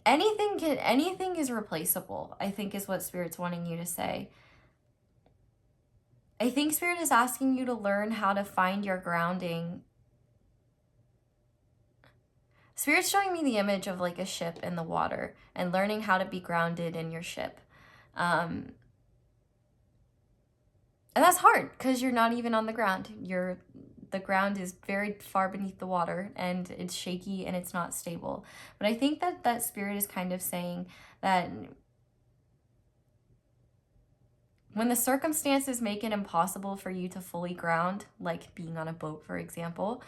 anything is replaceable, I think is what Spirit's wanting you to say. I think Spirit is asking you to learn how to find your grounding. Spirit's showing me the image of like a ship in the water and learning how to be grounded in your ship. And that's hard because you're not even on the ground. The ground is very far beneath the water and it's shaky and it's not stable. But I think that Spirit is kind of saying that when the circumstances make it impossible for you to fully ground, like being on a boat, for example,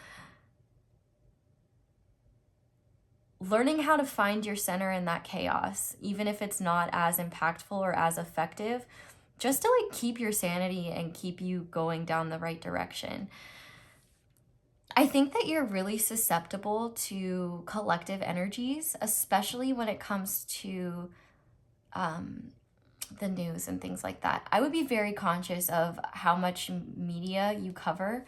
learning how to find your center in that chaos, even if it's not as impactful or as effective, just to like keep your sanity and keep you going down the right direction. I think that you're really susceptible to collective energies, especially when it comes to the news and things like that. I would be very conscious of how much media you cover.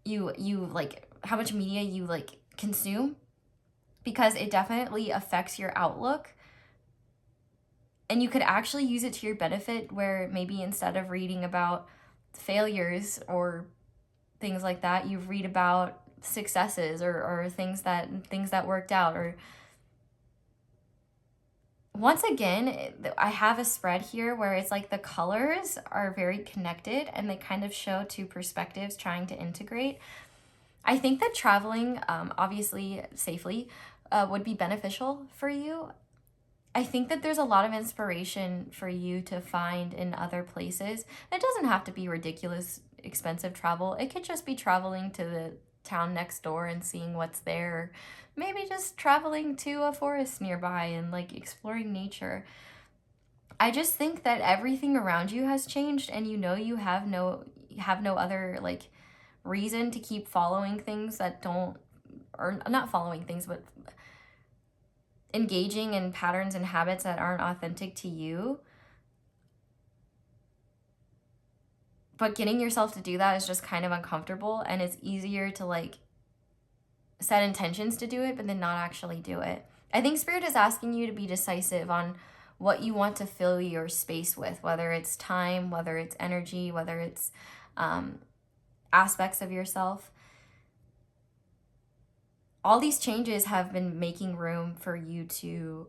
You like how much media you like consume, because it definitely affects your outlook. And you could actually use it to your benefit, where maybe instead of reading about failures or things like that, you read about successes or things that worked out. Or once again, I have a spread here where it's like the colors are very connected and they kind of show two perspectives trying to integrate. I think that traveling, obviously safely, would be beneficial for you. I think that there's a lot of inspiration for you to find in other places. It doesn't have to be ridiculous, expensive travel. It could just be traveling to the town next door and seeing what's there. Maybe just traveling to a forest nearby and like exploring nature. I just think that everything around you has changed, and you have no other like reason to keep following things that don't, or not following things, but engaging in patterns and habits that aren't authentic to you. But getting yourself to do that is just kind of uncomfortable, and it's easier to like set intentions to do it but then not actually do it. I think Spirit is asking you to be decisive on what you want to fill your space with, whether it's time, whether it's energy, whether it's aspects of yourself. All these changes have been making room for you to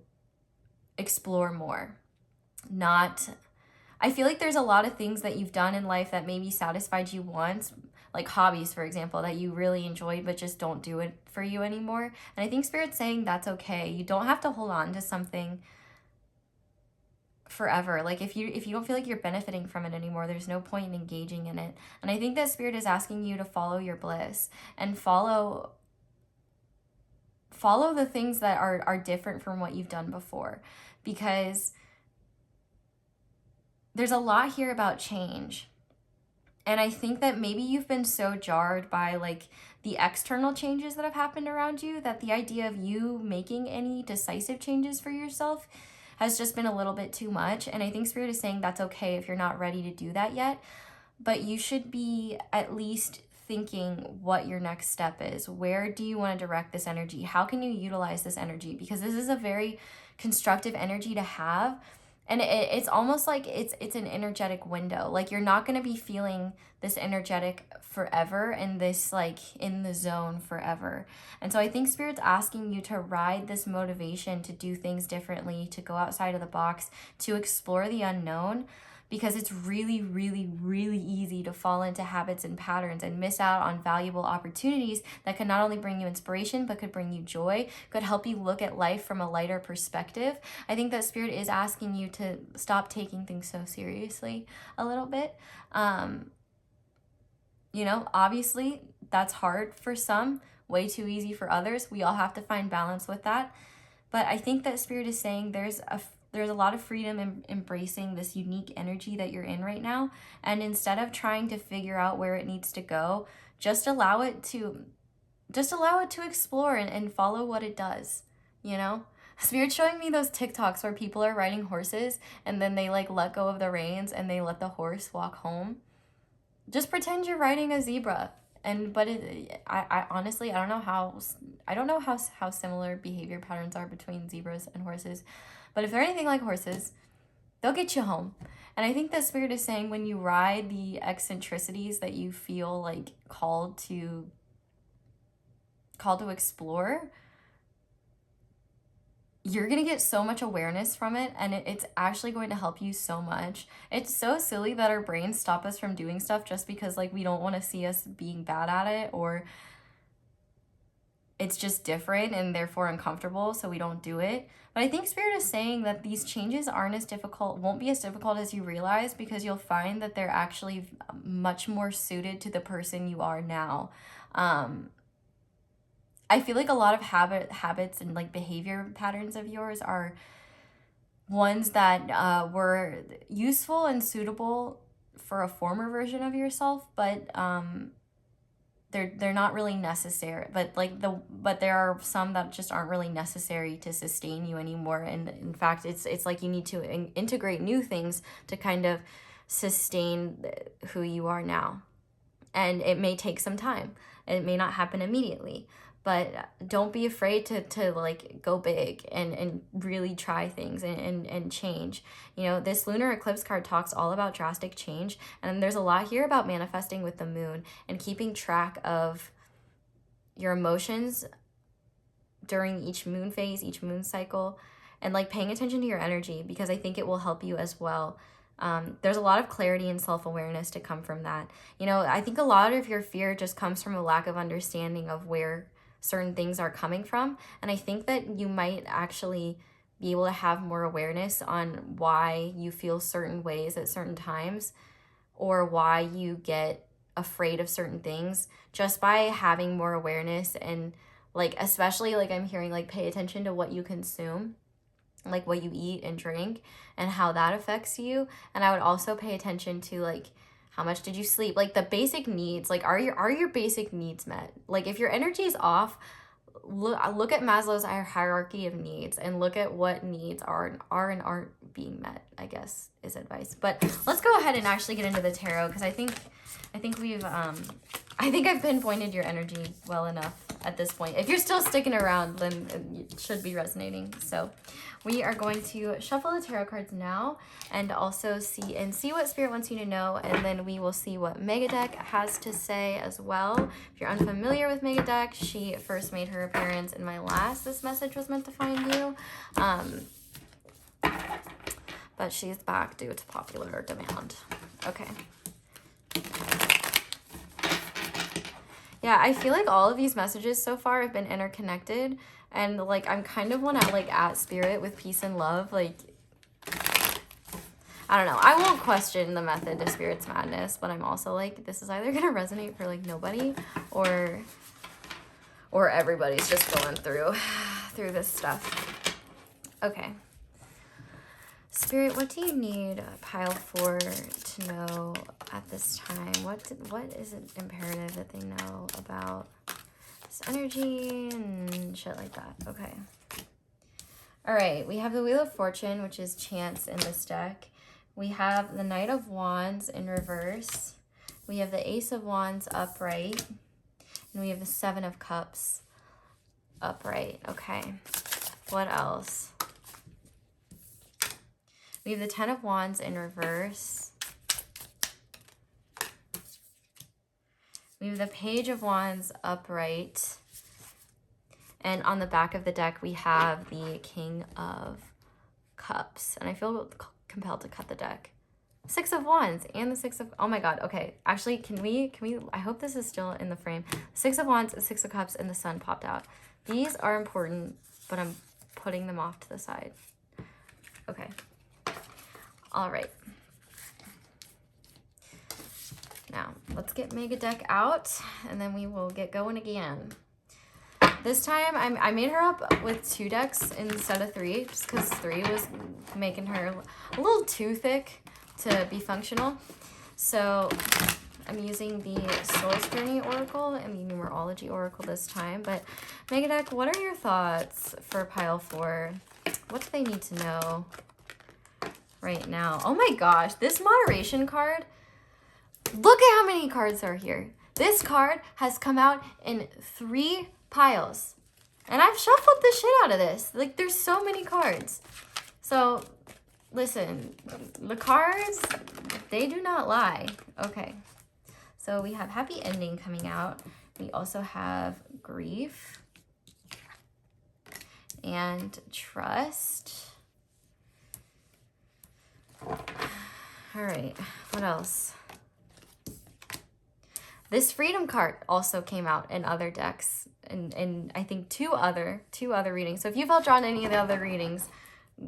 explore more. I feel like there's a lot of things that you've done in life that maybe satisfied you once, like hobbies, for example, that you really enjoyed but just don't do it for you anymore. And I think Spirit's saying that's okay. You don't have to hold on to something forever. Like if you don't feel like you're benefiting from it anymore, there's no point in engaging in it. And I think that Spirit is asking you to follow your bliss and follow the things that are different from what you've done before, because there's a lot here about change. And I think that maybe you've been so jarred by like the external changes that have happened around you that the idea of you making any decisive changes for yourself has just been a little bit too much. And I think Spirit is saying that's okay if you're not ready to do that yet, but you should be at least thinking what your next step is. Where do you want to direct this energy? How can you utilize this energy? Because this is a very constructive energy to have. And it's almost like it's an energetic window. Like you're not going to be feeling this energetic forever and this like in the zone forever. And so I think Spirit's asking you to ride this motivation to do things differently, to go outside of the box, to explore the unknown, because it's really, really, really easy to fall into habits and patterns and miss out on valuable opportunities that could not only bring you inspiration, but could bring you joy, could help you look at life from a lighter perspective. I think that Spirit is asking you to stop taking things so seriously a little bit. Obviously that's hard for some, way too easy for others. We all have to find balance with that. But I think that Spirit is saying there's a lot of freedom in embracing this unique energy that you're in right now. And instead of trying to figure out where it needs to go, just allow it to explore and follow what it does, you know? Spirit's showing me those TikToks where people are riding horses and then they like let go of the reins and they let the horse walk home. Just pretend you're riding a zebra. I honestly, I don't know how similar behavior patterns are between zebras and horses, but if they're anything like horses, they'll get you home. And I think that Spirit is saying when you ride the eccentricities that you feel like called to explore, you're going to get so much awareness from it, and it's actually going to help you so much. It's so silly that our brains stop us from doing stuff just because like we don't want to see us being bad at it, or it's just different and therefore uncomfortable, so we don't do it. But I think Spirit is saying that these changes won't be as difficult as you realize, because you'll find that they're actually much more suited to the person you are now. I feel like a lot of habits and like behavior patterns of yours are ones that were useful and suitable for a former version of yourself, but they're not really necessary. But there are some that just aren't really necessary to sustain you anymore. And in fact, it's like you need to integrate new things to kind of sustain who you are now. And it may take some time. It may not happen immediately. But don't be afraid to like go big and really try things and change. You know, this lunar eclipse card talks all about drastic change. And there's a lot here about manifesting with the moon and keeping track of your emotions during each moon phase, each moon cycle, and like paying attention to your energy, because I think it will help you as well. There's a lot of clarity and self-awareness to come from that. You know, I think a lot of your fear just comes from a lack of understanding of where certain things are coming from. And I think that you might actually be able to have more awareness on why you feel certain ways at certain times, or why you get afraid of certain things, just by having more awareness. And like, especially like I'm hearing, like, pay attention to what you consume, like what you eat and drink and how that affects you. And I would also pay attention to like, how much did you sleep? Like the basic needs, like are your basic needs met? Like if your energy is off, look at Maslow's hierarchy of needs and look at what needs are and aren't being met, I guess is advice. But let's go ahead and actually get into the tarot, because I think I've pinpointed your energy well enough at this point. If you're still sticking around, then it should be resonating. So we are going to shuffle the tarot cards now and also see what Spirit wants you to know, and then we will see what MEGADECK has to say as well. If you're unfamiliar with MEGADECK, she first made her appearance in my last This Message Was Meant to Find You. But she's back due to popular demand. Okay. Yeah, I feel like all of these messages so far have been interconnected, and like I'm kind of one at Spirit with peace and love. Like, I don't know. I won't question the method to Spirit's madness, but I'm also like, this is either gonna resonate for like nobody, or everybody's just going through this stuff. Okay. Spirit, what do you need pile 4 to know at this time? What is it imperative that they know about this energy and shit like that? Okay. All right, we have the Wheel of Fortune, which is chance in this deck. We have the Knight of Wands in reverse. We have the Ace of Wands upright. And we have the Seven of Cups upright. Okay. What else? We have the Ten of Wands in reverse. We have the Page of Wands upright. And on the back of the deck, we have the King of Cups. And I feel compelled to cut the deck. Six of Wands and the Six of... Oh my God. Okay. Actually, can we... I hope this is still in the frame. Six of Wands, Six of Cups, and the Sun popped out. These are important, but I'm putting them off to the side. Okay. All right. Now, let's get MEGADECK out, and then we will get going again. This time I made her up with 2 decks instead of 3, just because 3 was making her a little too thick to be functional. So I'm using the Source Journey Oracle and the Numerology Oracle this time. But MEGADECK, what are your thoughts for pile 4? What do they need to know right now? Oh my gosh, this moderation card. Look at how many cards are here. This card has come out in 3 piles. And I've shuffled the shit out of this. Like, there's so many cards. So, listen, the cards, they do not lie. Okay. So we have happy ending coming out. We also have grief and trust. All right, what else? This freedom card also came out in other decks, and I think two other readings. So if you felt drawn to any of the other readings,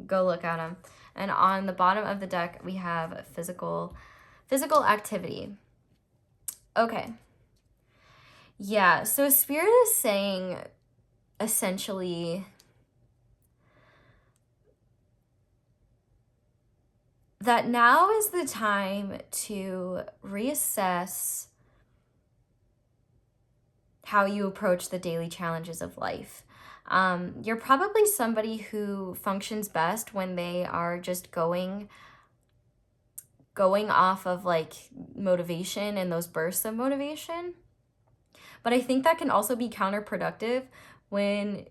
go look at them. And on the bottom of the deck, we have physical activity. Okay. Yeah, so Spirit is saying essentially that now is the time to reassess how you approach the daily challenges of life. You're probably somebody who functions best when they are just going off of like motivation and those bursts of motivation. But I think that can also be counterproductive when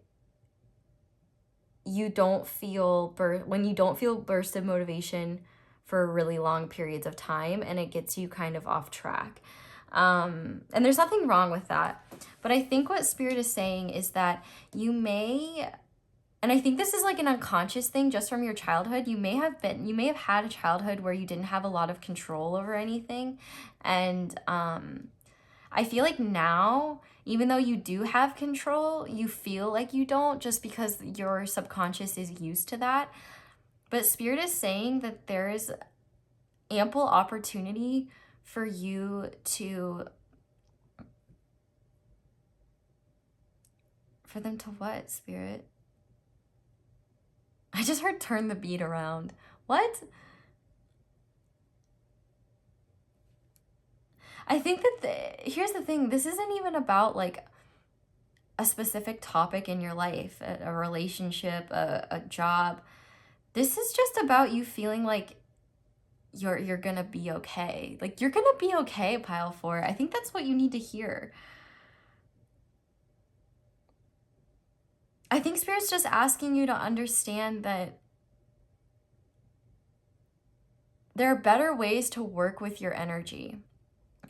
you don't feel bursts of motivation for really long periods of time, and it gets you kind of off track. And there's nothing wrong with that. But I think what Spirit is saying is that you may, and I think this is like an unconscious thing just from your childhood. You may have had a childhood where you didn't have a lot of control over anything. And I feel like now, even though you do have control, you feel like you don't, just because your subconscious is used to that. But Spirit is saying that there is ample opportunity for you to, for them to what, Spirit? I just heard turn the beat around. What? I think that here's the thing. This isn't even about like a specific topic in your life, a relationship, a job. This is just about you feeling like you're gonna be okay. Like, you're gonna be okay, pile 4. I think that's what you need to hear. I think Spirit's just asking you to understand that there are better ways to work with your energy,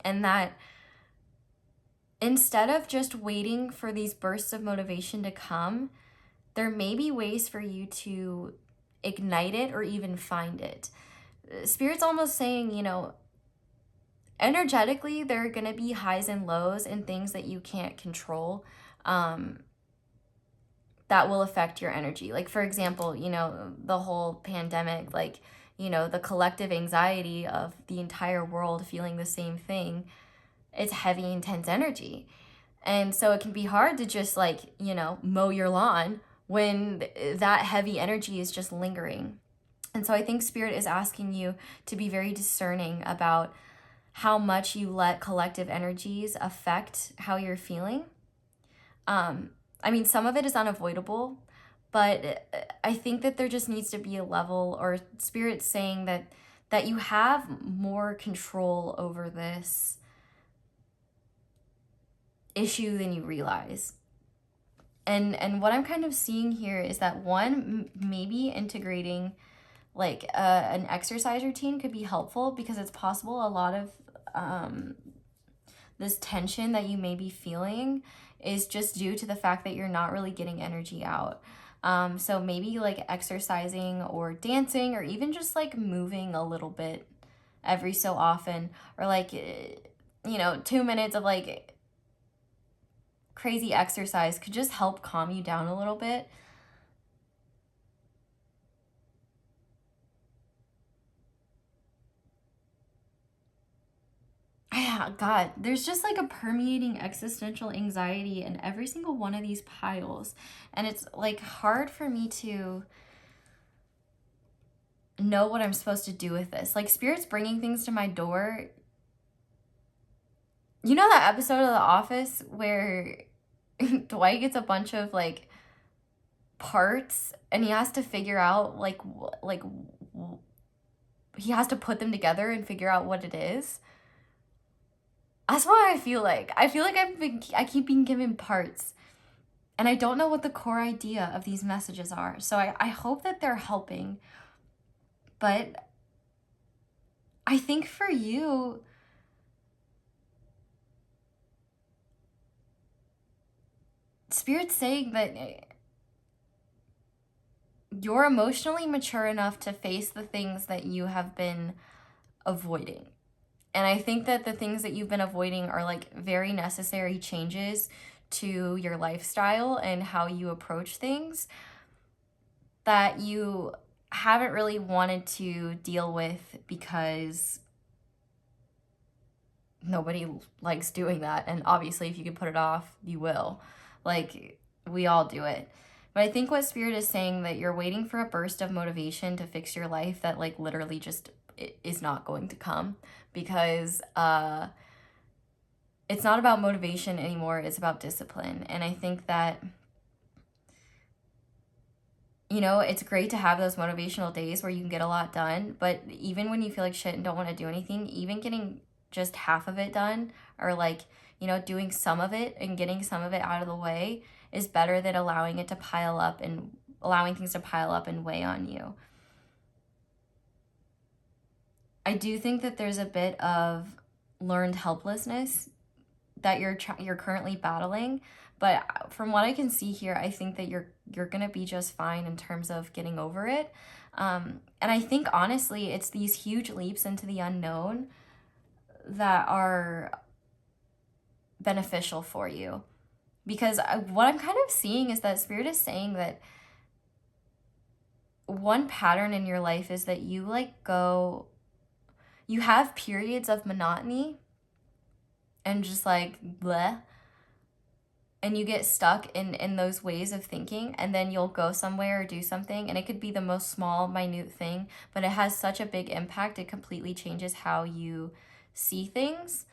and that instead of just waiting for these bursts of motivation to come, there may be ways for you to ignite it or even find it. Spirit's almost saying, you know, energetically, there are going to be highs and lows and things that you can't control that will affect your energy. Like, for example, you know, the whole pandemic, like, you know, the collective anxiety of the entire world feeling the same thing. It's heavy, intense energy. And so it can be hard to just like, you know, mow your lawn when that heavy energy is just lingering. And so I think Spirit is asking you to be very discerning about how much you let collective energies affect how you're feeling. I mean, some of it is unavoidable, but I think that there just needs to be a level, or Spirit saying that you have more control over this issue than you realize. And what I'm kind of seeing here is that one, maybe integrating like an exercise routine could be helpful, because it's possible a lot of this tension that you may be feeling is just due to the fact that you're not really getting energy out. So maybe like exercising or dancing, or even just like moving a little bit every so often, or like, you know, 2 minutes of like crazy exercise could just help calm you down a little bit. God, there's just like a permeating existential anxiety in every single one of these piles. And it's like hard for me to know what I'm supposed to do with this. Like, Spirit's bringing things to my door. You know that episode of The Office where Dwight gets a bunch of like parts and he has to figure out he has to put them together and figure out what it is? That's what I feel like. I feel like I keep being given parts and I don't know what the core idea of these messages are. So I hope that they're helping. But I think for you, Spirit's saying that you're emotionally mature enough to face the things that you have been avoiding. And I think that the things that you've been avoiding are like very necessary changes to your lifestyle and how you approach things that you haven't really wanted to deal with because nobody likes doing that. And obviously, if you can put it off, you will. Like, we all do it. But I think what Spirit is saying, that you're waiting for a burst of motivation to fix your life that like literally just is not going to come, because it's not about motivation anymore, it's about discipline. And I think that, you know, it's great to have those motivational days where you can get a lot done, but even when you feel like shit and don't want to do anything, even getting just half of it done, or like, you know, doing some of it and getting some of it out of the way is better than allowing it to pile up and allowing things to pile up and weigh on you. I do think that there's a bit of learned helplessness that you're currently battling, but from what I can see here, I think that you're gonna be just fine in terms of getting over it. And I think honestly, it's these huge leaps into the unknown that are beneficial for you. Because what I'm kind of seeing is that Spirit is saying that one pattern in your life is that you have periods of monotony and just like bleh, and you get stuck in those ways of thinking, and then you'll go somewhere or do something, and it could be the most small, minute thing, but it has such a big impact, it completely changes how you see things.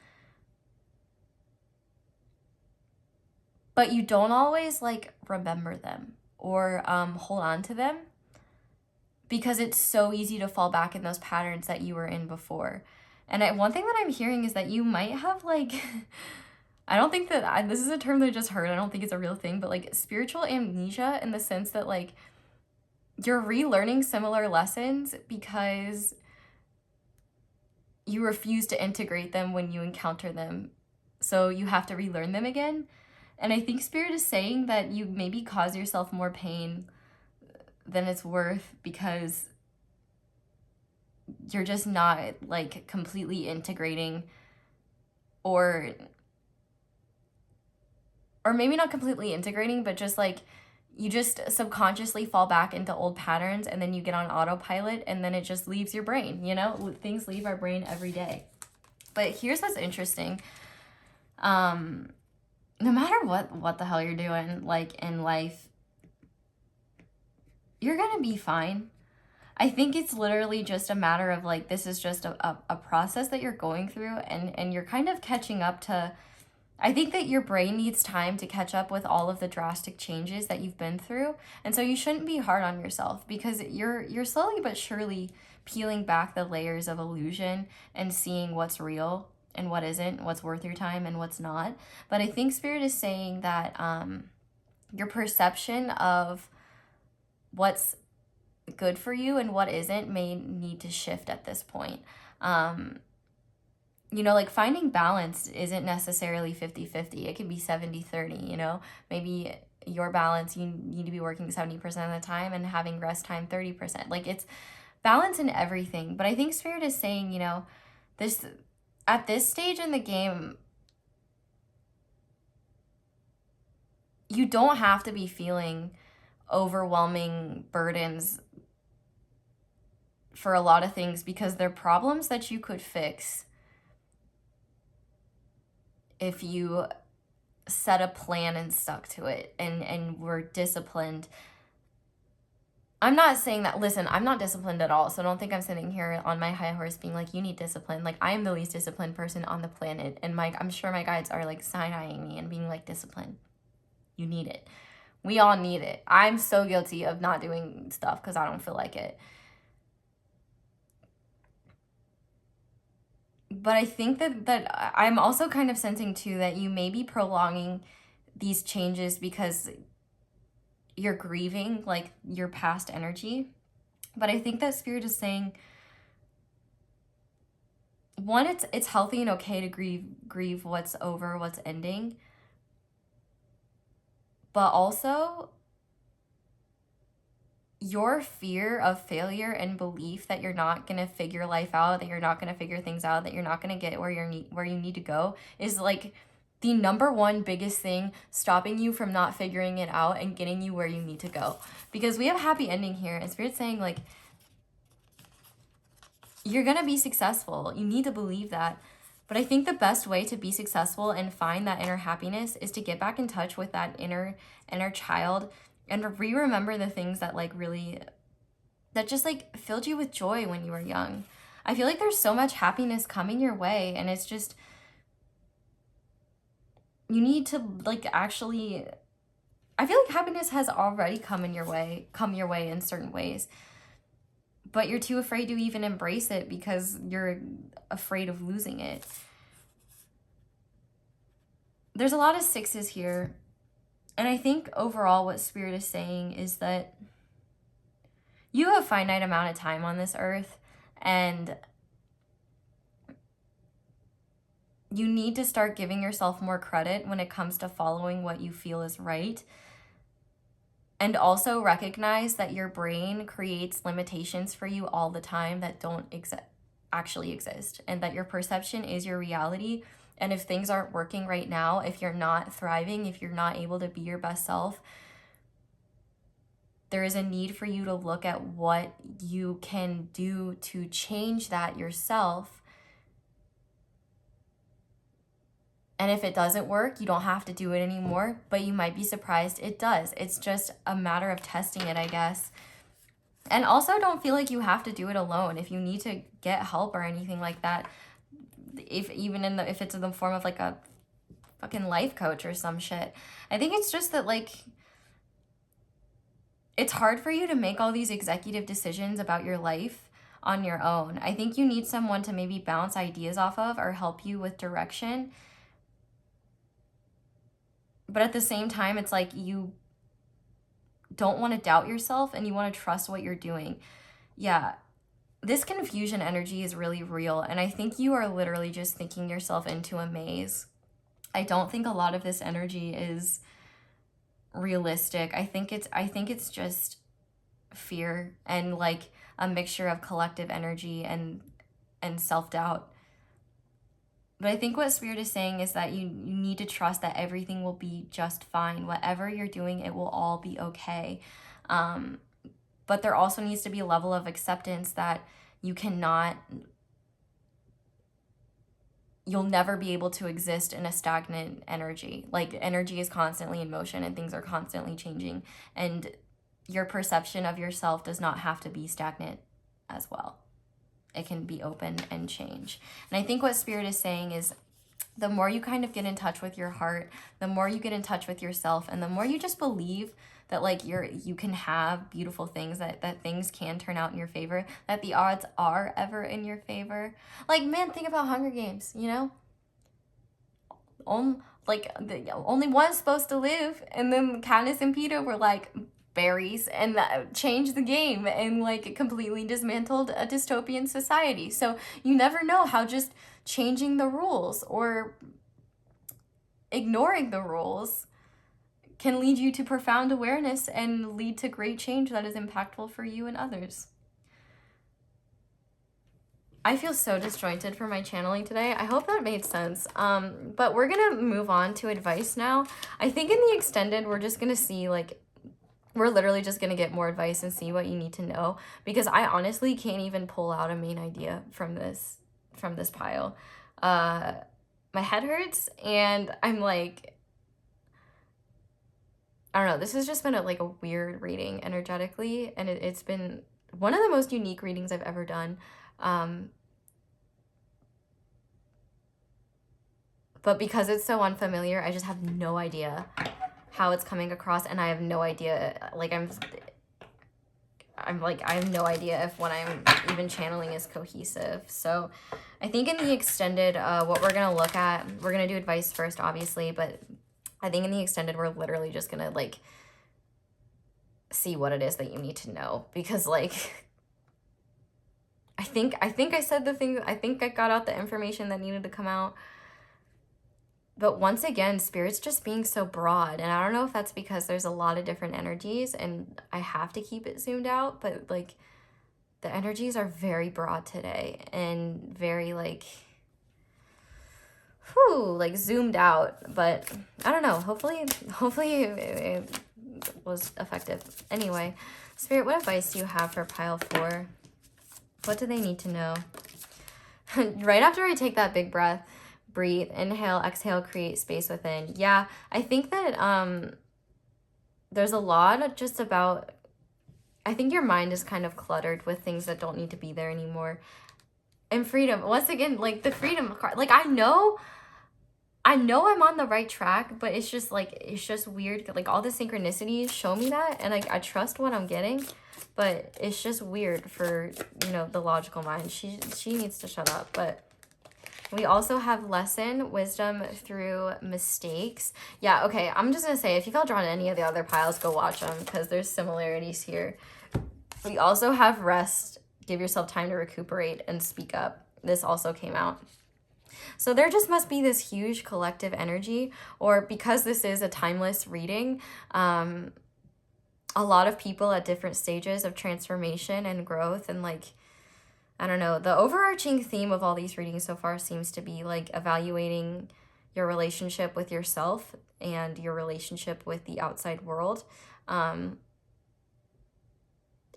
But you don't always like remember them or hold on to them, because it's so easy to fall back in those patterns that you were in before. And one thing that I'm hearing is that you might have like, I don't think that, this is a term that I just heard, I don't think it's a real thing, but like spiritual amnesia, in the sense that like you're relearning similar lessons because you refuse to integrate them when you encounter them. So you have to relearn them again. And I think Spirit is saying that you maybe cause yourself more pain than it's worth, because you're just not like completely integrating, or maybe not completely integrating, but just like you just subconsciously fall back into old patterns, and then you get on autopilot, and then it just leaves your brain, you know? Things leave our brain every day. But here's what's interesting. No matter what the hell you're doing, like in life, you're gonna be fine. I think it's literally just a matter of like, this is just a process that you're going through, and you're kind of catching up to, I think that your brain needs time to catch up with all of the drastic changes that you've been through. And so you shouldn't be hard on yourself, because you're slowly but surely peeling back the layers of illusion and seeing what's real and what isn't, what's worth your time and what's not. But I think Spirit is saying that your perception of what's good for you and what isn't may need to shift at this point. You know, like finding balance isn't necessarily 50-50. It can be 70-30, you know? Maybe your balance, you need to be working 70% of the time and having rest time 30%. Like, it's balance in everything. But I think Spirit is saying, you know, at this stage in the game, you don't have to be feeling overwhelming burdens for a lot of things, because they're problems that you could fix if you set a plan and stuck to it and were disciplined. I'm not saying that, listen, I'm not disciplined at all, so don't think I'm sitting here on my high horse being like, you need discipline. Like, I am the least disciplined person on the planet, and I'm sure my guides are like side-eyeing me and being like, discipline, you need it. We all need it. I'm so guilty of not doing stuff because I don't feel like it. But I think that I'm also kind of sensing too that you may be prolonging these changes because you're grieving like your past energy. But I think that Spirit is saying, one, it's healthy and okay to grieve what's over, what's ending. But also, your fear of failure and belief that you're not going to figure life out, that you're not going to figure things out, that you're not going to get where you need to go is like the number one biggest thing stopping you from not figuring it out and getting you where you need to go. Because we have a happy ending here, and Spirit's saying like, you're going to be successful. You need to believe that. But I think the best way to be successful and find that inner happiness is to get back in touch with that inner child and remember the things that like really, that just like filled you with joy when you were young. I feel like there's so much happiness coming your way, and it's just, you need to like actually, I feel like happiness has already come your way in certain ways, but you're too afraid to even embrace it because you're afraid of losing it. There's a lot of sixes here. And I think overall what Spirit is saying is that you have a finite amount of time on this earth, and you need to start giving yourself more credit when it comes to following what you feel is right. And also recognize that your brain creates limitations for you all the time that don't actually exist, and that your perception is your reality. And if things aren't working right now, if you're not thriving, if you're not able to be your best self, there is a need for you to look at what you can do to change that yourself. And if it doesn't work, you don't have to do it anymore, but you might be surprised it does. It's just a matter of testing it, I guess. And also don't feel like you have to do it alone. If you need to get help or anything like that, if it's in the form of like a fucking life coach or some shit. I think it's just that like, it's hard for you to make all these executive decisions about your life on your own. I think you need someone to maybe bounce ideas off of or help you with direction. But at the same time, it's like you don't want to doubt yourself and you want to trust what you're doing. Yeah, this confusion energy is really real, and I think you are literally just thinking yourself into a maze. I don't think a lot of this energy is realistic. I think it's just fear and like a mixture of collective energy and self-doubt. But I think what Spirit is saying is that you need to trust that everything will be just fine. Whatever you're doing, it will all be okay. But there also needs to be a level of acceptance that you'll never be able to exist in a stagnant energy. Like, energy is constantly in motion and things are constantly changing. And your perception of yourself does not have to be stagnant as well. It can be open and change. And I think what Spirit is saying is the more you kind of get in touch with your heart, the more you get in touch with yourself, and the more you just believe that like you can have beautiful things, that things can turn out in your favor, that the odds are ever in your favor. Like, man, think about Hunger Games, you know? Only one's supposed to live, and then Katniss and Peeta were like berries, and that changed the game and like completely dismantled a dystopian society. So you never know how just changing the rules or ignoring the rules can lead you to profound awareness and lead to great change that is impactful for you and others. I feel so disjointed for my channeling today. I hope that made sense. But we're gonna move on to advice now. I think in the extended, we're just gonna see like, we're literally just gonna get more advice and see what you need to know, because I honestly can't even pull out a main idea from this pile. my head hurts, and I'm like, I don't know, this has just been like a weird reading energetically, and it's been one of the most unique readings I've ever done. But because it's so unfamiliar, I just have no idea how it's coming across, and I have no idea, like, I'm like, I have no idea if what I'm even channeling is cohesive. So I think in the extended, what we're going to look at, we're going to do advice first, obviously, but I think in the extended, we're literally just going to, like, see what it is that you need to know. Because, like, I think I said the thing, I think I got out the information that needed to come out. But once again, Spirit's just being so broad. And I don't know if that's because there's a lot of different energies and I have to keep it zoomed out. But, like, the energies are very broad today and very, like, like zoomed out. But I don't know. Hopefully it was effective. Anyway, Spirit, what advice do you have for pile 4? What do they need to know? Right after I take that big breath, breathe, inhale, exhale, create space within. Yeah, I think that there's a lot just about, I think your mind is kind of cluttered with things that don't need to be there anymore. And freedom, once again, like the freedom card, like I know I'm on the right track, but it's just like, it's just weird. Like all the synchronicities show me that, and like I trust what I'm getting, but it's just weird for, you know, the logical mind. She needs to shut up. But we also have lesson, wisdom through mistakes. Yeah, okay, I'm just going to say, if you felt drawn to any of the other piles, go watch them because there's similarities here. We also have rest, give yourself time to recuperate, and speak up. This also came out. So there just must be this huge collective energy, or because this is a timeless reading, a lot of people at different stages of transformation and growth, and like, I don't know, the overarching theme of all these readings so far seems to be like evaluating your relationship with yourself and your relationship with the outside world, and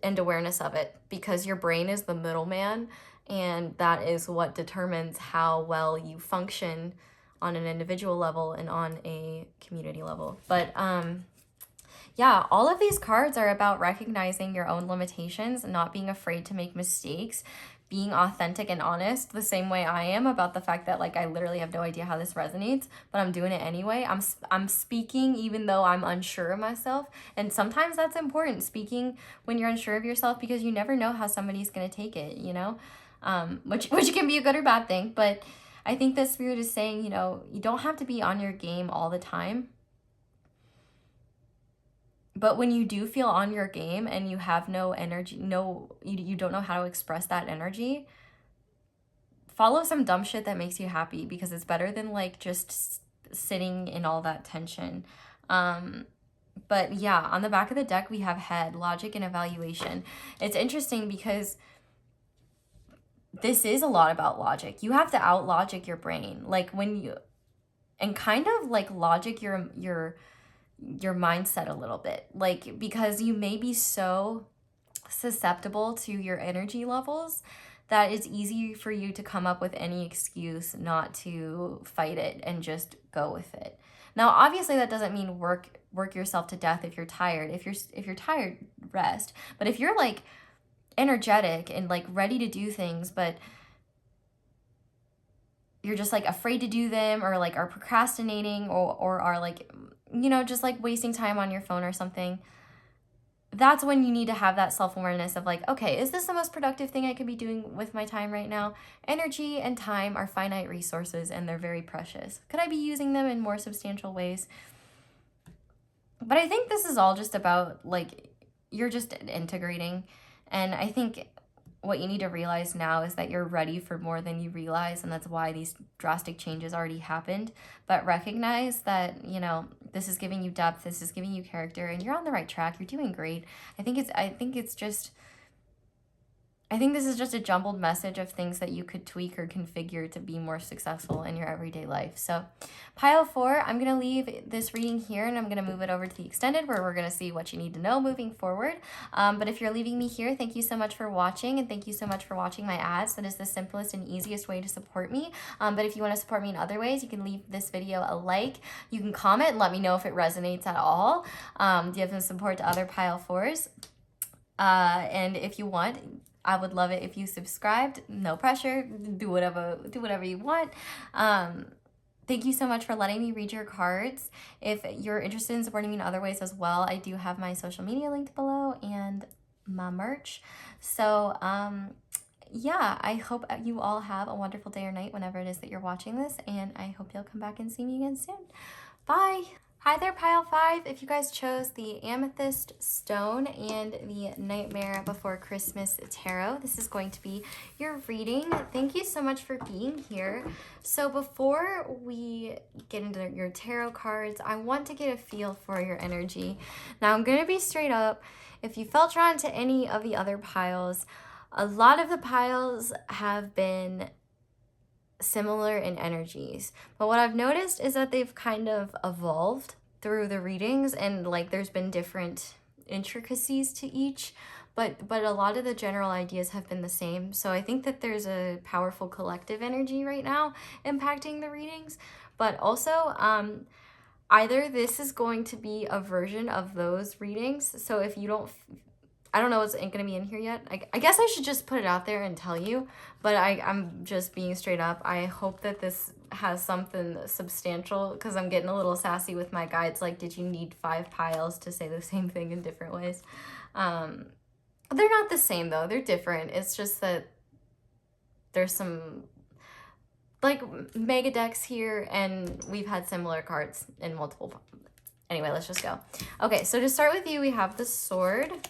awareness of it, because your brain is the middleman, and that is what determines how well you function on an individual level and on a community level. But yeah, all of these cards are about recognizing your own limitations, not being afraid to make mistakes, being authentic and honest, the same way I am about the fact that, like, I literally have no idea how this resonates, but I'm doing it anyway. I'm speaking even though I'm unsure of myself, and sometimes that's important, speaking when you're unsure of yourself, because you never know how somebody's going to take it, you know, which can be a good or bad thing. But I think that Spirit is saying, you know, you don't have to be on your game all the time. But when you do feel on your game and you have no energy, you don't know how to express that energy, follow some dumb shit that makes you happy, because it's better than like just sitting in all that tension. But yeah, on the back of the deck, we have head, logic, and evaluation. It's interesting because this is a lot about logic. You have to out logic your brain. Like when you, and kind of like logic your mindset a little bit, like, because you may be so susceptible to your energy levels that it's easy for you to come up with any excuse not to fight it and just go with it. Now, obviously that doesn't mean work yourself to death if you're tired. If you're tired, rest. But if you're like energetic and like ready to do things, but you're just like afraid to do them, or like are procrastinating, or are like, you know, just like wasting time on your phone or something, that's when you need to have that self-awareness of like, okay, is this the most productive thing I could be doing with my time right now? Energy and time are finite resources, and they're very precious. Could I be using them in more substantial ways? But I think this is all just about like, you're just integrating. And I think what you need to realize now is that you're ready for more than you realize, and that's why these drastic changes already happened. But recognize that, you know, this is giving you depth, this is giving you character, and you're on the right track. You're doing great. I think it's just, I think this is just a jumbled message of things that you could tweak or configure to be more successful in your everyday life. So pile 4, I'm going to leave this reading here and I'm going to move it over to the extended where we're going to see what you need to know moving forward. But if you're leaving me here, thank you so much for watching, and thank you so much for watching my ads. That is the simplest and easiest way to support me. But if you want to support me in other ways, you can leave this video a like. You can comment and let me know if it resonates at all. Give some support to other pile 4s. And if you want, I would love it if you subscribed. No pressure. Do whatever you want. Thank you so much for letting me read your cards. If you're interested in supporting me in other ways as well, I do have my social media linked below and my merch. So yeah, I hope you all have a wonderful day or night whenever it is that you're watching this, and I hope you'll come back and see me again soon. Bye. Hi there, pile 5. If you guys chose the Amethyst stone and the Nightmare Before Christmas tarot, this is going to be your reading. Thank you so much for being here. So before we get into your tarot cards, I want to get a feel for your energy. Now, I'm going to be straight up. If you felt drawn to any of the other piles, a lot of the piles have been similar in energies, but what I've noticed is that they've kind of evolved through the readings, and like there's been different intricacies to each, but a lot of the general ideas have been the same. So I think that there's a powerful collective energy right now impacting the readings, but also either this is going to be a version of those readings. So if you don't, I don't know what's going to be in here yet. I guess I should just put it out there and tell you, but I'm just being straight up. I hope that this has something substantial, because I'm getting a little sassy with my guides. Like, did you need 5 piles to say the same thing in different ways? They're not the same, though. They're different. It's just that there's some, like, mega decks here, and we've had similar cards in multiple. Anyway, let's just go. Okay, so to start with you, we have the Sword.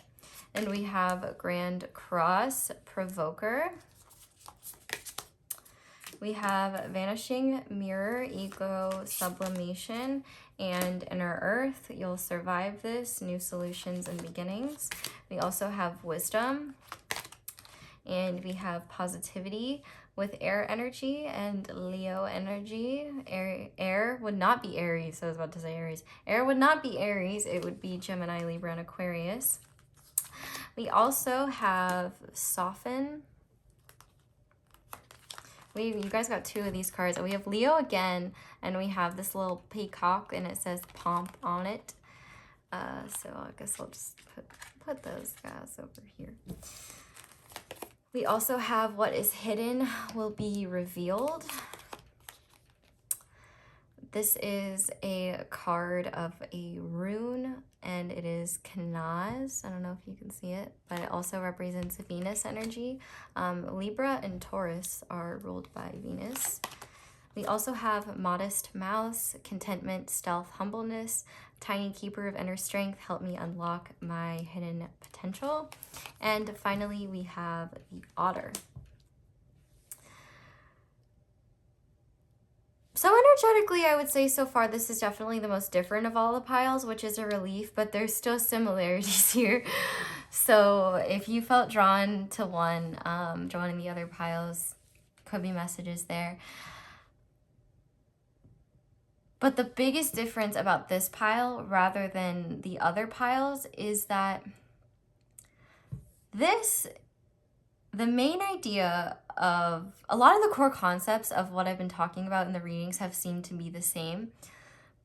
And we have Grand Cross, Provoker. We have Vanishing Mirror, Ego Sublimation, and Inner Earth. You'll survive this, New Solutions and Beginnings. We also have Wisdom. And we have Positivity with Air Energy and Leo Energy. Air would not be Aries. I was about to say Aries. Air would not be Aries. It would be Gemini, Libra, and Aquarius. We also have Soften. You guys got 2 of these cards. We have Leo again, and we have this little peacock, and it says Pomp on it. So I guess I'll just put those guys over here. We also have What is Hidden Will Be Revealed. This is a card of a rune, and it is Kanaz. I don't know if you can see it, but it also represents Venus energy. Libra and Taurus are ruled by Venus. We also have Modest Mouse, Contentment, Stealth, Humbleness, Tiny Keeper of Inner Strength, Help Me Unlock My Hidden Potential. And finally, we have the Otter. So energetically, I would say so far this is definitely the most different of all the piles, which is a relief, but there's still similarities here. So if you felt drawn to one, drawn in the other piles, could be messages there. But the biggest difference about this pile rather than the other piles is that the main idea of a lot of the core concepts of what I've been talking about in the readings have seemed to be the same,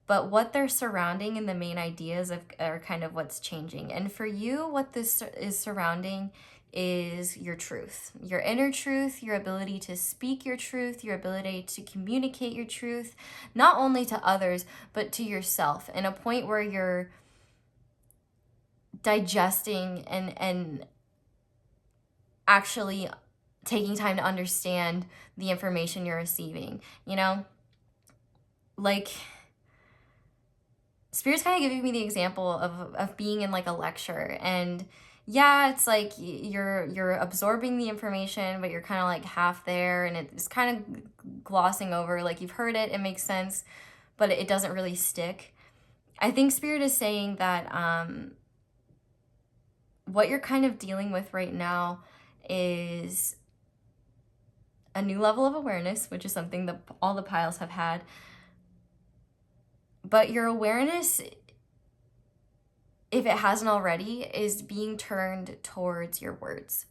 but what they're surrounding and the main ideas are kind of what's changing. And for you, what this is surrounding is your truth, your inner truth, your ability to speak your truth, your ability to communicate your truth, not only to others, but to yourself, in a point where you're digesting and actually taking time to understand the information you're receiving, you know? Like, Spirit's kind of giving me the example of being in like a lecture, and yeah, it's like you're absorbing the information, but you're kind of like half there, and it's kind of glossing over, like you've heard it, it makes sense, but it doesn't really stick. I think Spirit is saying that what you're kind of dealing with right now is a new level of awareness, which is something that all the piles have had. But your awareness, if it hasn't already, is being turned towards your words.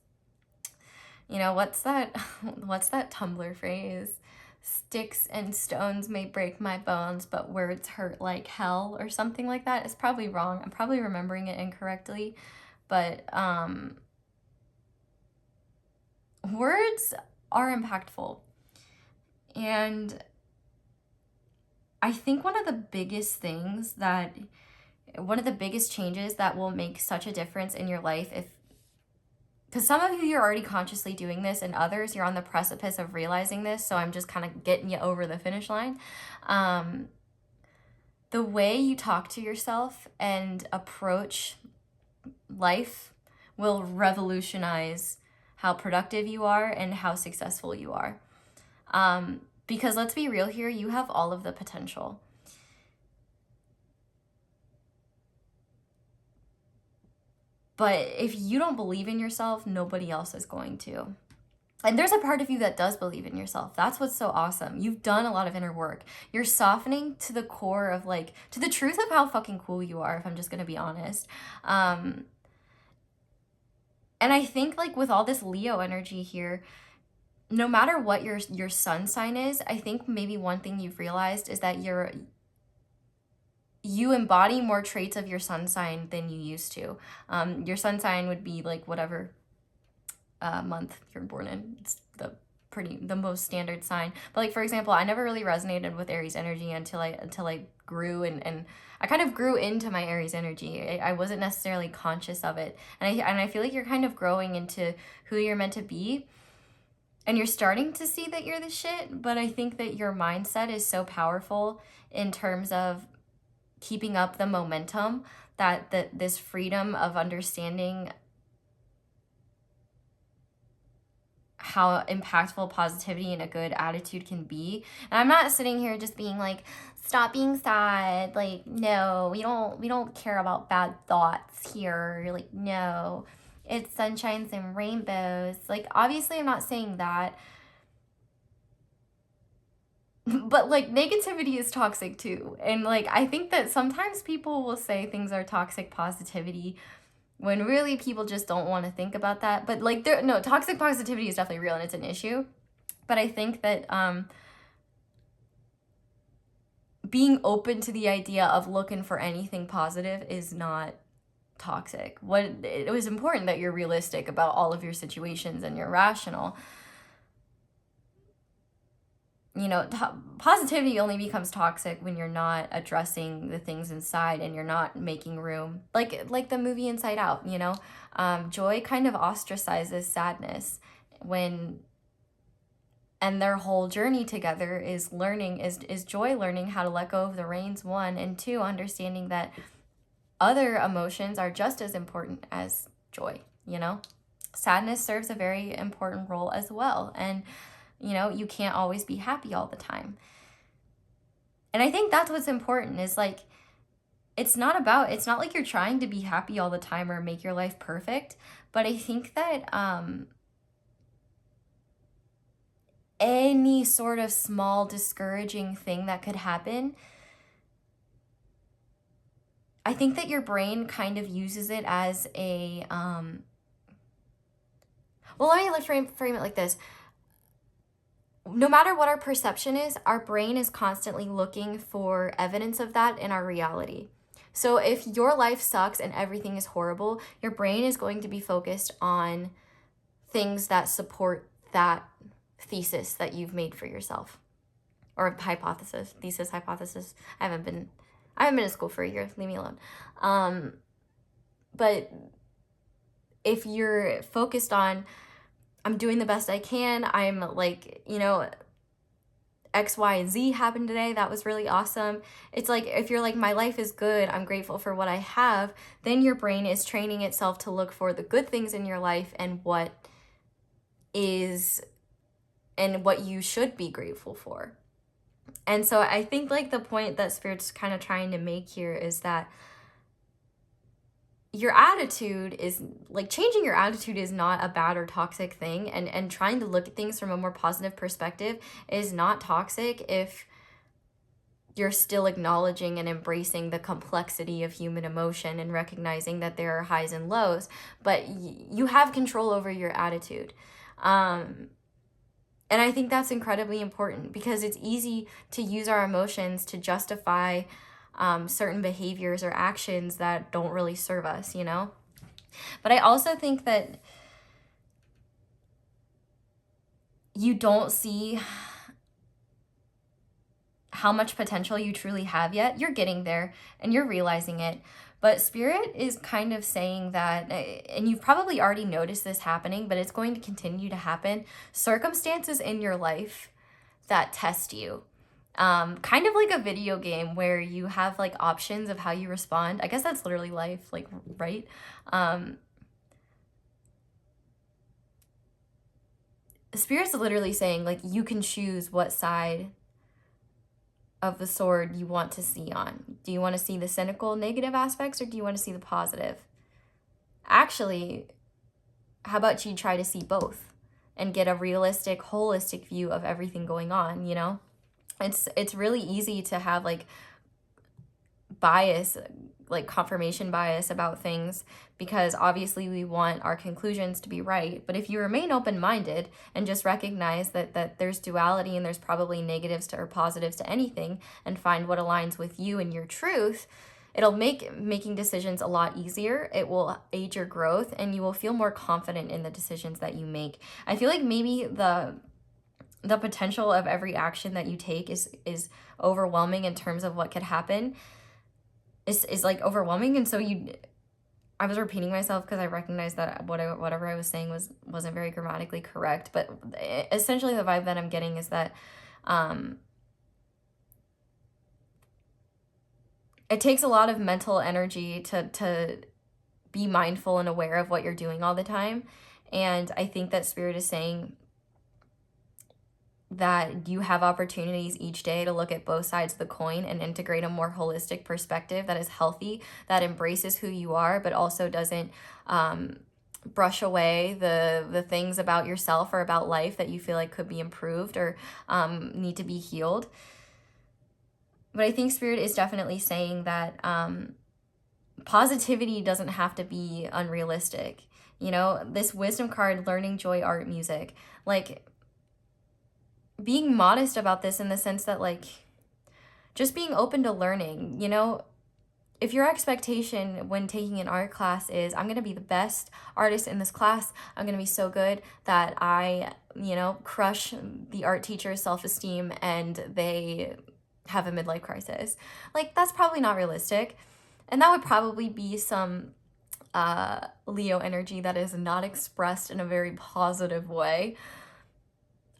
You know, what's that Tumblr phrase? Sticks and stones may break my bones, but words hurt like hell, or something like that. It's probably wrong. I'm probably remembering it incorrectly. But words are impactful. And I think one of the biggest changes that will make such a difference in your life, because some of you are already consciously doing this, and others you're on the precipice of realizing this, so I'm just kind of getting you over the finish line. The way you talk to yourself and approach life will revolutionize how productive you are and how successful you are. Because let's be real here, you have all of the potential. But if you don't believe in yourself, nobody else is going to. And there's a part of you that does believe in yourself. That's what's so awesome. You've done a lot of inner work. You're softening to the core of, like, to the truth of how fucking cool you are, if I'm just gonna be honest. And I think, like, with all this Leo energy here, no matter what your sun sign is, I think maybe one thing you've realized is that you embody more traits of your sun sign than you used to. Your sun sign would be like whatever month you're born in. It's the most standard sign. But like, for example, I never really resonated with Aries energy until I grew and I kind of grew into my Aries energy. I wasn't necessarily conscious of it. And I feel like you're kind of growing into who you're meant to be. And you're starting to see that you're the shit, but I think that your mindset is so powerful in terms of keeping up the momentum, that this freedom of understanding how impactful positivity and a good attitude can be. And I'm not sitting here just being like, stop being sad. Like, no, we don't care about bad thoughts here. Like, no, it's sunshines and rainbows. Like, obviously I'm not saying that. But like, negativity is toxic too. And like, I think that sometimes people will say things are toxic positivity when really people just don't want to think about that. But like, no, toxic positivity is definitely real and it's an issue. But I think that being open to the idea of looking for anything positive is not toxic. It was important that you're realistic about all of your situations and you're rational. You know, positivity only becomes toxic when you're not addressing the things inside and you're not making room. Like the movie Inside Out, you know? Joy kind of ostracizes sadness and their whole journey together is Joy learning how to let go of the reins, 1, and 2, understanding that other emotions are just as important as joy, you know? Sadness serves a very important role as well. And you know, you can't always be happy all the time. And I think that's what's important is like, it's not like you're trying to be happy all the time or make your life perfect. But I think that any sort of small discouraging thing that could happen, I think that your brain kind of uses it as a, well, let me frame it like this. No matter what our perception is, our brain is constantly looking for evidence of that in our reality. So if your life sucks and everything is horrible, your brain is going to be focused on things that support that thesis that you've made for yourself. Or hypothesis, thesis, hypothesis. I haven't been in school for a year, leave me alone. But if you're focused on, I'm doing the best I can, I'm like, you know, X, Y, and Z happened today, that was really awesome. It's like, if you're like, my life is good, I'm grateful for what I have, then your brain is training itself to look for the good things in your life and what you should be grateful for. And so I think like the point that Spirit's kind of trying to make here is that your attitude is, like, changing your attitude is not a bad or toxic thing, and trying to look at things from a more positive perspective is not toxic if you're still acknowledging and embracing the complexity of human emotion and recognizing that there are highs and lows, but you have control over your attitude. And I think that's incredibly important, because it's easy to use our emotions to justify certain behaviors or actions that don't really serve us, you know? But I also think that you don't see how much potential you truly have yet. You're getting there and you're realizing it. But Spirit is kind of saying that, and you've probably already noticed this happening, but it's going to continue to happen. Circumstances in your life that test you. Kind of like a video game where you have like options of how you respond. I guess that's literally life, like, right? Spirit's literally saying, like, you can choose what side of the sword you want to see on. Do you want to see the cynical, negative aspects, or do you want to see the positive? Actually, how about you try to see both and get a realistic, holistic view of everything going on, you know? It's really easy to have like bias, like confirmation bias about things, because obviously we want our conclusions to be right. But if you remain open-minded and just recognize that there's duality and there's probably negatives to or positives to anything, and find what aligns with you and your truth, it'll make making decisions a lot easier. It will aid your growth, and you will feel more confident in the decisions that you make. I feel like maybe the potential of every action that you take is overwhelming in terms of what could happen. Is like overwhelming, and so I was repeating myself because I recognized that whatever I was saying wasn't very grammatically correct, but essentially the vibe that I'm getting is that it takes a lot of mental energy to be mindful and aware of what you're doing all the time. And I think that Spirit is saying that you have opportunities each day to look at both sides of the coin and integrate a more holistic perspective that is healthy, that embraces who you are, but also doesn't brush away the things about yourself or about life that you feel like could be improved or need to be healed. But I think Spirit is definitely saying that positivity doesn't have to be unrealistic. You know, this wisdom card, learning, joy, art, music, like, being modest about this in the sense that, like, just being open to learning. You know, if your expectation when taking an art class is, I'm going to be the best artist in this class, I'm going to be so good that I, you know, crush the art teacher's self-esteem and they have a midlife crisis, like, that's probably not realistic. And that would probably be some Leo energy that is not expressed in a very positive way.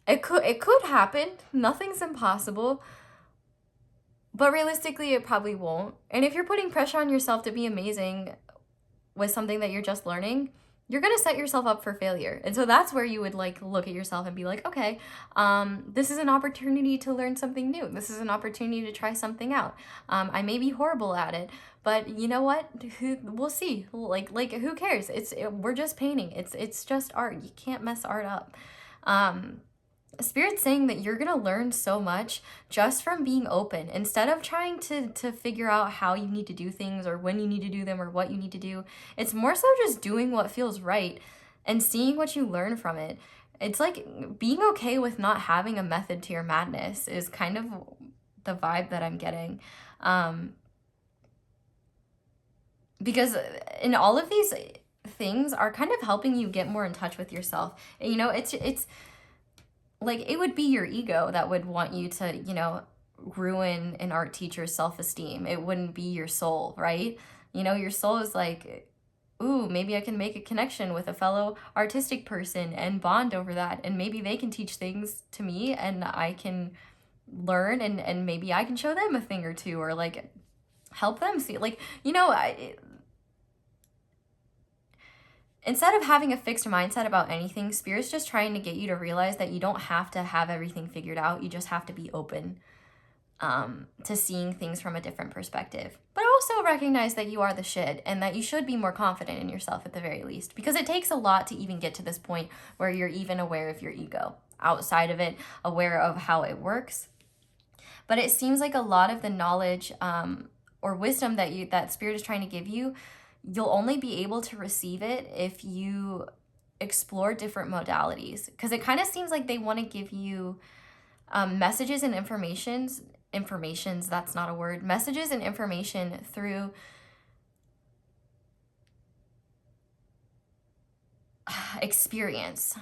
It could happen. Nothing's impossible. But realistically, it probably won't. And if you're putting pressure on yourself to be amazing with something that you're just learning, you're going to set yourself up for failure. And so that's where you would, like, look at yourself and be like, okay, this is an opportunity to learn something new. This is an opportunity to try something out. I may be horrible at it, but you know what? We'll see. Like who cares? We're just painting. It's just art. You can't mess art up. Spirit's saying that you're gonna learn so much just from being open. Instead of trying to figure out how you need to do things or when you need to do them or what you need to do, it's more so just doing what feels right and seeing what you learn from it. It's like being okay with not having a method to your madness is kind of the vibe that I'm getting. Because in all of these things are kind of helping you get more in touch with yourself. And, you know, it's like, it would be your ego that would want you to, you know, ruin an art teacher's self-esteem. It wouldn't be your soul, right? You know, your soul is like, ooh, maybe I can make a connection with a fellow artistic person and bond over that. And maybe they can teach things to me and I can learn, and maybe I can show them a thing or two, or like help them see, like, you know, instead of having a fixed mindset about anything, Spirit's just trying to get you to realize that you don't have to have everything figured out. You just have to be open to seeing things from a different perspective. But also recognize that you are the shit and that you should be more confident in yourself at the very least, because it takes a lot to even get to this point where you're even aware of your ego. Outside of it, aware of how it works. But it seems like a lot of the knowledge or wisdom that Spirit is trying to give you, you'll only be able to receive it if you explore different modalities. Because it kind of seems like they want to give you messages and informations, that's not a word, messages and information through experiences,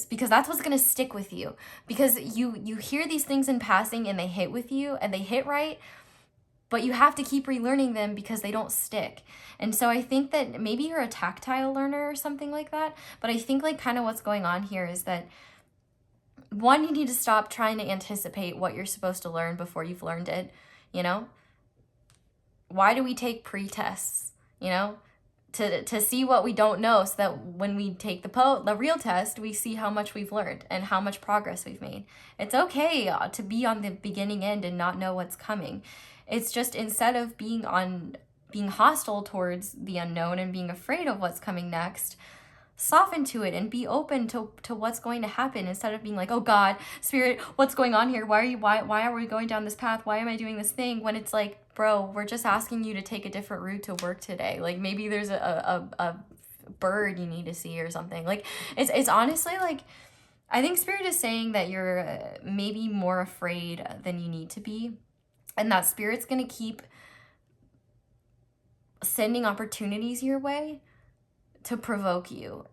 because that's what's going to stick with you, because you hear these things in passing and they hit with you and they hit right, but you have to keep relearning them because they don't stick. And so I think that maybe you're a tactile learner or something like that, but I think like kind of what's going on here is that, one, you need to stop trying to anticipate what you're supposed to learn before you've learned it. You know, why do we take pre-tests? You know, to see what we don't know, so that when we take the real test, we see how much we've learned and how much progress we've made. It's okay to be on the beginning end and not know what's coming. It's just, instead of being hostile towards the unknown and being afraid of what's coming next, soften to it and be open to what's going to happen, instead of being like, oh God, Spirit, what's going on here? Why are we going down this path? Why am I doing this thing? When it's like, bro, we're just asking you to take a different route to work today. Like, maybe there's a bird you need to see or something. Like, it's honestly like, I think Spirit is saying that you're maybe more afraid than you need to be, and that Spirit's gonna keep sending opportunities your way to provoke you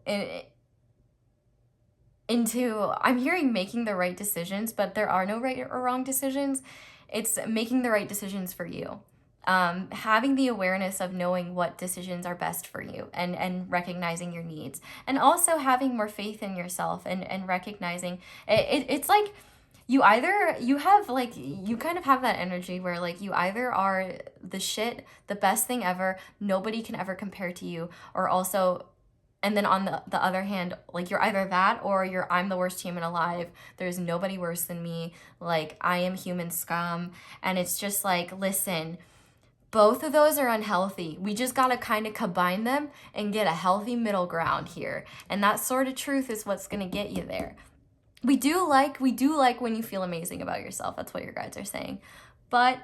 into, I'm hearing making the right decisions, but there are no right or wrong decisions. It's making the right decisions for you. Having the awareness of knowing what decisions are best for you, and recognizing your needs, and also having more faith in yourself, and recognizing it's like you kind of have that energy where like you either are the shit, the best thing ever, nobody can ever compare to you, or also, and then on the other hand, like you're either that or I'm the worst human alive. There's nobody worse than me. Like, I am human scum. And it's just like, listen, both of those are unhealthy. We just got to kind of combine them and get a healthy middle ground here. And that sort of truth is what's going to get you there. We do like when you feel amazing about yourself. That's what your guides are saying. But,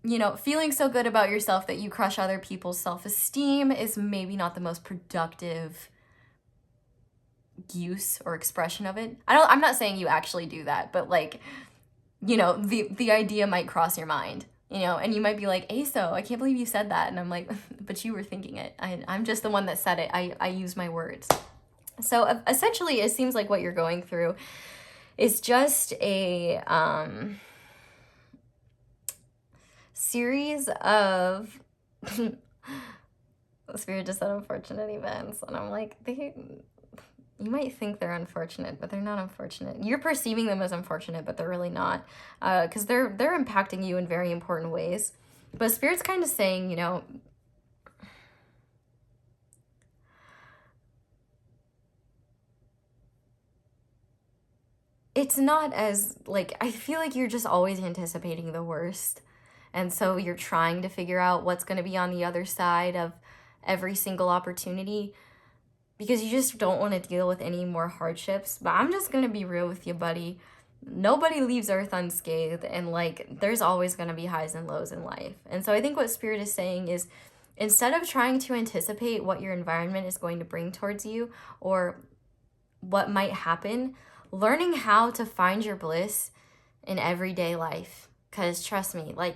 you know, feeling so good about yourself that you crush other people's self-esteem is maybe not the most productive use or expression of it. I'm not saying you actually do that, but like, you know, the idea might cross your mind, you know, and you might be like, Aso, I can't believe you said that. And I'm like, but you were thinking it. I'm just the one that said it. I use my words. So essentially, it seems like what you're going through is just a series of Spirit just said unfortunate events, and I'm like, you might think they're unfortunate, but they're not unfortunate. You're perceiving them as unfortunate, but they're really not, because they're impacting you in very important ways. But Spirit's kind of saying, you know, it's not as, like, I feel like you're just always anticipating the worst. And so you're trying to figure out what's going to be on the other side of every single opportunity, because you just don't want to deal with any more hardships. But I'm just going to be real with you, buddy. Nobody leaves Earth unscathed, and like, there's always going to be highs and lows in life. And so I think what Spirit is saying is, instead of trying to anticipate what your environment is going to bring towards you or what might happen, learning how to find your bliss in everyday life. Because trust me, like,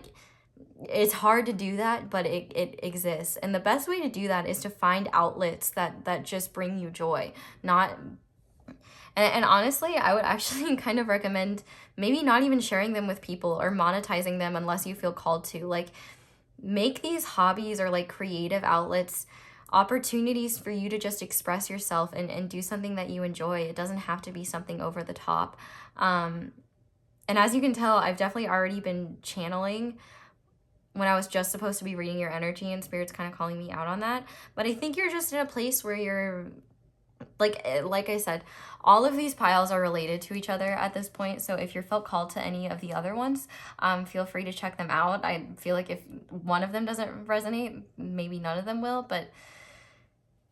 it's hard to do that, but it exists. And the best way to do that is to find outlets that just bring you joy. And honestly, I would actually kind of recommend maybe not even sharing them with people or monetizing them unless you feel called to. Like, make these hobbies or like creative outlets opportunities for you to just express yourself and do something that you enjoy. It doesn't have to be something over the top. And as you can tell, I've definitely already been channeling when I was just supposed to be reading your energy, and Spirit's kind of calling me out on that. But I think you're just in a place where like I said, all of these piles are related to each other at this point. So if you're felt called to any of the other ones, feel free to check them out. I feel like if one of them doesn't resonate, maybe none of them will. But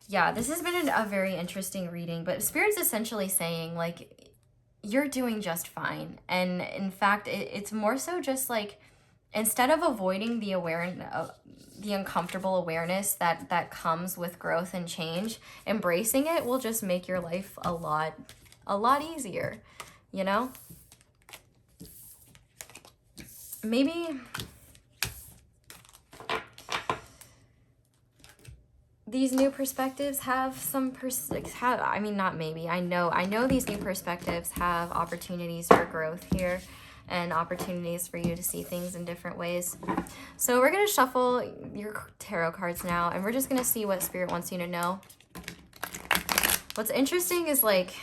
yeah, this has been a very interesting reading. But Spirit's essentially saying, like, you're doing just fine. And in fact, it's more so just like, instead of avoiding the the uncomfortable awareness that comes with growth and change, embracing it will just make your life a lot easier, you know? Maybe these new perspectives have some I mean, not maybe, I know these new perspectives have opportunities for growth here and opportunities for you to see things in different ways. So we're going to shuffle your tarot cards now, and we're just going to see what Spirit wants you to know. What's interesting is, like,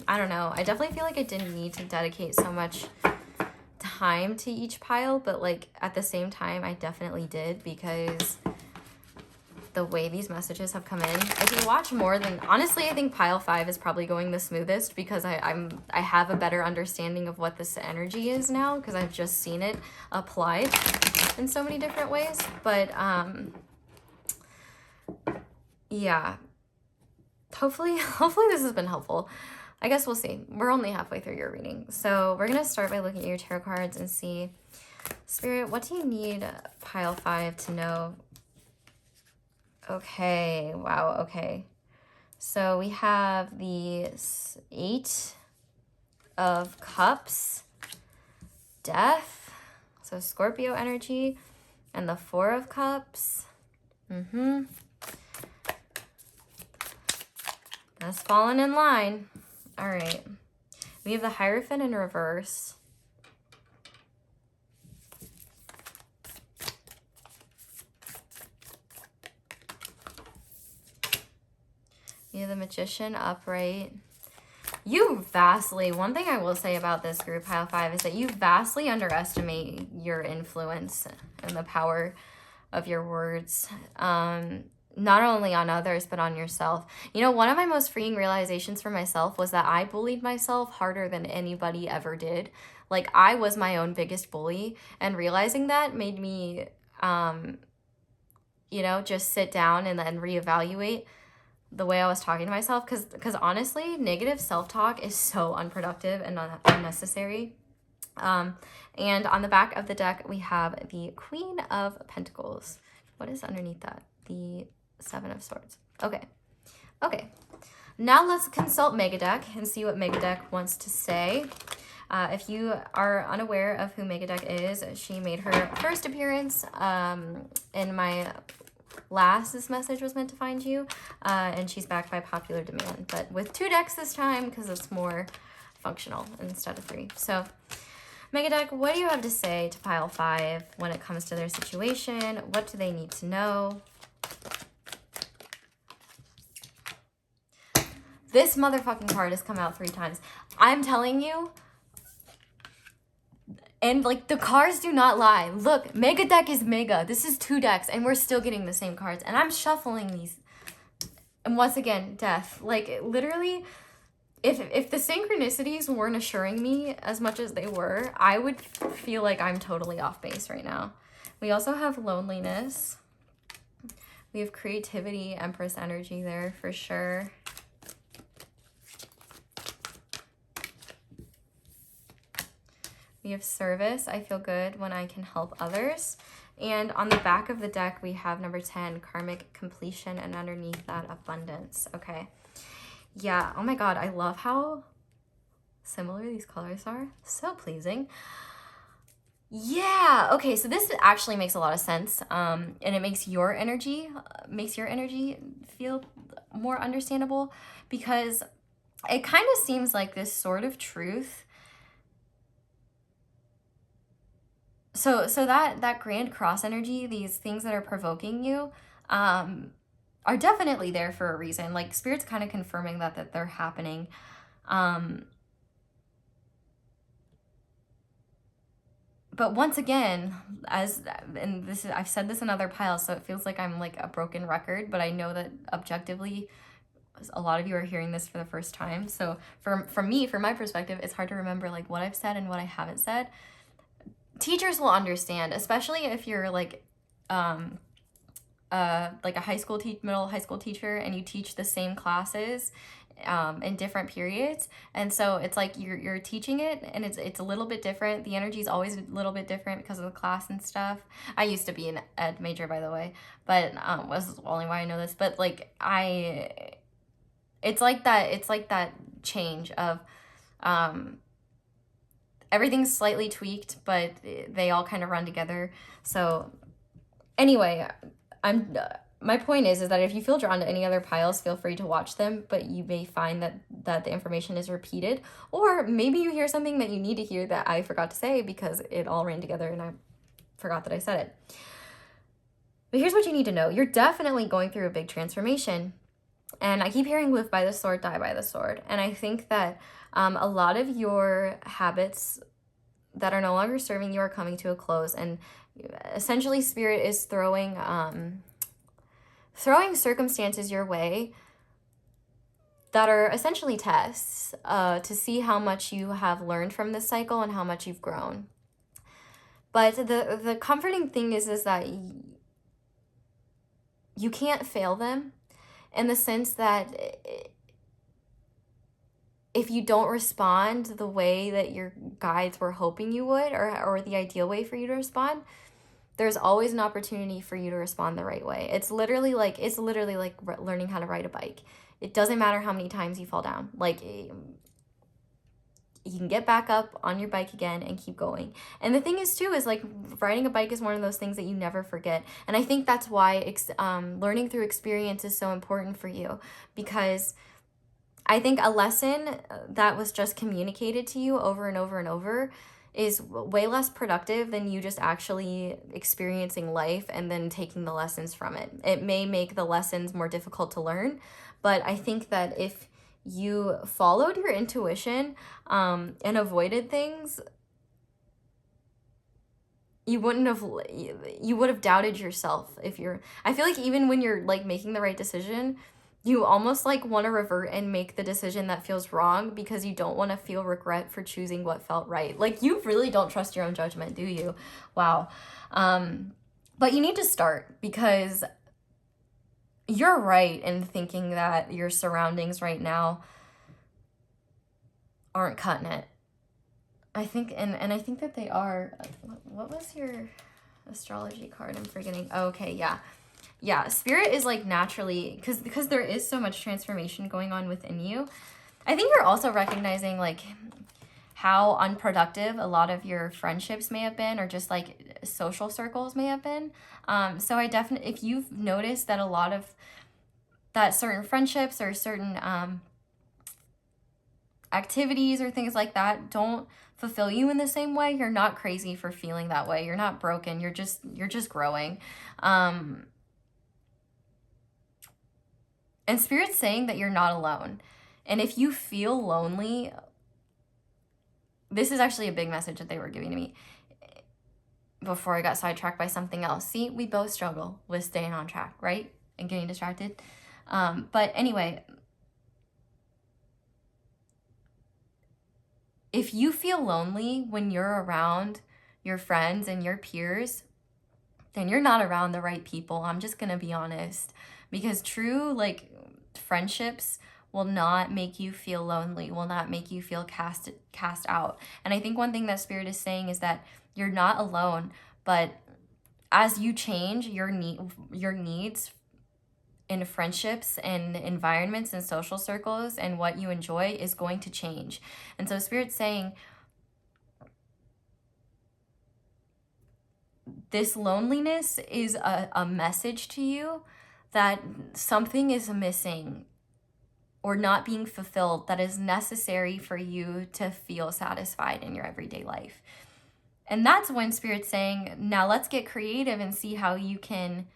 I don't know, I definitely feel like I didn't need to dedicate so much time to each pile, but like at the same time I definitely did, because the way these messages have come in. If you watch more than, honestly, I think pile 5 is probably going the smoothest, because I have a better understanding of what this energy is now, because I've just seen it applied in so many different ways. But yeah, hopefully this has been helpful. I guess we'll see. We're only halfway through your reading, so we're gonna start by looking at your tarot cards and see, Spirit, what do you need pile 5 to know? Okay, wow, okay. So we have the 8 of Cups, Death, so Scorpio energy, and the 4 of Cups. That's falling in line. All right. We have the Hierophant in reverse. You have the Magician upright. You vastly, one thing I will say about this group, pile 5, is that you vastly underestimate your influence and the power of your words. Not only on others, but on yourself. You know, one of my most freeing realizations for myself was that I bullied myself harder than anybody ever did. Like, I was my own biggest bully, and realizing that made me, you know, just sit down and then reevaluate the way I was talking to myself, because honestly, negative self-talk is so unproductive and unnecessary. And on the back of the deck, we have the Queen of Pentacles. What is underneath that? The 7 of Swords. Okay. Now let's consult MEGADECK and see what MEGADECK wants to say. If you are unaware of who MEGADECK is, she made her first appearance in my This message was meant to find you, and she's back by popular demand, but with 2 decks this time, because it's more functional instead of 3. So MEGADECK, what do you have to say to pile 5 when it comes to their situation? What do they need to know? This motherfucking card has come out 3 times. I'm telling you, and like, the cards do not lie. Look, MEGADECK is mega. This is 2 decks, and we're still getting the same cards. And I'm shuffling these. And once again, death. Like, literally, if the synchronicities weren't assuring me as much as they were, I would feel like I'm totally off base right now. We also have loneliness. We have creativity, Empress energy there for sure. We have service. I feel good when I can help others. And on the back of the deck, we have number 10, karmic completion, and underneath that, abundance. Okay. Yeah. Oh my God. I love how similar these colors are. So pleasing. Yeah. Okay. So this actually makes a lot of sense. And it makes your energy feel more understandable, because it kind of seems like this sort of truth. So that Grand Cross energy, these things that are provoking you, are definitely there for a reason. Like, Spirit's kind of confirming that they're happening. But once again, I've said this in other piles, so it feels like I'm like a broken record, but I know that objectively, a lot of you are hearing this for the first time. So from me, from my perspective, it's hard to remember like what I've said and what I haven't said. Teachers will understand, especially if you're like a middle high school teacher, and you teach the same classes in different periods, and so it's like you're teaching it, and it's a little bit different. The energy is always a little bit different because of the class and stuff. I used to be an ed major, by the way, but this is only why I know this. But like it's like that change of everything's slightly tweaked, but they all kind of run together. So anyway, my point is that if you feel drawn to any other piles, feel free to watch them, but you may find that the information is repeated, or maybe you hear something that you need to hear that I forgot to say because it all ran together and I forgot that I said it. But here's what you need to know. You're definitely going through a big transformation. And I keep hearing live by the sword, die by the sword. And I think that a lot of your habits that are no longer serving you are coming to a close. And essentially, Spirit is throwing circumstances your way that are essentially tests to see how much you have learned from this cycle and how much you've grown. But the comforting thing is that you can't fail them, in the sense that if you don't respond the way that your guides were hoping you would, or the ideal way for you to respond, there's always an opportunity for you to respond the right way. It's literally like learning how to ride a bike. It doesn't matter how many times you fall down. Like, you can get back up on your bike again and keep going. And the thing is too, is like riding a bike is one of those things that you never forget. And I think that's why learning through experience is so important for you, because I think a lesson that was just communicated to you over and over and over is way less productive than you just actually experiencing life and then taking the lessons from it. It may make the lessons more difficult to learn, but I think that if you followed your intuition and avoided things, you would have doubted yourself. I feel like even when you're like making the right decision, you almost like want to revert and make the decision that feels wrong because you don't want to feel regret for choosing what felt right. Like, you really don't trust your own judgment, do you? Wow. But you need to start, because you're right in thinking that your surroundings right now aren't cutting it. I think, and I think that they are. What was your astrology card? I'm forgetting. Oh, okay, yeah. Yeah, Spirit is like naturally, because there is so much transformation going on within you. I think you're also recognizing like how unproductive a lot of your friendships may have been, or just like social circles may have been. So I definitely, if you've noticed that a lot of that certain friendships or certain activities or things like that don't fulfill you in the same way, you're not crazy for feeling that way. You're not broken. You're just growing. And Spirit's saying that you're not alone. And if you feel lonely, this is actually a big message that they were giving to me before I got sidetracked by something else. See, we both struggle with staying on track, right? And getting distracted. But anyway, if you feel lonely when you're around your friends and your peers, then you're not around the right people. I'm just going to be honest. Because true, like, friendships will not make you feel lonely, will not make you feel cast out. And I think one thing that Spirit is saying is that you're not alone, but as you change, your needs in friendships and environments and social circles and what you enjoy is going to change. And so Spirit's saying this loneliness is a message to you that something is missing or not being fulfilled that is necessary for you to feel satisfied in your everyday life. And that's when Spirit's saying, now let's get creative and see how you can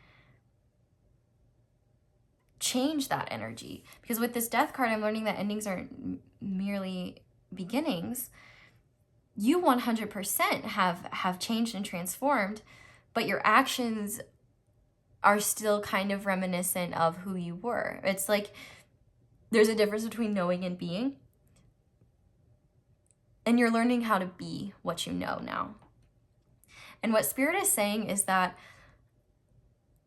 change that energy. Because with this Death card, I'm learning that endings aren't merely beginnings. You 100% have changed and transformed, but your actions are still kind of reminiscent of who you were. It's like There's a difference between knowing and being. And you're learning how to be what you know now. And what Spirit is saying is that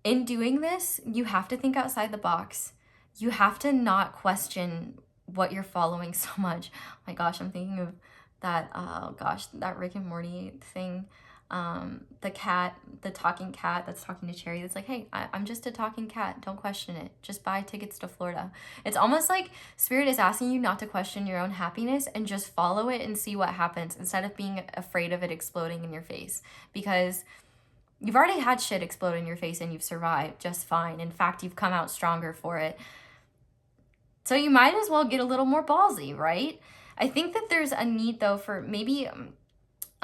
in doing this, you have to think outside the box. You have to not question what you're following so much. Oh my gosh, I'm thinking of that, oh gosh, that Rick and Morty thing. The cat, the talking cat that's talking to Cherry, that's like, hey, I'm just a talking cat. Don't question it. Just buy tickets to Florida. It's almost like Spirit is asking you not to question your own happiness and just follow it and see what happens instead of being afraid of it exploding in your face. Because you've already had shit explode in your face and you've survived just fine. In fact, you've come out stronger for it. So you might as well get a little more ballsy, right? I think that there's a need, though, for maybe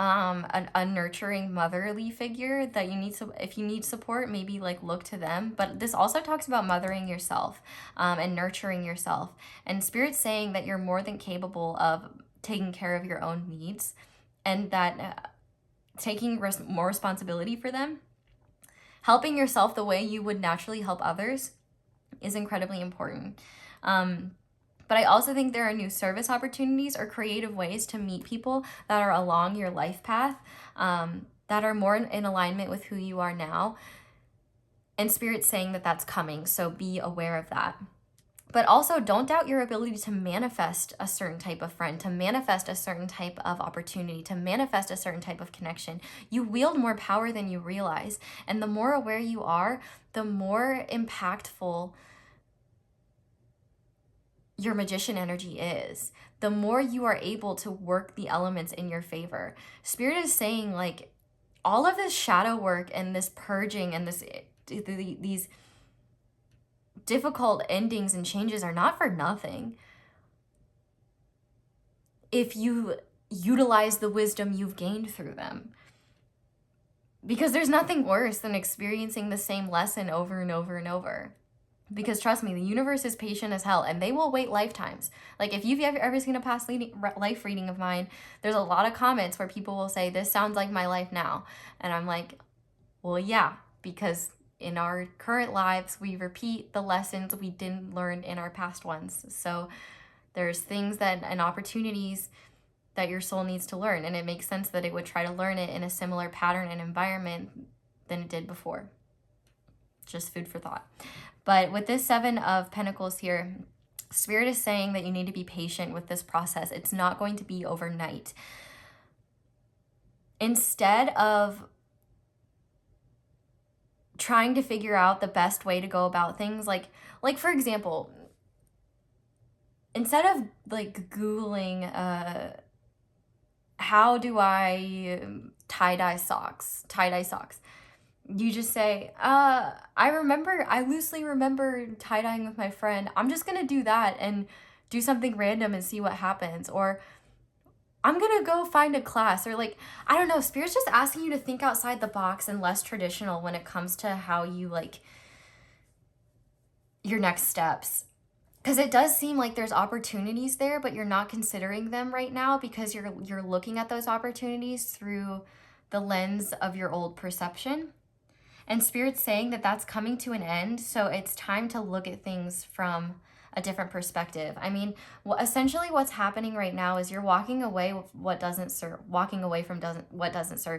a nurturing motherly figure that you need. So if you need support, maybe like look to them. But this also talks about mothering yourself and nurturing yourself. And Spirit's saying that you're more than capable of taking care of your own needs, and that taking more responsibility for them, helping yourself the way you would naturally help others, is incredibly important. But I also think there are new service opportunities or creative ways to meet people that are along your life path, that are more in alignment with who you are now. And Spirit's saying that that's coming, so be aware of that. But also, don't doubt your ability to manifest a certain type of friend, to manifest a certain type of opportunity, to manifest a certain type of connection. You wield more power than you realize. And the more aware you are, the more impactful your magician energy is, the more you are able to work the elements in your favor. Spirit is saying, like, all of this shadow work and this purging and these difficult endings and changes are not for nothing if you utilize the wisdom you've gained through them. Because there's nothing worse than experiencing the same lesson over and over and over. Because trust me, the universe is patient as hell, and they will wait lifetimes. Like, if you've ever seen a past life reading of mine, there's a lot of comments where people will say, this sounds like my life now. And I'm like, well, yeah, because in our current lives, we repeat the lessons we didn't learn in our past ones. So there's things that and opportunities that your soul needs to learn, and it makes sense that it would try to learn it in a similar pattern and environment than it did before. Just food for thought. But with this Seven of Pentacles here, Spirit is saying that you need to be patient with this process. It's not going to be overnight. Instead of trying to figure out the best way to go about things, like for example, instead of like Googling, how do I tie-dye socks, you just say, I loosely remember tie-dyeing with my friend. I'm just going to do that and do something random and see what happens. Or I'm going to go find a class. Or like, I don't know, Spirit's just asking you to think outside the box and less traditional when it comes to how you like your next steps. Because it does seem like there's opportunities there, but you're not considering them right now because you're looking at those opportunities through the lens of your old perception. And Spirit's saying that that's coming to an end, so it's time to look at things from a different perspective. I mean, essentially what's happening right now is you're walking away with what doesn't serve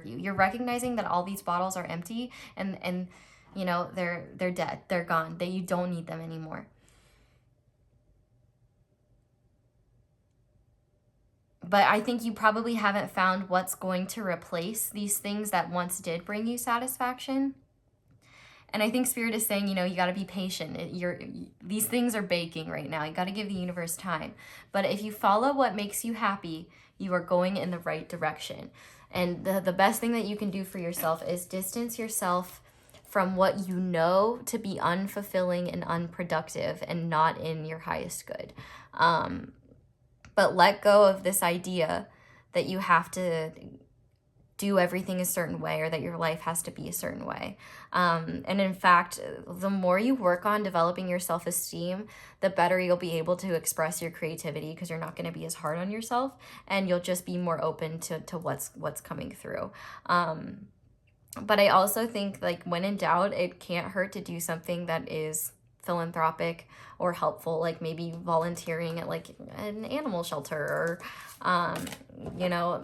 you. You're recognizing that all these bottles are empty and you know, they're dead, they're gone, that you don't need them anymore. But I think you probably haven't found what's going to replace these things that once did bring you satisfaction. And I think Spirit is saying, you know, you got to be patient. These things are baking right now. You got to give the universe time. But if you follow what makes you happy, you are going in the right direction. And the best thing that you can do for yourself is distance yourself from what you know to be unfulfilling and unproductive and not in your highest good. But let go of this idea that you have to do everything a certain way or that your life has to be a certain way. And in fact, the more you work on developing your self-esteem, the better you'll be able to express your creativity because you're not going to be as hard on yourself and you'll just be more open to what's coming through. But I also think, like, when in doubt, it can't hurt to do something that is philanthropic or helpful, like maybe volunteering at like an animal shelter, or you know,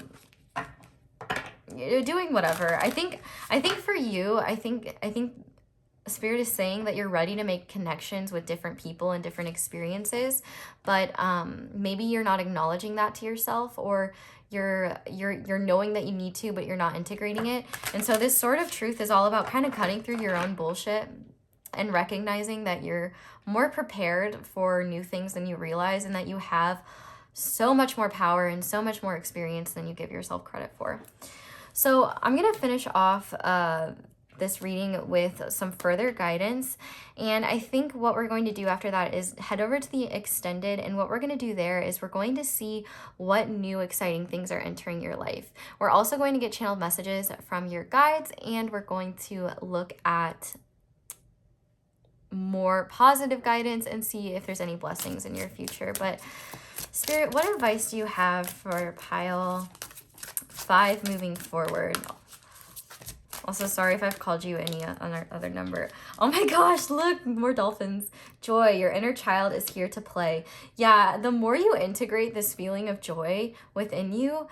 doing whatever. I think for you, I think Spirit is saying that you're ready to make connections with different people and different experiences, but maybe you're not acknowledging that to yourself, or you're knowing that you need to, but you're not integrating it. And so this Sword of Truth is all about kind of cutting through your own bullshit and recognizing that you're more prepared for new things than you realize, and that you have so much more power and so much more experience than you give yourself credit for. So I'm going to finish off this reading with some further guidance, and I think what we're going to do after that is head over to the extended, and what we're going to do there is we're going to see what new exciting things are entering your life. We're also going to get channeled messages from your guides, and we're going to look at more positive guidance and see if there's any blessings in your future. But Spirit, what advice do you have for pile 5 moving forward? Also, sorry if I've called you any other number. Oh my gosh, look, more dolphins. Joy, your inner child is here to play. Yeah, the more you integrate this feeling of joy within you,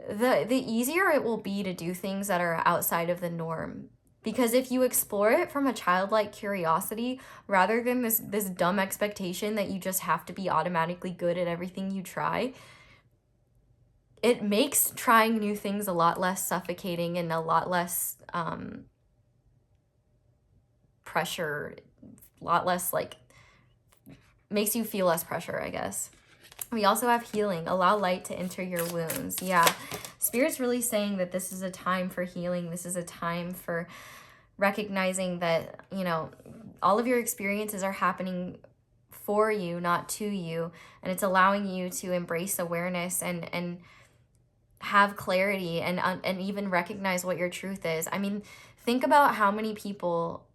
the easier it will be to do things that are outside of the norm. Because if you explore it from a childlike curiosity, rather than this dumb expectation that you just have to be automatically good at everything you try, it makes trying new things a lot less suffocating and a lot less pressure, a lot less, like, makes you feel less pressure, I guess. We also have healing. Allow light to enter your wounds. Yeah, Spirit's really saying that this is a time for healing. This is a time for recognizing that, you know, all of your experiences are happening for you, not to you. And it's allowing you to embrace awareness and have clarity and even recognize what your truth is. I mean, think about how many people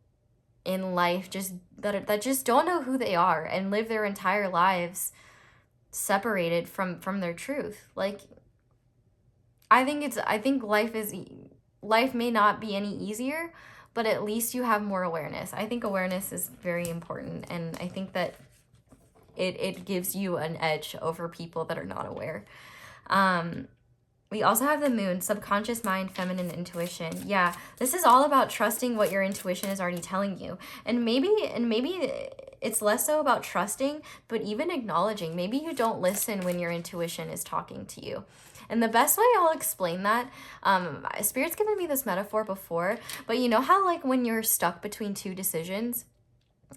in life that just don't know who they are and live their entire lives separated from their truth. Like, I think life may not be any easier, but at least you have more awareness. I think awareness is very important, and I think that it gives you an edge over people that are not aware. We also have the moon, subconscious mind, feminine intuition. Yeah, this is all about trusting what your intuition is already telling you. And maybe it's less so about trusting, but even acknowledging. Maybe you don't listen when your intuition is talking to you. And the best way I'll explain that, Spirit's given me this metaphor before, but you know how, like, when you're stuck between two decisions,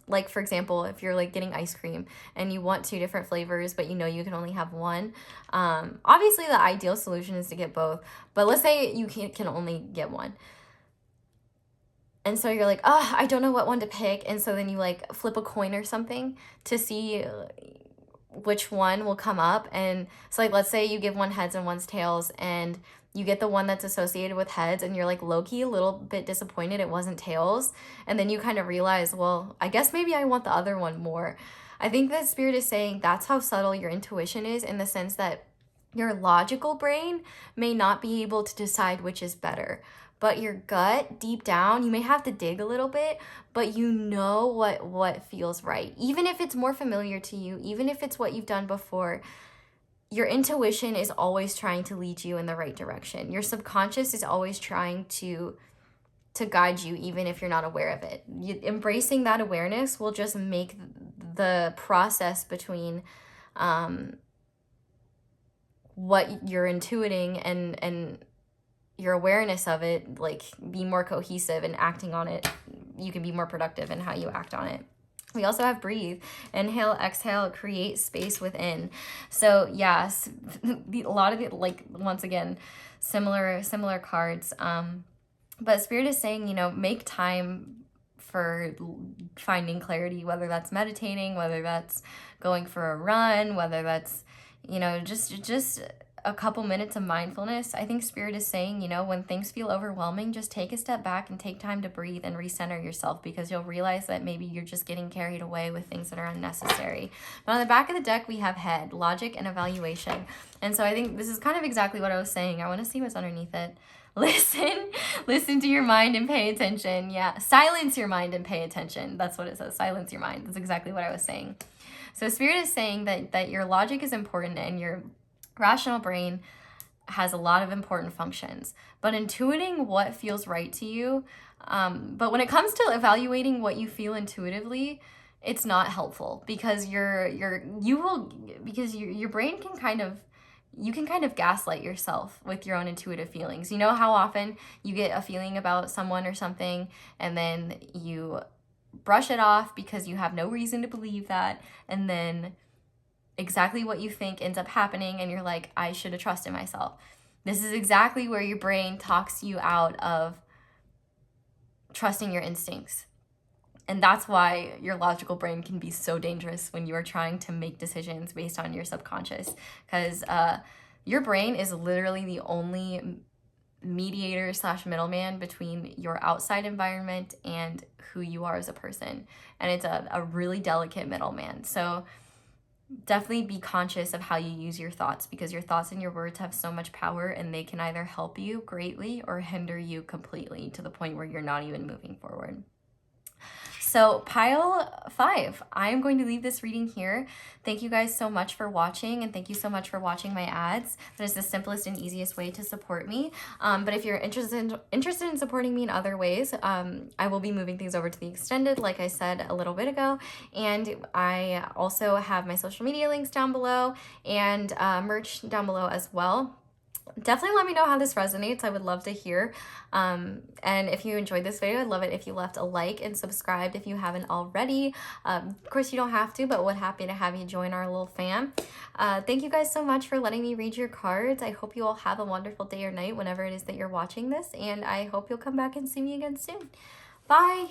like, for example, if you're like getting ice cream and you want 2 different flavors, but you know you can only have one. Obviously the ideal solution is to get both, but let's say you can only get one. And so you're like, oh, I don't know what one to pick. And so then you like flip a coin or something to see which one will come up. And so, like, let's say you give one heads and one's tails, and you get the one that's associated with heads, and you're like low-key a little bit disappointed it wasn't tails. And then you kind of realize, well, I guess maybe I want the other one more. I think that Spirit is saying that's how subtle your intuition is, in the sense that your logical brain may not be able to decide which is better. But your gut, deep down, you may have to dig a little bit, but you know what feels right. Even if it's more familiar to you, even if it's what you've done before, your intuition is always trying to lead you in the right direction. Your subconscious is always trying to guide you, even if you're not aware of it. Embracing that awareness will just make the process between what you're intuiting and your awareness of it, like, be more cohesive, and acting on it, you can be more productive in how you act on it. We also have breathe, inhale, exhale, create space within. So yes, a lot of it, like, once again, similar cards. But Spirit is saying, you know, make time for finding clarity, whether that's meditating, whether that's going for a run, whether that's, you know, just a couple minutes of mindfulness. I think Spirit is saying, you know, when things feel overwhelming, just take a step back and take time to breathe and recenter yourself, because you'll realize that maybe you're just getting carried away with things that are unnecessary. But on the back of the deck, we have head, logic, and evaluation. And so I think this is kind of exactly what I was saying. I want to see what's underneath it. listen to your mind and pay attention. Yeah, silence your mind and pay attention. That's what it says. Silence your mind. That's exactly what I was saying. So Spirit is saying that your logic is important and your rational brain has a lot of important functions, but intuiting what feels right to you. But when it comes to evaluating what you feel intuitively, it's not helpful because your brain can kind of gaslight yourself with your own intuitive feelings. You know how often you get a feeling about someone or something and then you brush it off because you have no reason to believe that, and then exactly what you think ends up happening and you're like, I should have trusted myself. This is exactly where your brain talks you out of trusting your instincts. And that's why your logical brain can be so dangerous when you are trying to make decisions based on your subconscious, because your brain is literally the only mediator / middleman between your outside environment and who you are as a person. And it's a really delicate middleman. So definitely be conscious of how you use your thoughts, because your thoughts and your words have so much power, and they can either help you greatly or hinder you completely to the point where you're not even moving forward. So pile 5, I am going to leave this reading here. Thank you guys so much for watching, and thank you so much for watching my ads. That is the simplest and easiest way to support me. But if you're interested in supporting me in other ways, I will be moving things over to the extended, like I said a little bit ago. And I also have my social media links down below and merch down below as well. Definitely let me know how this resonates. I would love to hear. And if you enjoyed this video, I'd love it if you left a like and subscribed if you haven't already. Of course, you don't have to, but would happy to have you join our little fam. Thank you guys so much for letting me read your cards. I hope you all have a wonderful day or night whenever it is that you're watching this, and I hope you'll come back and see me again soon. Bye!